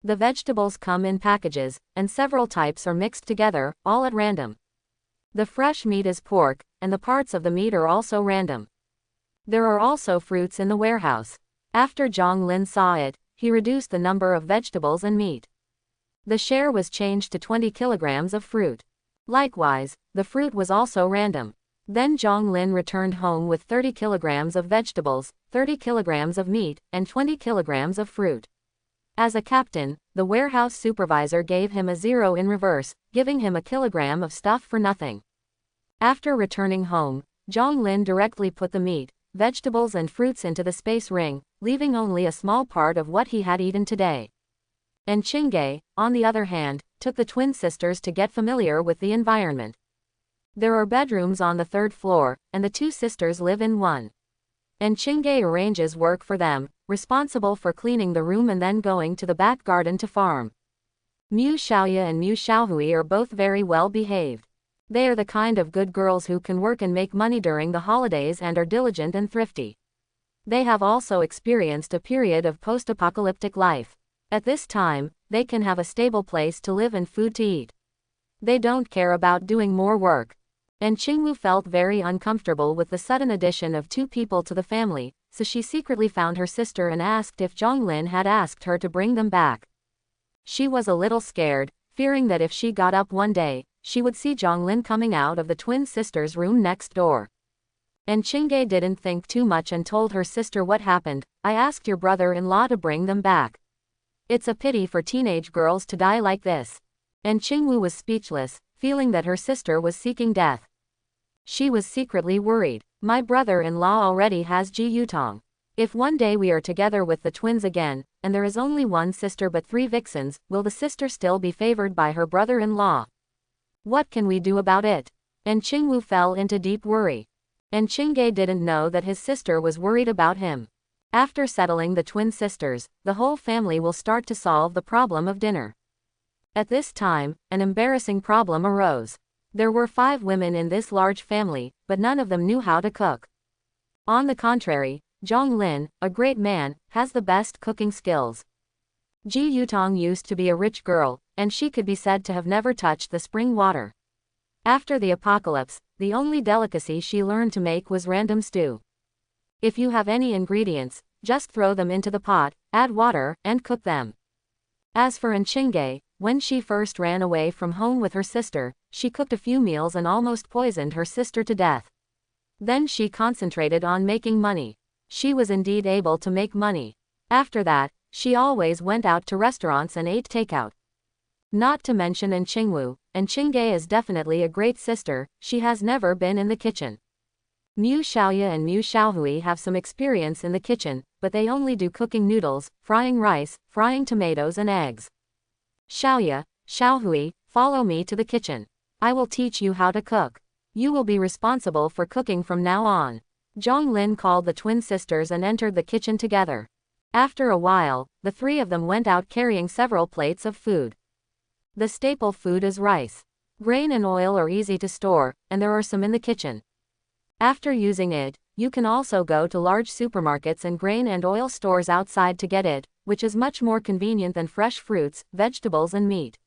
The vegetables come in packages, and several types are mixed together, all at random. The fresh meat is pork, and the parts of the meat are also random. There are also fruits in the warehouse. After Zhang Lin saw it, he reduced the number of vegetables and meat. The share was changed to 20 kilograms of fruit. Likewise, the fruit was also random. Then Zhang Lin returned home with 30 kilograms of vegetables, 30 kilograms of meat, and 20 kilograms of fruit. As a captain, the warehouse supervisor gave him a 0 in reverse, giving him a kilogram of stuff for nothing. After returning home, Zhang Lin directly put the meat, vegetables and fruits into the space ring, leaving only a small part of what he had eaten today. And Qingge, on the other hand, took the twin sisters to get familiar with the environment. There are bedrooms on the 3rd floor, and the 2 sisters live in one. And Qingge arranges work for them, responsible for cleaning the room and then going to the back garden to farm. Mu Xiaoya and Mu Xiaohui are both very well behaved. They are the kind of good girls who can work and make money during the holidays and are diligent and thrifty. They have also experienced a period of post-apocalyptic life. At this time, they can have a stable place to live and food to eat. They don't care about doing more work. And Qingwu felt very uncomfortable with the sudden addition of 2 people to the family, so she secretly found her sister and asked if Zhang Lin had asked her to bring them back. She was a little scared, fearing that if she got up one day, she would see Zhang Lin coming out of the twin sisters' room next door. And Qingge didn't think too much and told her sister what happened. "I asked your brother-in-law to bring them back. It's a pity for teenage girls to die like this." And Qingwu was speechless, feeling that her sister was seeking death. She was secretly worried. "My brother-in-law already has Ji Yutong. If one day we are together with the twins again, and there is only one sister but 3 vixens, will the sister still be favored by her brother-in-law? What can we do about it?" And Qingwu fell into deep worry. And Qingge didn't know that his sister was worried about him. After settling the twin sisters, the whole family will start to solve the problem of dinner. At this time, an embarrassing problem arose. There were 5 women in this large family, but none of them knew how to cook. On the contrary, Zhang Lin, a great man, has the best cooking skills. Ji Yutong used to be a rich girl, and she could be said to have never touched the spring water. After the apocalypse, the only delicacy she learned to make was random stew. If you have any ingredients, just throw them into the pot, add water, and cook them. As for Qingge, when she first ran away from home with her sister, she cooked a few meals and almost poisoned her sister to death. Then she concentrated on making money. She was indeed able to make money. After that, she always went out to restaurants and ate takeout. Not to mention Qingwu, and Qingge is definitely a great sister, she has never been in the kitchen. Mu Xiaoya and Mu Xiaohui have some experience in the kitchen, but they only do cooking noodles, frying rice, frying tomatoes and eggs. Xiaoya, Xiaohui, follow me to the kitchen. I will teach you how to cook. You will be responsible for cooking from now on. Zhonglin called the twin sisters and entered the kitchen together. After a while, the three of them went out carrying several plates of food. The staple food is rice. Grain and oil are easy to store, and there are some in the kitchen. After using it, you can also go to large supermarkets and grain and oil stores outside to get it, which is much more convenient than fresh fruits, vegetables and meat.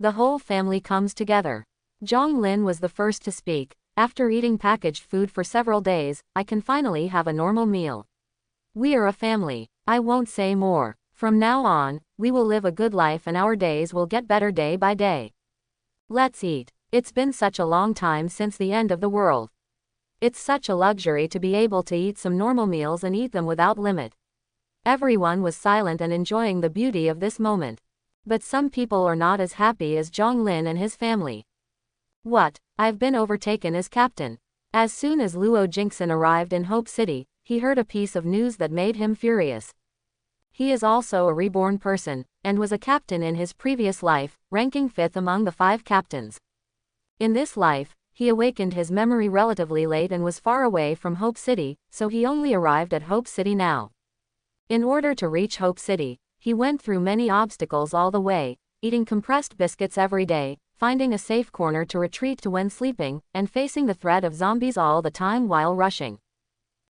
The whole family comes together. Zhonglin was the first to speak. After eating packaged food for several days, I can finally have a normal meal. We are a family. I won't say more. From now on, we will live a good life and our days will get better day by day. Let's eat. It's been such a long time since the end of the world. It's such a luxury to be able to eat some normal meals and eat them without limit. Everyone was silent and enjoying the beauty of this moment. But some people are not as happy as Zhonglin and his family. What? I've been overtaken as captain. As soon as Luo Jingxin arrived in Hope City, he heard a piece of news that made him furious. He is also a reborn person, and was a captain in his previous life, ranking 5th among the 5 captains. In this life, he awakened his memory relatively late and was far away from Hope City, so he only arrived at Hope City now. In order to reach Hope City, he went through many obstacles all the way, eating compressed biscuits every day, finding a safe corner to retreat to when sleeping, and facing the threat of zombies all the time while rushing.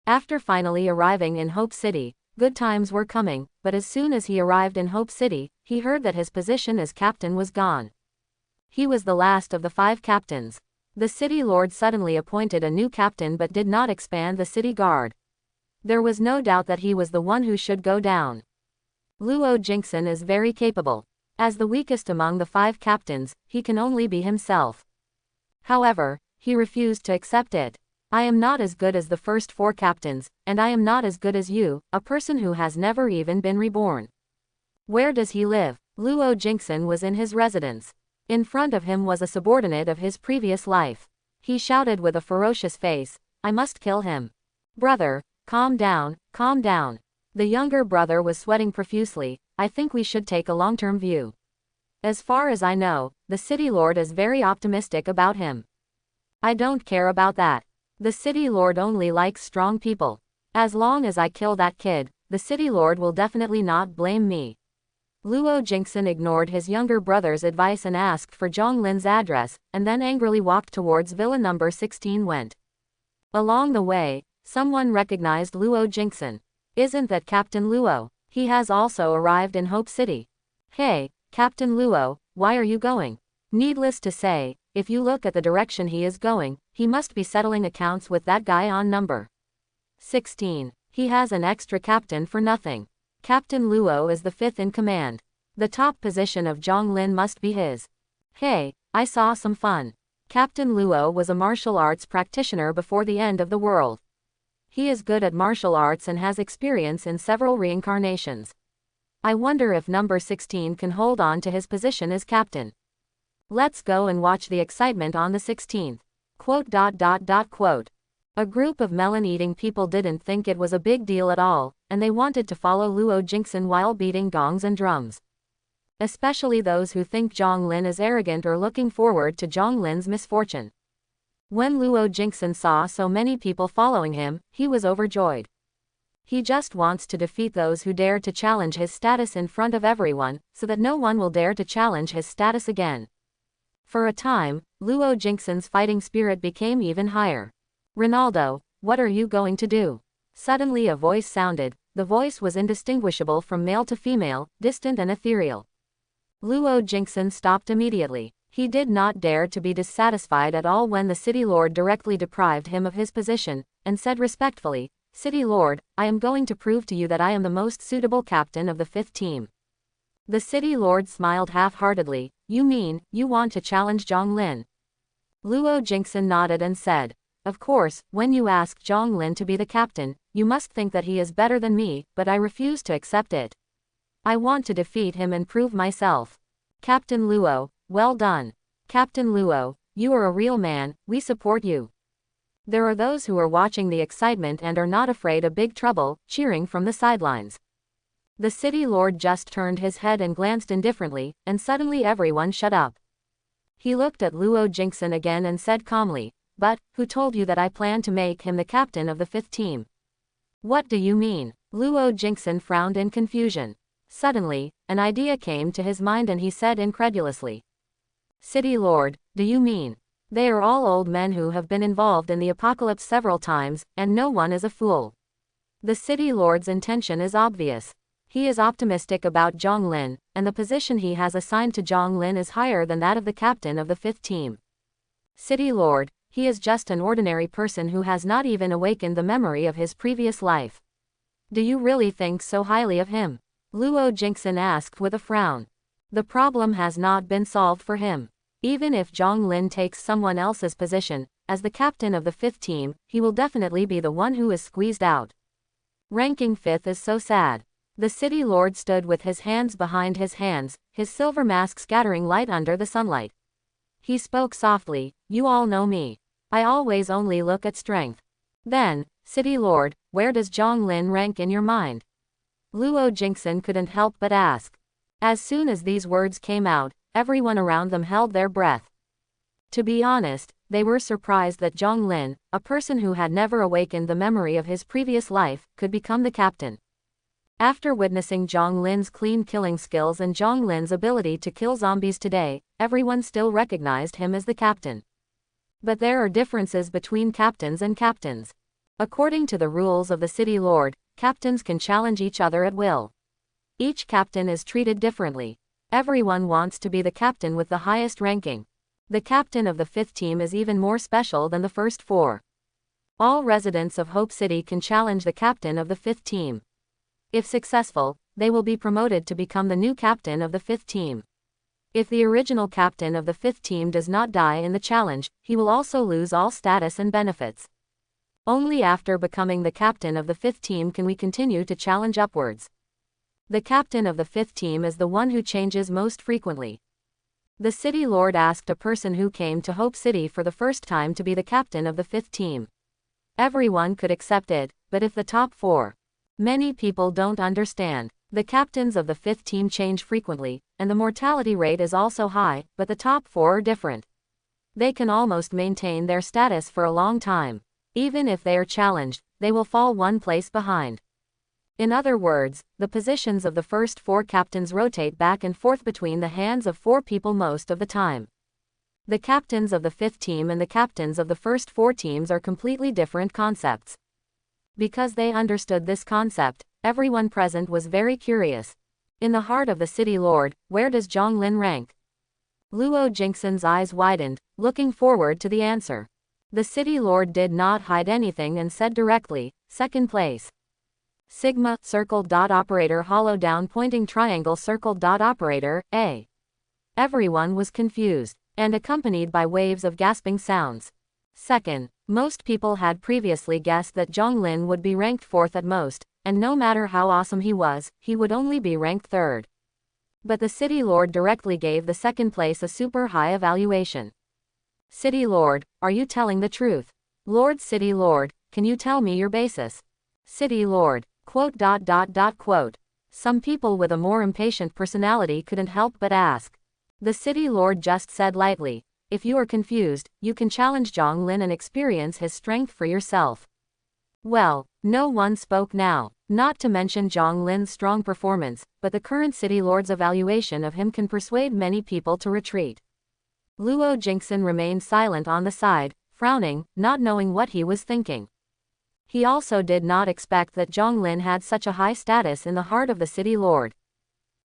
After finally arriving in Hope City, good times were coming, but as soon as he arrived in Hope City, he heard that his position as captain was gone. He was the last of the 5 captains. The city lord suddenly appointed a new captain but did not expand the city guard. There was no doubt that he was the one who should go down. Luo Jingxin is very capable. As the weakest among the 5 captains, he can only be himself. However, he refused to accept it. I am not as good as the first 4 captains, and I am not as good as you, a person who has never even been reborn. Where does he live? Luo Jingxin was in his residence. In front of him was a subordinate of his previous life. He shouted with a ferocious face, I must kill him. Brother, calm down, calm down. The younger brother was sweating profusely. I think we should take a long-term view. As far as I know, the city lord is very optimistic about him. I don't care about that. The city lord only likes strong people. As long as I kill that kid, the city lord will definitely not blame me. Luo Jingxin ignored his younger brother's advice and asked for Zhonglin's address, and then angrily walked towards villa number 16 went. Along the way, someone recognized Luo Jingxin. Isn't that Captain Luo? He has also arrived in Hope City. Hey, Captain Luo, why are you going? Needless to say, if you look at the direction he is going, he must be settling accounts with that guy on number 16. He has an extra captain for nothing. Captain Luo is the 5th in command. The top position of Zhonglin must be his. Hey, I saw some fun. Captain Luo was a martial arts practitioner before the end of the world. He is good at martial arts and has experience in several reincarnations. I wonder if number 16 can hold on to his position as captain. Let's go and watch the excitement on the 16th. Quote. A group of melon-eating people didn't think it was a big deal at all, and they wanted to follow Luo Jingxin while beating gongs and drums. Especially those who think Zhonglin is arrogant or looking forward to Zhonglin's misfortune. When Luo Jingxin saw so many people following him, he was overjoyed. He just wants to defeat those who dare to challenge his status in front of everyone, so that no one will dare to challenge his status again. For a time, Luo Jingxin's fighting spirit became even higher. Ronaldo, what are you going to do? Suddenly a voice sounded. The voice was indistinguishable from male to female, distant and ethereal. Luo Jingxin stopped immediately. He did not dare to be dissatisfied at all when the city lord directly deprived him of his position, and said respectfully, City Lord, I am going to prove to you that I am the most suitable captain of the 5th team. The city lord smiled half-heartedly. You mean, you want to challenge Zhonglin? Luo Jingxin nodded and said, Of course, when you ask Zhonglin to be the captain, you must think that he is better than me, but I refuse to accept it. I want to defeat him and prove myself. Captain Luo, well done. Captain Luo, you are a real man, we support you. There are those who are watching the excitement and are not afraid of big trouble, cheering from the sidelines. The city lord just turned his head and glanced indifferently, and suddenly everyone shut up. He looked at Luo Jingxin again and said calmly, "But, who told you that I plan to make him the captain of the 5th team?" "What do you mean?" Luo Jingxin frowned in confusion. Suddenly, an idea came to his mind and he said incredulously, "City Lord, do you mean? They are all old men who have been involved in the apocalypse several times, and no one is a fool." The city lord's intention is obvious. He is optimistic about Zhang Lin, and the position he has assigned to Zhang Lin is higher than that of the captain of the 5th team. City Lord, he is just an ordinary person who has not even awakened the memory of his previous life. Do you really think so highly of him? Luo Jingxin asked with a frown. The problem has not been solved for him. Even if Zhang Lin takes someone else's position, as the captain of the 5th team, he will definitely be the one who is squeezed out. Ranking 5th is so sad. The city lord stood with his hands behind his hands, his silver mask scattering light under the sunlight. He spoke softly, "You all know me. I always only look at strength." Then, "City Lord, where does Zhang Lin rank in your mind?" Luo Jingxin couldn't help but ask. As soon as these words came out, everyone around them held their breath. To be honest, they were surprised that Zhang Lin, a person who had never awakened the memory of his previous life, could become the captain. After witnessing Zhang Lin's clean killing skills and Zhang Lin's ability to kill zombies today, everyone still recognized him as the captain. But there are differences between captains and captains. According to the rules of the city lord, captains can challenge each other at will. Each captain is treated differently. Everyone wants to be the captain with the highest ranking. The captain of the 5th team is even more special than the first 4. All residents of Hope City can challenge the captain of the 5th team. If successful, they will be promoted to become the new captain of the 5th team. If the original captain of the 5th team does not die in the challenge, he will also lose all status and benefits. Only after becoming the captain of the 5th team can we continue to challenge upwards. The captain of the 5th team is the one who changes most frequently. The city lord asked a person who came to Hope City for the first time to be the captain of the 5th team. Everyone could accept it, but if the top 4. Many people don't understand. The captains of the 5th team change frequently, and the mortality rate is also high, but the top 4 are different. They can almost maintain their status for a long time. Even if they are challenged, they will fall one place behind. In other words, the positions of the first 4 captains rotate back and forth between the hands of 4 people most of the time. The captains of the 5th team and the captains of the first 4 teams are completely different concepts. Because they understood this concept, everyone present was very curious. In the heart of the city lord, where does Zhang Lin rank? Luo Jingxin's eyes widened, looking forward to the answer. The city lord did not hide anything and said directly, "2nd place. Sigma, circle dot operator hollow down pointing triangle circle dot operator, A." Everyone was confused, and accompanied by waves of gasping sounds. Second, most people had previously guessed that Zhang Lin would be ranked 4th at most, and no matter how awesome he was, he would only be ranked 3rd. But the city lord directly gave the 2nd place a super high evaluation. "City Lord, are you telling the truth? Lord City Lord, can you tell me your basis?" City Lord, quote. Some people with a more impatient personality couldn't help but ask. The city lord just said lightly, "If you are confused, you can challenge Zhang Lin and experience his strength for yourself." Well, no one spoke now, not to mention Zhang Lin's strong performance, but the current city lord's evaluation of him can persuade many people to retreat. Luo Jingxin remained silent on the side, frowning, not knowing what he was thinking. He also did not expect that Zhang Lin had such a high status in the heart of the city lord.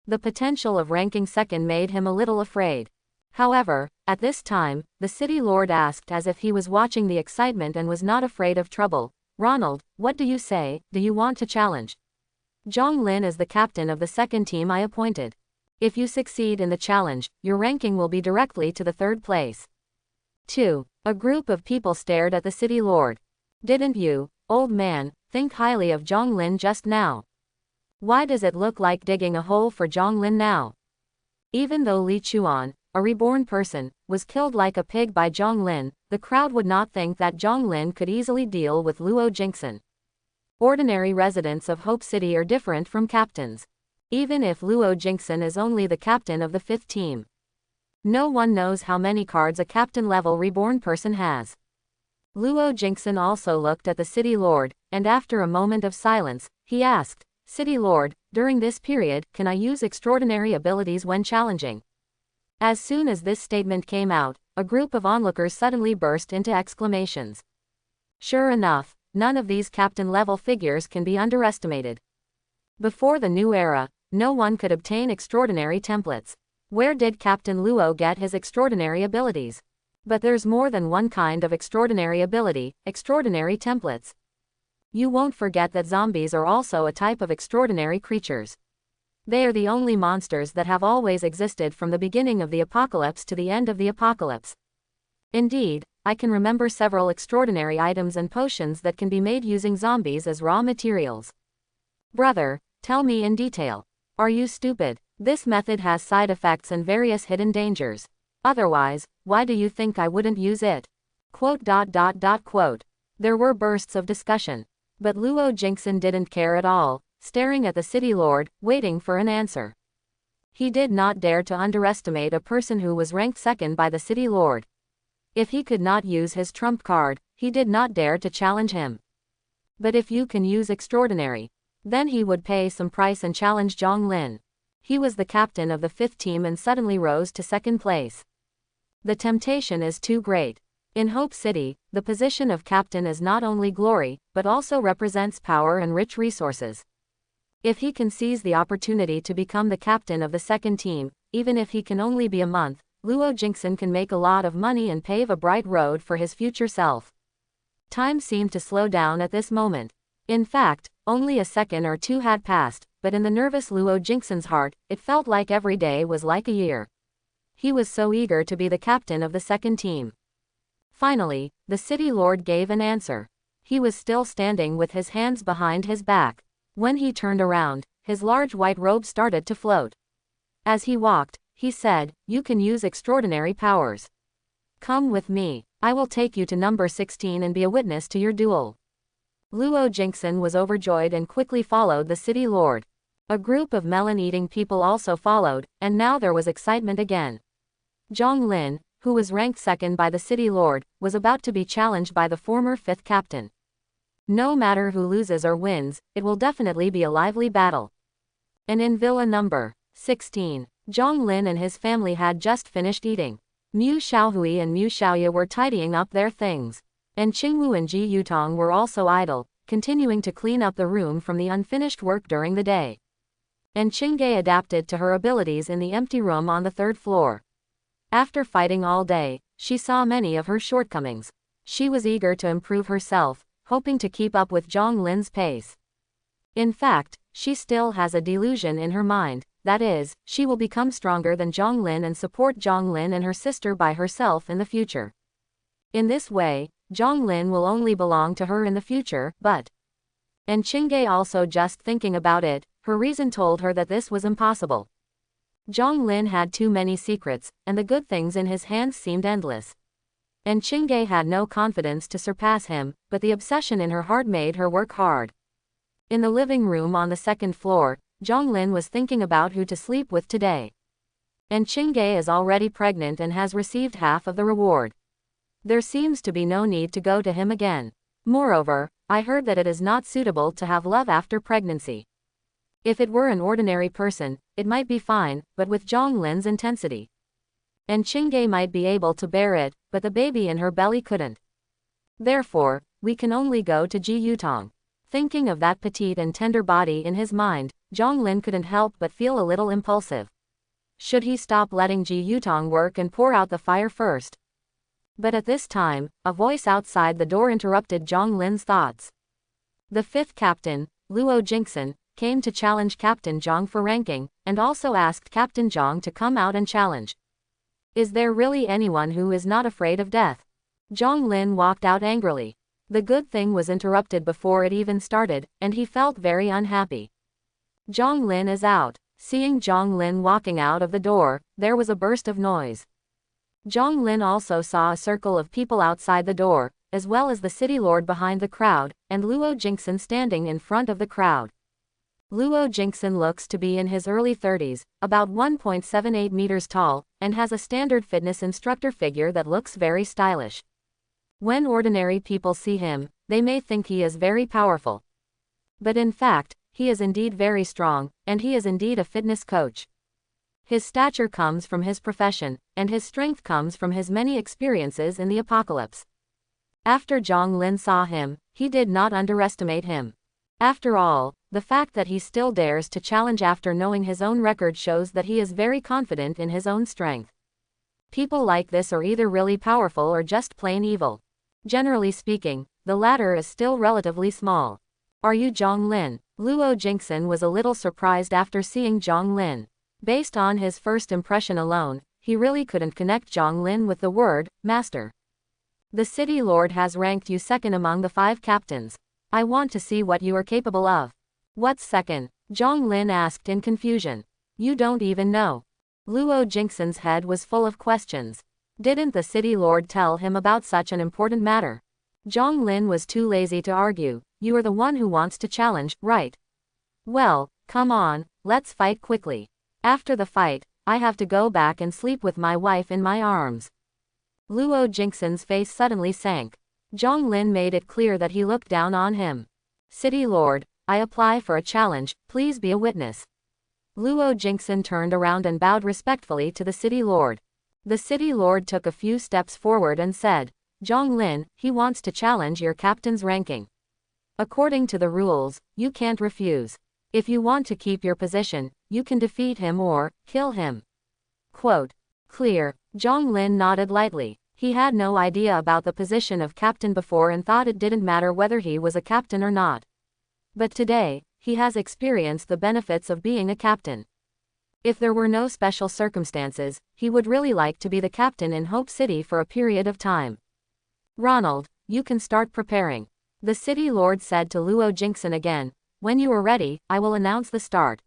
The potential of ranking 2nd made him a little afraid. However, at this time, the city lord asked as if he was watching the excitement and was not afraid of trouble, "Ronald, what do you say, do you want to challenge? Zhang Lin is the captain of the 2nd team I appointed. If you succeed in the challenge, your ranking will be directly to the 3rd place." 2. A group of people stared at the city lord. "Didn't you, old man, think highly of Zhang Lin just now? Why does it look like digging a hole for Zhang Lin now?" Even though Li Chuan, a reborn person, was killed like a pig by Zhang Lin, the crowd would not think that Zhang Lin could easily deal with Luo Jingxin. Ordinary residents of Hope City are different from captains. Even if Luo Jingxin is only the captain of the 5th team. No one knows how many cards a captain-level reborn person has. Luo Jingxin also looked at the City Lord, and after a moment of silence, he asked, City Lord, during this period, can I use extraordinary abilities when challenging? As soon as this statement came out, a group of onlookers suddenly burst into exclamations. Sure enough, none of these captain-level figures can be underestimated. Before the new era, no one could obtain extraordinary templates. Where did Captain Luo get his extraordinary abilities? But there's more than one kind of extraordinary ability, extraordinary templates. You won't forget that zombies are also a type of extraordinary creatures. They are the only monsters that have always existed from the beginning of the apocalypse to the end of the apocalypse. Indeed, I can remember several extraordinary items and potions that can be made using zombies as raw materials. Brother, tell me in detail. Are you stupid? This method has side effects and various hidden dangers. Otherwise, why do you think I wouldn't use it? Quote. There were bursts of discussion. But Luo Jingxin didn't care at all, staring at the City Lord, waiting for an answer. He did not dare to underestimate a person who was ranked 2nd by the City Lord. If he could not use his trump card, he did not dare to challenge him. But if you can use extraordinary, then he would pay some price and challenge Zhang Lin. He was the captain of the 5th team and suddenly rose to 2nd place. The temptation is too great. In Hope City, the position of captain is not only glory, but also represents power and rich resources. If he can seize the opportunity to become the captain of the 2nd team, even if he can only be a month, Luo Jingxin can make a lot of money and pave a bright road for his future self. Time seemed to slow down at this moment. In fact, only a second or two had passed, but in the nervous Luo Jingxin's heart, it felt like every day was like a year. He was so eager to be the captain of the 2nd team. Finally, the City Lord gave an answer. He was still standing with his hands behind his back. When he turned around, his large white robe started to float. As he walked, he said, You can use extraordinary powers. Come with me. I will take you to number 16 and be a witness to your duel. Luo Jingxin was overjoyed and quickly followed the City Lord. A group of melon-eating people also followed, and now there was excitement again. Zhang Lin, who was ranked 2nd by the City Lord, was about to be challenged by the former 5th captain. No matter who loses or wins, it will definitely be a lively battle. And in Villa number 16, Zhang Lin and his family had just finished eating. Mu Xiaohui and Mu Xiaoye were tidying up their things. And Qingwu and Ji Yutong were also idle, continuing to clean up the room from the unfinished work during the day. And Qingge adapted to her abilities in the empty room on the 3rd floor. After fighting all day, she saw many of her shortcomings. She was eager to improve herself, hoping to keep up with Zhang Lin's pace. In fact, she still has a delusion in her mind, that is, she will become stronger than Zhang Lin and support Zhang Lin and her sister by herself in the future. In this way, Zhang Lin will only belong to her in the future, but... And Qingge also just thinking about it, her reason told her that this was impossible. Zhang Lin had too many secrets, and the good things in his hands seemed endless. And Qingge had no confidence to surpass him, but the obsession in her heart made her work hard. In the living room on the 2nd floor, Zhang Lin was thinking about who to sleep with today. And Qingge is already pregnant and has received half of the reward. There seems to be no need to go to him again. Moreover, I heard that it is not suitable to have love after pregnancy. If it were an ordinary person, it might be fine, but with Zhang Lin's intensity. And Qingge might be able to bear it, but the baby in her belly couldn't. Therefore, we can only go to Ji Yutong. Thinking of that petite and tender body in his mind, Zhang Lin couldn't help but feel a little impulsive. Should he stop letting Ji Yutong work and pour out the fire first? But at this time, a voice outside the door interrupted Zhang Lin's thoughts. The 5th captain, Luo Jingxin, came to challenge Captain Zhang for ranking, and also asked Captain Zhang to come out and challenge. Is there really anyone who is not afraid of death? Zhang Lin walked out angrily. The good thing was interrupted before it even started, and he felt very unhappy. Zhang Lin is out. Seeing Zhang Lin walking out of the door, there was a burst of noise. Zhang Lin also saw a circle of people outside the door, as well as the City Lord behind the crowd, and Luo Jingxin standing in front of the crowd. Luo Jingxin looks to be in his early 30s, about 1.78 meters tall, and has a standard fitness instructor figure that looks very stylish. When ordinary people see him, they may think he is very powerful. But in fact, he is indeed very strong, and he is indeed a fitness coach. His stature comes from his profession, and his strength comes from his many experiences in the apocalypse. After Zhang Lin saw him, he did not underestimate him. After all, the fact that he still dares to challenge after knowing his own record shows that he is very confident in his own strength. People like this are either really powerful or just plain evil. Generally speaking, the latter is still relatively small. Are you Zhang Lin? Luo Jingxin was a little surprised after seeing Zhang Lin. Based on his first impression alone, he really couldn't connect Zhang Lin with the word master. The city lord has ranked you second among the 5 captains. I want to see what you are capable of. What's second? Zhang Lin asked in confusion. You don't even know. Luo Jingxin's head was full of questions. Didn't the city lord tell him about such an important matter? Zhang Lin was too lazy to argue. You are the one who wants to challenge, right? Well, come on, let's fight quickly. After the fight, I have to go back and sleep with my wife in my arms. Luo Jingxin's face suddenly sank. Zhang Lin made it clear that he looked down on him. City Lord, I apply for a challenge, please be a witness. Luo Jingxin turned around and bowed respectfully to the city lord. The city lord took a few steps forward and said, Zhang Lin, he wants to challenge your captain's ranking. According to the rules, you can't refuse. If you want to keep your position, you can defeat him or kill him. Quote. Clear. Zhang Lin nodded lightly. He had no idea about the position of captain before and thought it didn't matter whether he was a captain or not. But today, he has experienced the benefits of being a captain. If there were no special circumstances, he would really like to be the captain in Hope City for a period of time. Ronald, you can start preparing. The city lord said to Luo Jingxin again. When you are ready, I will announce the start.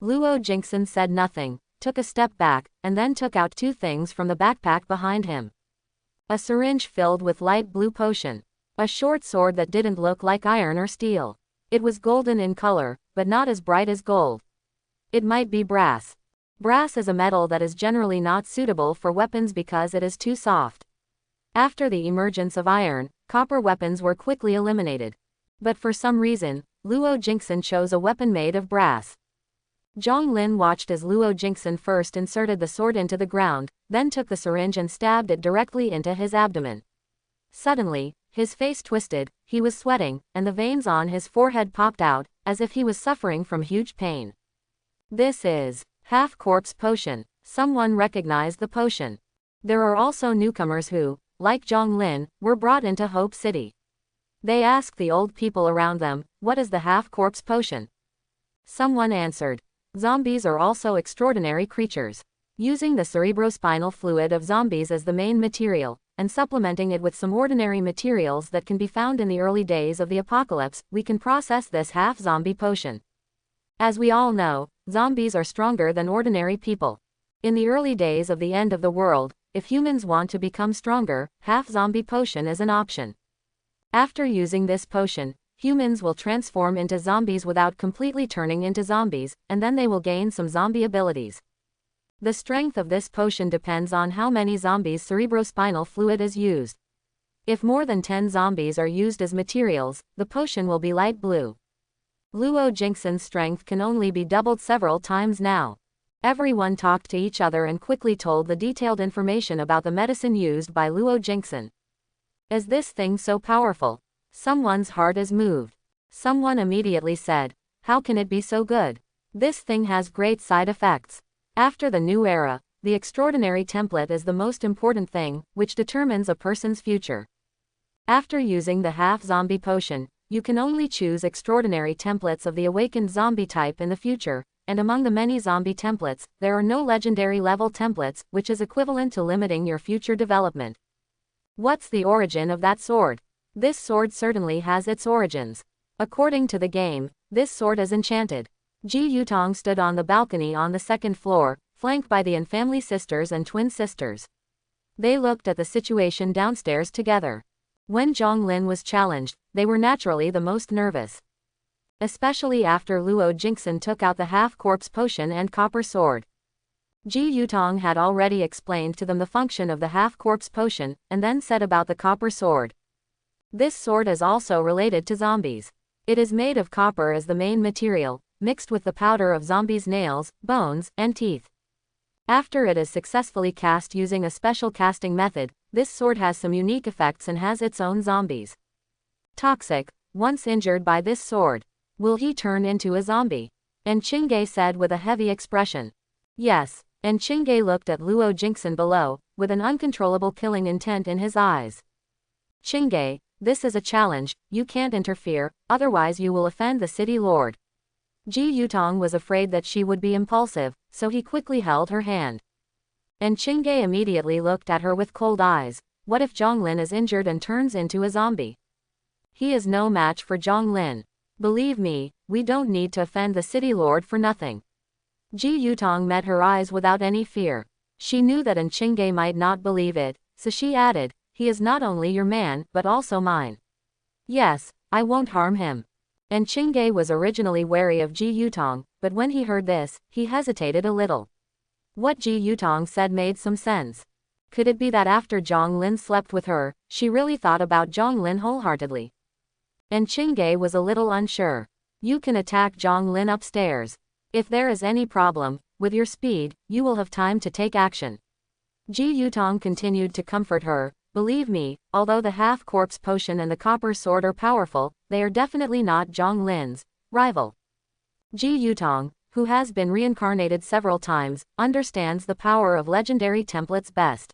Luo Jingxin said nothing, took a step back, and then took out 2 things from the backpack behind him. A syringe filled with light blue potion. A short sword that didn't look like iron or steel. It was golden in color, but not as bright as gold. It might be brass. Brass is a metal that is generally not suitable for weapons because it is too soft. After the emergence of iron, copper weapons were quickly eliminated. But for some reason, Luo Jingxin chose a weapon made of brass. Zhang Lin watched as Luo Jingxin first inserted the sword into the ground, then took the syringe and stabbed it directly into his abdomen. Suddenly, his face twisted, he was sweating, and the veins on his forehead popped out, as if he was suffering from huge pain. This is half-corpse potion. Someone recognized the potion. There are also newcomers who, like Zhang Lin, were brought into Hope City. They asked the old people around them, what is the half-corpse potion? Someone answered. Zombies are also extraordinary creatures. Using the cerebrospinal fluid of zombies as the main material, and supplementing it with some ordinary materials that can be found in the early days of the apocalypse, we can process this half-zombie potion. As we all know, zombies are stronger than ordinary people. In the early days of the end of the world, if humans want to become stronger, half-zombie potion is an option. After using this potion, humans will transform into zombies without completely turning into zombies, and then they will gain some zombie abilities. The strength of this potion depends on how many zombies' cerebrospinal fluid is used. If more than 10 zombies are used as materials, the potion will be light blue. Luo Jingxin's strength can only be doubled several times now. Everyone talked to each other and quickly told the detailed information about the medicine used by Luo Jingxin. Is this thing so powerful? Someone's heart is moved. Someone immediately said, how can it be so good? This thing has great side effects. After the new era, the extraordinary template is the most important thing, which determines a person's future. After using the half-zombie potion, you can only choose extraordinary templates of the awakened zombie type in the future, and among the many zombie templates, there are no legendary level templates, which is equivalent to limiting your future development. What's the origin of that sword? This sword certainly has its origins. According to the game, this sword is enchanted. Ji Yutong stood on the balcony on the 2nd floor, flanked by the An family sisters and twin sisters. They looked at the situation downstairs together. When Zhang Lin was challenged, they were naturally the most nervous. especially after Luo Jingxin took out the half-corpse potion and copper sword. Ji Yutong had already explained to them the function of the half-corpse potion, and then said about the copper sword. This sword is also related to zombies. It is made of copper as the main material, mixed with the powder of zombies' nails, bones, and teeth. After it is successfully cast using a special casting method, this sword has some unique effects and has its own zombies. Toxic, once injured by this sword. Will he turn into a zombie? And Qingge said with a heavy expression. Yes. And Qingge looked at Luo Jingxin below, with an uncontrollable killing intent in his eyes. Qingge, this is a challenge, you can't interfere, otherwise you will offend the city lord. Ji Yutong was afraid that she would be impulsive, so he quickly held her hand. And Qingge immediately looked at her with cold eyes. What if Zhonglin is injured and turns into a zombie? He is no match for Zhonglin. Believe me, we don't need to offend the city lord for nothing. Ji Yutong met her eyes without any fear. She knew that An Qingge might not believe it, so she added, he is not only your man, but also mine. Yes, I won't harm him. An Qingge was originally wary of Ji Yutong, but when he heard this, he hesitated a little. What Ji Yutong said made some sense. Could it be that after Zhonglin slept with her, she really thought about Zhonglin wholeheartedly? An Qingge was a little unsure. You can attack Zhonglin upstairs. If there is any problem, with your speed, you will have time to take action. Ji Yutong continued to comfort her. Believe me, although the half-corpse potion and the copper sword are powerful, they are definitely not Zhonglin's rival. Ji Yutong, who has been reincarnated several times, understands the power of legendary templates best.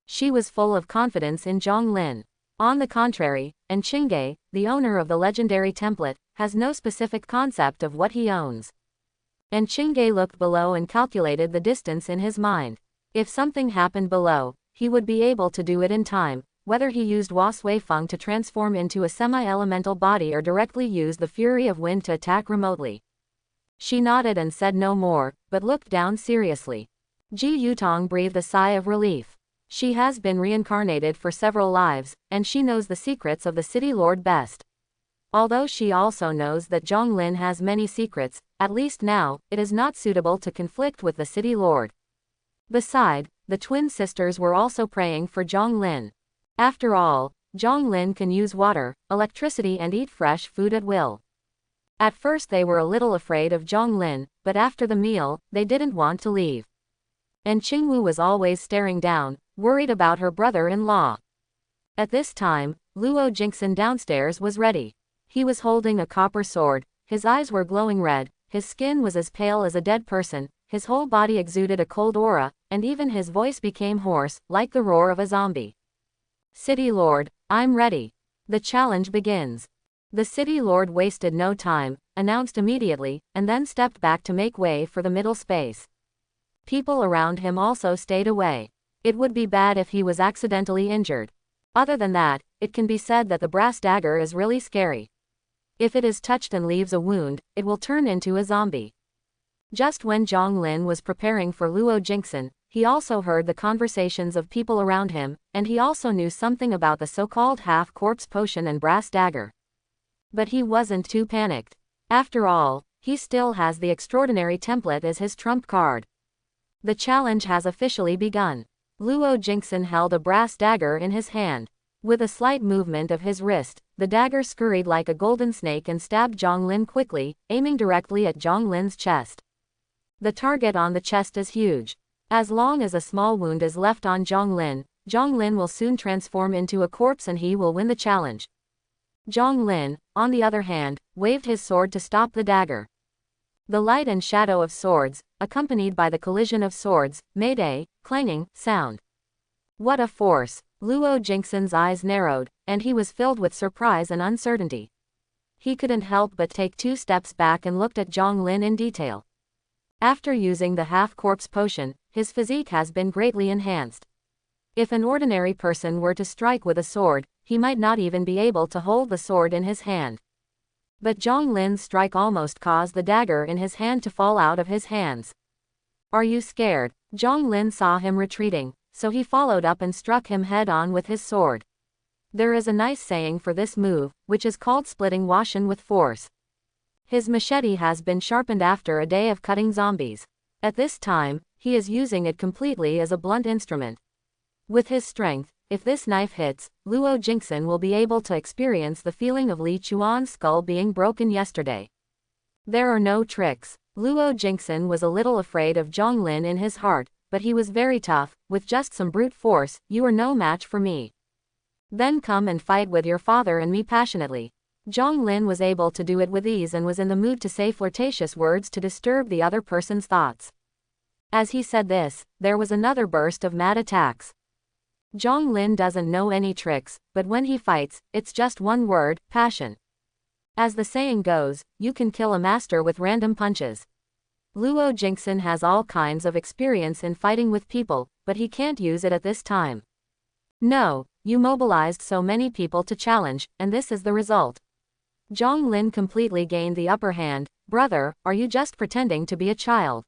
She was full of confidence in Zhonglin. On the contrary, An Qingge, the owner of the legendary template, has no specific concept of what he owns. And Qingge looked below and calculated the distance in his mind. If something happened below, he would be able to do it in time, whether he used Wasui Feng to transform into a semi-elemental body or directly used the fury of wind to attack remotely. She nodded and said no more, but looked down seriously. Ji Yutong breathed a sigh of relief. She has been reincarnated for several lives, and she knows the secrets of the city lord best. Although she also knows that Zhonglin has many secrets, at least now, it is not suitable to conflict with the city lord. Beside, the twin sisters were also praying for Zhonglin. After all, Zhonglin can use water, electricity and eat fresh food at will. At first they were a little afraid of Zhonglin, but after the meal, they didn't want to leave. And Qingwu was always staring down, worried about her brother-in-law. At this time, Luo Jingxin downstairs was ready. He was holding a copper sword, his eyes were glowing red, his skin was as pale as a dead person, his whole body exuded a cold aura, and even his voice became hoarse, like the roar of a zombie. City Lord, I'm ready. The challenge begins. The city lord wasted no time, announced immediately, and then stepped back to make way for the middle space. People around him also stayed away. It would be bad if he was accidentally injured. Other than that, it can be said that the brass dagger is really scary. If it is touched and leaves a wound, it will turn into a zombie. Just when Zhonglin was preparing for Luo Jingxin, he also heard the conversations of people around him, and he also knew something about the so-called half-corpse potion and brass dagger. But he wasn't too panicked. After all, he still has the extraordinary template as his trump card. The challenge has officially begun. Luo Jingxin held a brass dagger in his hand. With a slight movement of his wrist, the dagger scurried like a golden snake and stabbed Zhonglin quickly, aiming directly at Zhonglin's chest. The target on the chest is huge. As long as a small wound is left on Zhonglin, Zhonglin will soon transform into a corpse and he will win the challenge. Zhonglin, on the other hand, waved his sword to stop the dagger. The light and shadow of swords, accompanied by the collision of swords, made a clanging sound. What a force! Luo Jingxin's eyes narrowed, and he was filled with surprise and uncertainty. He couldn't help but take 2 steps back and looked at Zhonglin in detail. After using the half-corpse potion, his physique has been greatly enhanced. If an ordinary person were to strike with a sword, he might not even be able to hold the sword in his hand. But Zhonglin's strike almost caused the dagger in his hand to fall out of his hands. Are you scared? Zhonglin saw him retreating, so he followed up and struck him head-on with his sword. There is a nice saying for this move, which is called splitting Washan with force. His machete has been sharpened after a day of cutting zombies. At this time, he is using it completely as a blunt instrument. With his strength, if this knife hits, Luo Jingxin will be able to experience the feeling of Li Chuan's skull being broken yesterday. There are no tricks. Luo Jingxin was a little afraid of Zhonglin in his heart, but he was very tough. With just some brute force, you are no match for me. Then come and fight with your father and me passionately. Zhonglin was able to do it with ease and was in the mood to say flirtatious words to disturb the other person's thoughts. As he said this, there was another burst of mad attacks. Zhonglin doesn't know any tricks, but when he fights, it's just one word, passion. As the saying goes, you can kill a master with random punches. Luo Jingxin has all kinds of experience in fighting with people, but he can't use it at this time. No, you mobilized so many people to challenge, and this is the result. Zhonglin completely gained the upper hand. Brother, are you just pretending to be a child?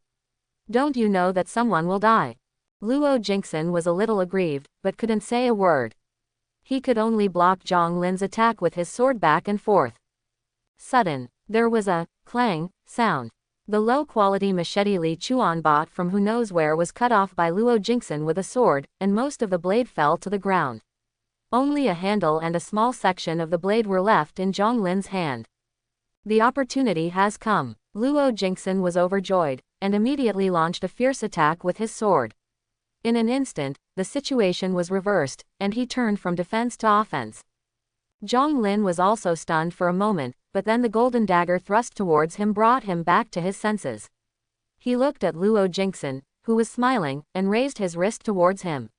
Don't you know that someone will die? Luo Jingxin was a little aggrieved, but couldn't say a word. He could only block Zhonglin's attack with his sword back and forth. Sudden, there was a clang sound. The low-quality machete Li Chuan bought from who knows where was cut off by Luo Jingxin with a sword, and most of the blade fell to the ground. Only a handle and a small section of the blade were left in Zhonglin's hand. The opportunity has come. Luo Jingxin was overjoyed, and immediately launched a fierce attack with his sword. In an instant, the situation was reversed, and he turned from defense to offense. Zhonglin was also stunned for a moment, but then the golden dagger thrust towards him brought him back to his senses. He looked at Luo Jingxin, who was smiling, and raised his wrist towards him.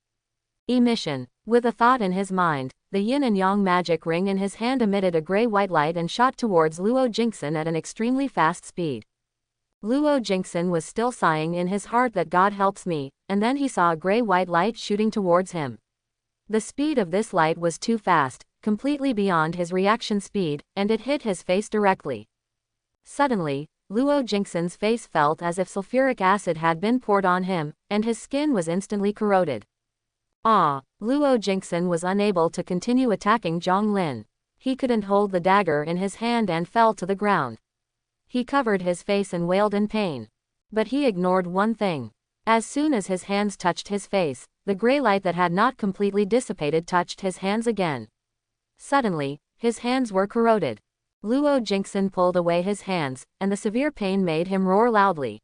Emission. With a thought in his mind, the yin and yang magic ring in his hand emitted a gray-white light and shot towards Luo Jingxin at an extremely fast speed. Luo Jingxin was still sighing in his heart that God helps me, and then he saw a gray-white light shooting towards him. The speed of this light was too fast, completely beyond his reaction speed, and it hit his face directly. Suddenly, Luo Jingxin's face felt as if sulfuric acid had been poured on him, and his skin was instantly corroded. Luo Jingxin was unable to continue attacking Zhonglin. He couldn't hold the dagger in his hand and fell to the ground. He covered his face and wailed in pain. But he ignored one thing. As soon as his hands touched his face, the gray light that had not completely dissipated touched his hands again. Suddenly, his hands were corroded. Luo Jingxin pulled away his hands, and the severe pain made him roar loudly.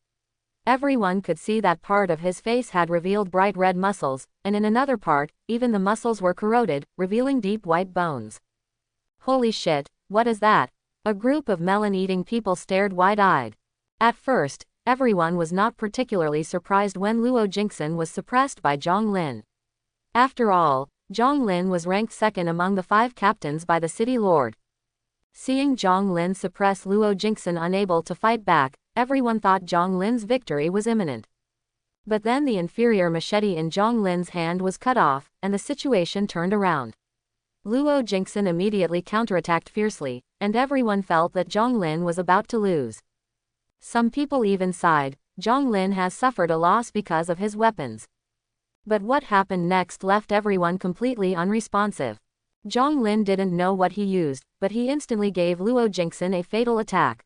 Everyone could see that part of his face had revealed bright red muscles, and in another part, even the muscles were corroded, revealing deep white bones. Holy shit, what is that? A group of melon-eating people stared wide-eyed. At first, everyone was not particularly surprised when Luo Jingxin was suppressed by Zhonglin. After all, Zhonglin was ranked second among the 5 captains by the city lord. Seeing Zhonglin suppress Luo Jingxin unable to fight back, everyone thought Zhonglin's victory was imminent. But then the inferior machete in Zhonglin's hand was cut off, and the situation turned around. Luo Jingxin immediately counterattacked fiercely, and everyone felt that Zhonglin was about to lose. Some people even sighed, Zhonglin has suffered a loss because of his weapons. But what happened next left everyone completely unresponsive. Zhonglin didn't know what he used, but he instantly gave Luo Jingxin a fatal attack.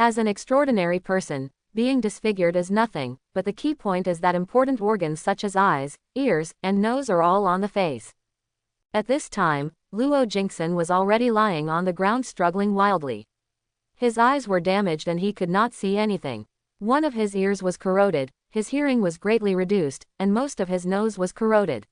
As an extraordinary person, being disfigured is nothing, but the key point is that important organs such as eyes, ears, and nose are all on the face. At this time, Luo Jingxin was already lying on the ground struggling wildly. His eyes were damaged and he could not see anything. One of his ears was corroded, his hearing was greatly reduced, and most of his nose was corroded.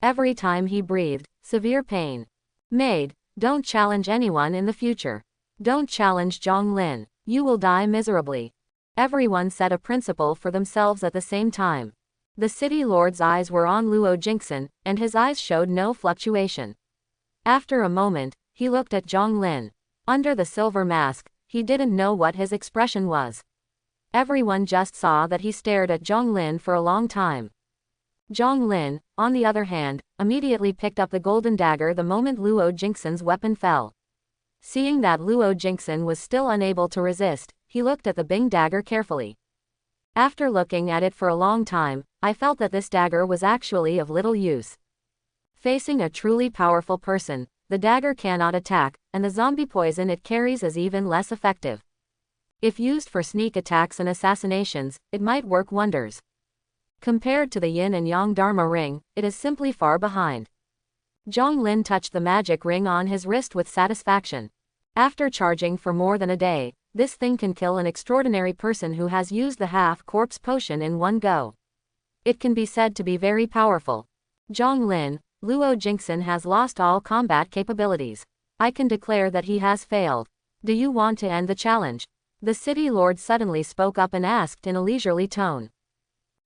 Every time he breathed, severe pain. Maid, don't challenge anyone in the future. Don't challenge Zhonglin. You will die miserably. Everyone set a principle for themselves at the same time. The city lord's eyes were on Luo Jingxin, and his eyes showed no fluctuation. After a moment, he looked at Zhonglin. Under the silver mask, he didn't know what his expression was. Everyone just saw that he stared at Zhonglin for a long time. Zhonglin, on the other hand, immediately picked up the golden dagger the moment Luo Jingxin's weapon fell. Seeing that Luo Jingxin was still unable to resist, he looked at the Bing dagger carefully. After looking at it for a long time, I felt that this dagger was actually of little use. Facing a truly powerful person, the dagger cannot attack, and the zombie poison it carries is even less effective. If used for sneak attacks and assassinations, it might work wonders. Compared to the yin and yang Dharma ring, it is simply far behind. Zhong Lin touched the magic ring on his wrist with satisfaction. After charging for more than a day, this thing can kill an extraordinary person who has used the half-corpse potion in one go. It can be said to be very powerful. Zhong Lin, Luo Jingxin has lost all combat capabilities. I can declare that he has failed. Do you want to end the challenge? The city lord suddenly spoke up and asked in a leisurely tone.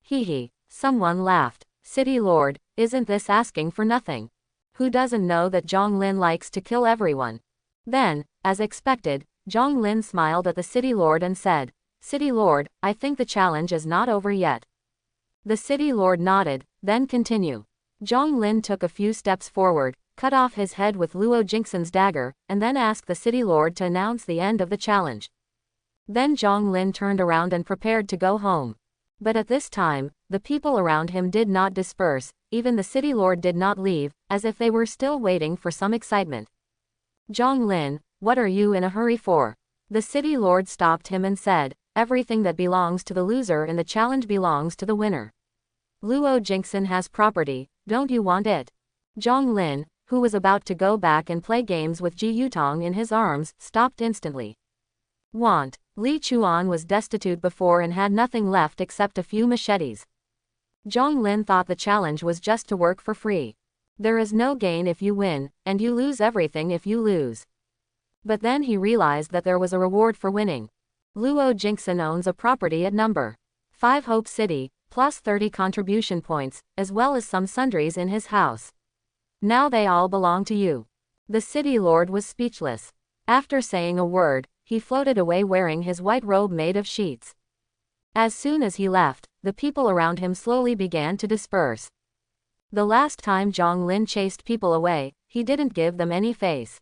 Hee, someone laughed. City lord, isn't this asking for nothing? Who doesn't know that Zhong Lin likes to kill everyone? Then, as expected, Zhong Lin smiled at the city lord and said, City lord, I think the challenge is not over yet. The city lord nodded, then continue. Zhong Lin took a few steps forward, cut off his head with Luo Jingxin's dagger, and then asked the city lord to announce the end of the challenge. Then Zhong Lin turned around and prepared to go home. But at this time, the people around him did not disperse, even the city lord did not leave, as if they were still waiting for some excitement. Zhong Lin, what are you in a hurry for? The city lord stopped him and said, everything that belongs to the loser in the challenge belongs to the winner. Luo Jingxin has property, don't you want it? Zhong Lin, who was about to go back and play games with Ji Yutong in his arms, stopped instantly. Want. Li Chuan was destitute before and had nothing left except a few machetes. Zhong Lin thought the challenge was just to work for free. There is no gain if you win, and you lose everything if you lose. But then he realized that there was a reward for winning. Luo Jingxin owns a property at number 5 Hope City, plus 30 contribution points, as well as some sundries in his house. Now they all belong to you. The city lord was speechless. After saying a word, he floated away wearing his white robe made of sheets. As soon as he left, the people around him slowly began to disperse. The last time Zhong Lin chased people away, he didn't give them any face.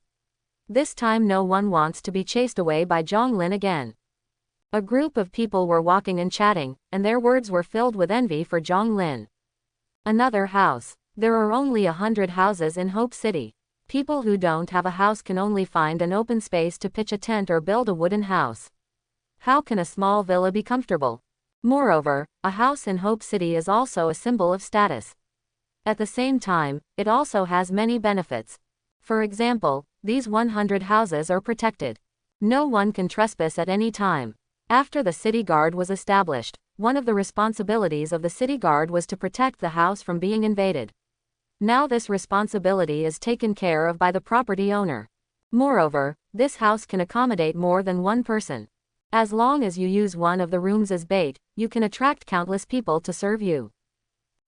This time no one wants to be chased away by Zhong Lin again. A group of people were walking and chatting, and their words were filled with envy for Zhong Lin. Another house. There are only 100 houses in Hope City. People who don't have a house can only find an open space to pitch a tent or build a wooden house. How can a small villa be comfortable? Moreover, a house in Hope City is also a symbol of status. At the same time, it also has many benefits. For example, these 100 houses are protected. No one can trespass at any time. After the city guard was established, one of the responsibilities of the city guard was to protect the house from being invaded. Now this responsibility is taken care of by the property owner. Moreover, this house can accommodate more than one person. As long as you use one of the rooms as bait, you can attract countless people to serve you.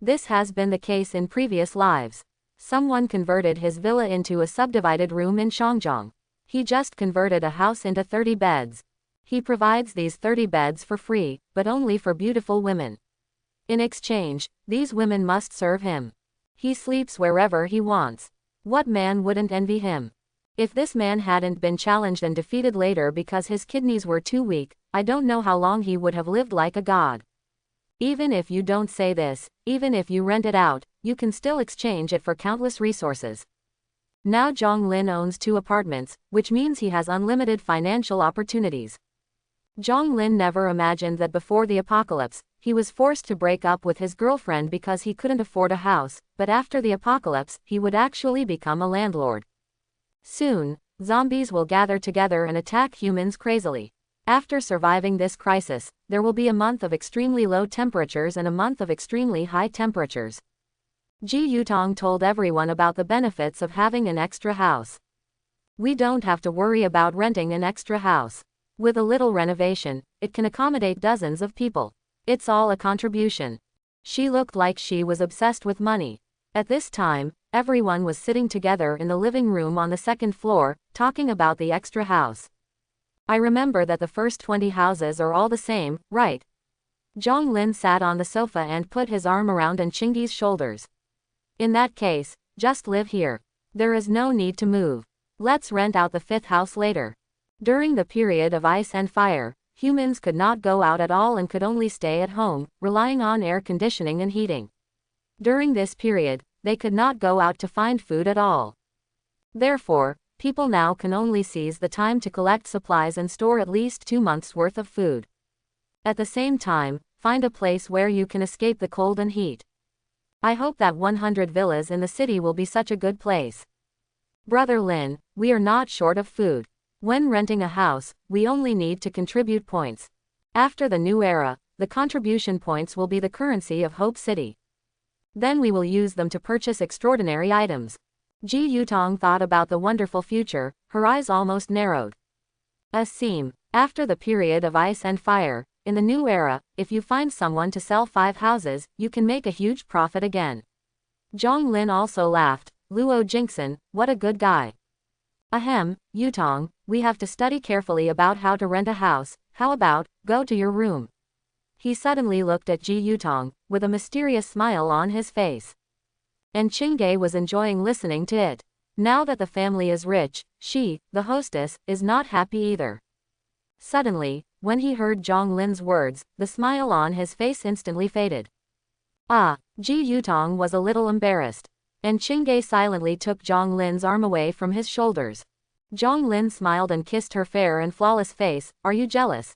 This has been the case in previous lives. Someone converted his villa into a subdivided room in Shangjiang. He just converted a house into 30 beds. He provides these 30 beds for free, but only for beautiful women. In exchange, these women must serve him. He sleeps wherever he wants. What man wouldn't envy him? If this man hadn't been challenged and defeated later because his kidneys were too weak, I don't know how long he would have lived like a god. Even if you don't say this, even if you rent it out, you can still exchange it for countless resources. Now Zhong Lin owns 2 apartments, which means he has unlimited financial opportunities. Zhong Lin never imagined that before the apocalypse, he was forced to break up with his girlfriend because he couldn't afford a house, but after the apocalypse, he would actually become a landlord. Soon, zombies will gather together and attack humans crazily. After surviving this crisis, there will be a month of extremely low temperatures and a month of extremely high temperatures. Ji Yutong told everyone about the benefits of having an extra house. We don't have to worry about renting an extra house. With a little renovation, it can accommodate dozens of people. It's all a contribution. She looked like she was obsessed with money. At this time, everyone was sitting together in the living room on the 2nd floor, talking about the extra house. I remember that the first 20 houses are all the same, right? Zhong Lin sat on the sofa and put his arm around Chingy's shoulders. In that case, just live here. There is no need to move. Let's rent out the 5th house later. During the period of ice and fire, humans could not go out at all and could only stay at home, relying on air conditioning and heating. During this period, they could not go out to find food at all. Therefore, People now can only seize the time to collect supplies and store at least 2 months' worth of food. At the same time, find a place where you can escape the cold and heat. I hope that 100 villas in the city will be such a good place. Brother Lin, we are not short of food. When renting a house, we only need to contribute points. After the new era, the contribution points will be the currency of Hope City. Then we will use them to purchase extraordinary items. Ji Yutong thought about the wonderful future, her eyes almost narrowed. After the period of ice and fire, in the new era, if you find someone to sell 5 houses, you can make a huge profit again. Zhong Lin also laughed. Luo Jingxin, what a good guy. Yutong, we have to study carefully about how to rent a house. How about, go to your room? He suddenly looked at Ji Yutong, with a mysterious smile on his face. And Qingge was enjoying listening to it. Now that the family is rich, she, the hostess, is not happy either. Suddenly, when he heard Zhong Lin's words, the smile on his face instantly faded. Ji Yutong was a little embarrassed. And Qingge silently took Zhong Lin's arm away from his shoulders. Zhong Lin smiled and kissed her fair and flawless face. Are you jealous?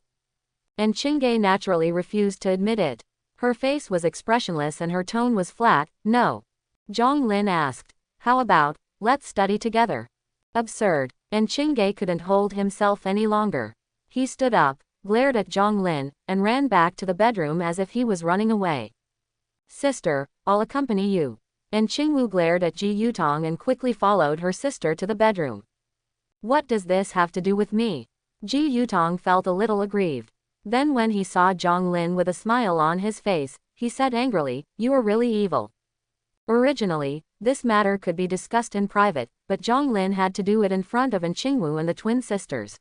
And Qingge naturally refused to admit it. Her face was expressionless and her tone was flat. No. Zhong Lin asked. How about, let's study together? Absurd. And Qingge couldn't hold himself any longer. He stood up, glared at Zhong Lin, and ran back to the bedroom as if he was running away. Sister, I'll accompany you. And Qingwu glared at Ji Yutong and quickly followed her sister to the bedroom. What does this have to do with me? Ji Yutong felt a little aggrieved. Then when he saw Zhong Lin with a smile on his face, he said angrily, you are really evil. Originally, this matter could be discussed in private, but Zhong Lin had to do it in front of An Qingwu and the twin sisters.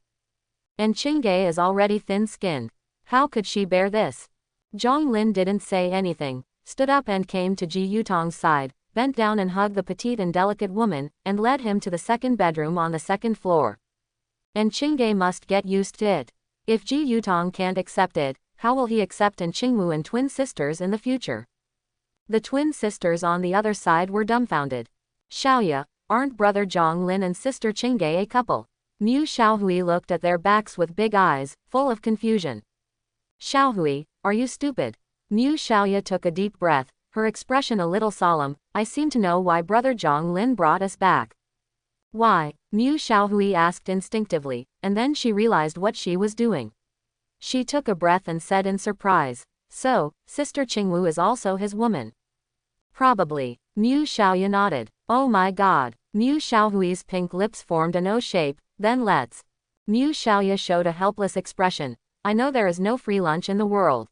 And Qingge is already thin-skinned. How could she bear this? Zhong Lin didn't say anything, stood up and came to Ji Yutong's side, bent down and hugged the petite and delicate woman, and led him to the second bedroom on the second floor. And Qingge must get used to it. If Ji Yutong can't accept it, how will he accept An Qingwu and twin sisters in the future? The twin sisters on the other side were dumbfounded. Xiaoya, aren't brother Zhong Lin and sister Qingge a couple? Mu Xiaohui looked at their backs with big eyes, full of confusion. Xiaohui, are you stupid? Mu Xiaoya took a deep breath, her expression a little solemn. I seem to know why brother Zhong Lin brought us back. Why? Mu Xiaohui asked instinctively, and then she realized what she was doing. She took a breath and said in surprise, so, Sister Qingwu is also his woman. Probably. Mu Xiaoya nodded. Oh my god. Mu Xiaohui's pink lips formed an O shape, then let's. Mu Xiaoya showed a helpless expression. I know there is no free lunch in the world.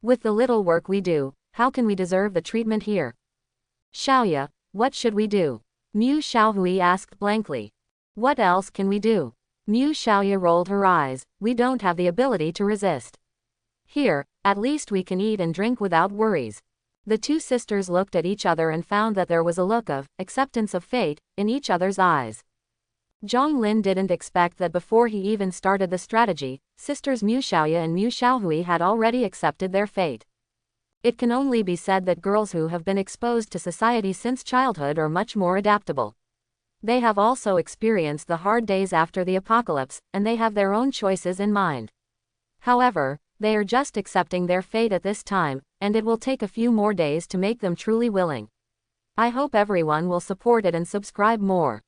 With the little work we do, how can we deserve the treatment here? Xiaoya, what should we do? Mu Xiaohui asked blankly. What else can we do? Mu Xiaoya rolled her eyes. We don't have the ability to resist. Here, at least we can eat and drink without worries. The two sisters looked at each other and found that there was a look of acceptance of fate in each other's eyes. Zhong Lin didn't expect that before he even started the strategy, sisters Mu Xiaoya and Mu Xiaohui had already accepted their fate. It can only be said that girls who have been exposed to society since childhood are much more adaptable. They have also experienced the hard days after the apocalypse, and they have their own choices in mind. However, they are just accepting their fate at this time, and it will take a few more days to make them truly willing. I hope everyone will support it and subscribe more.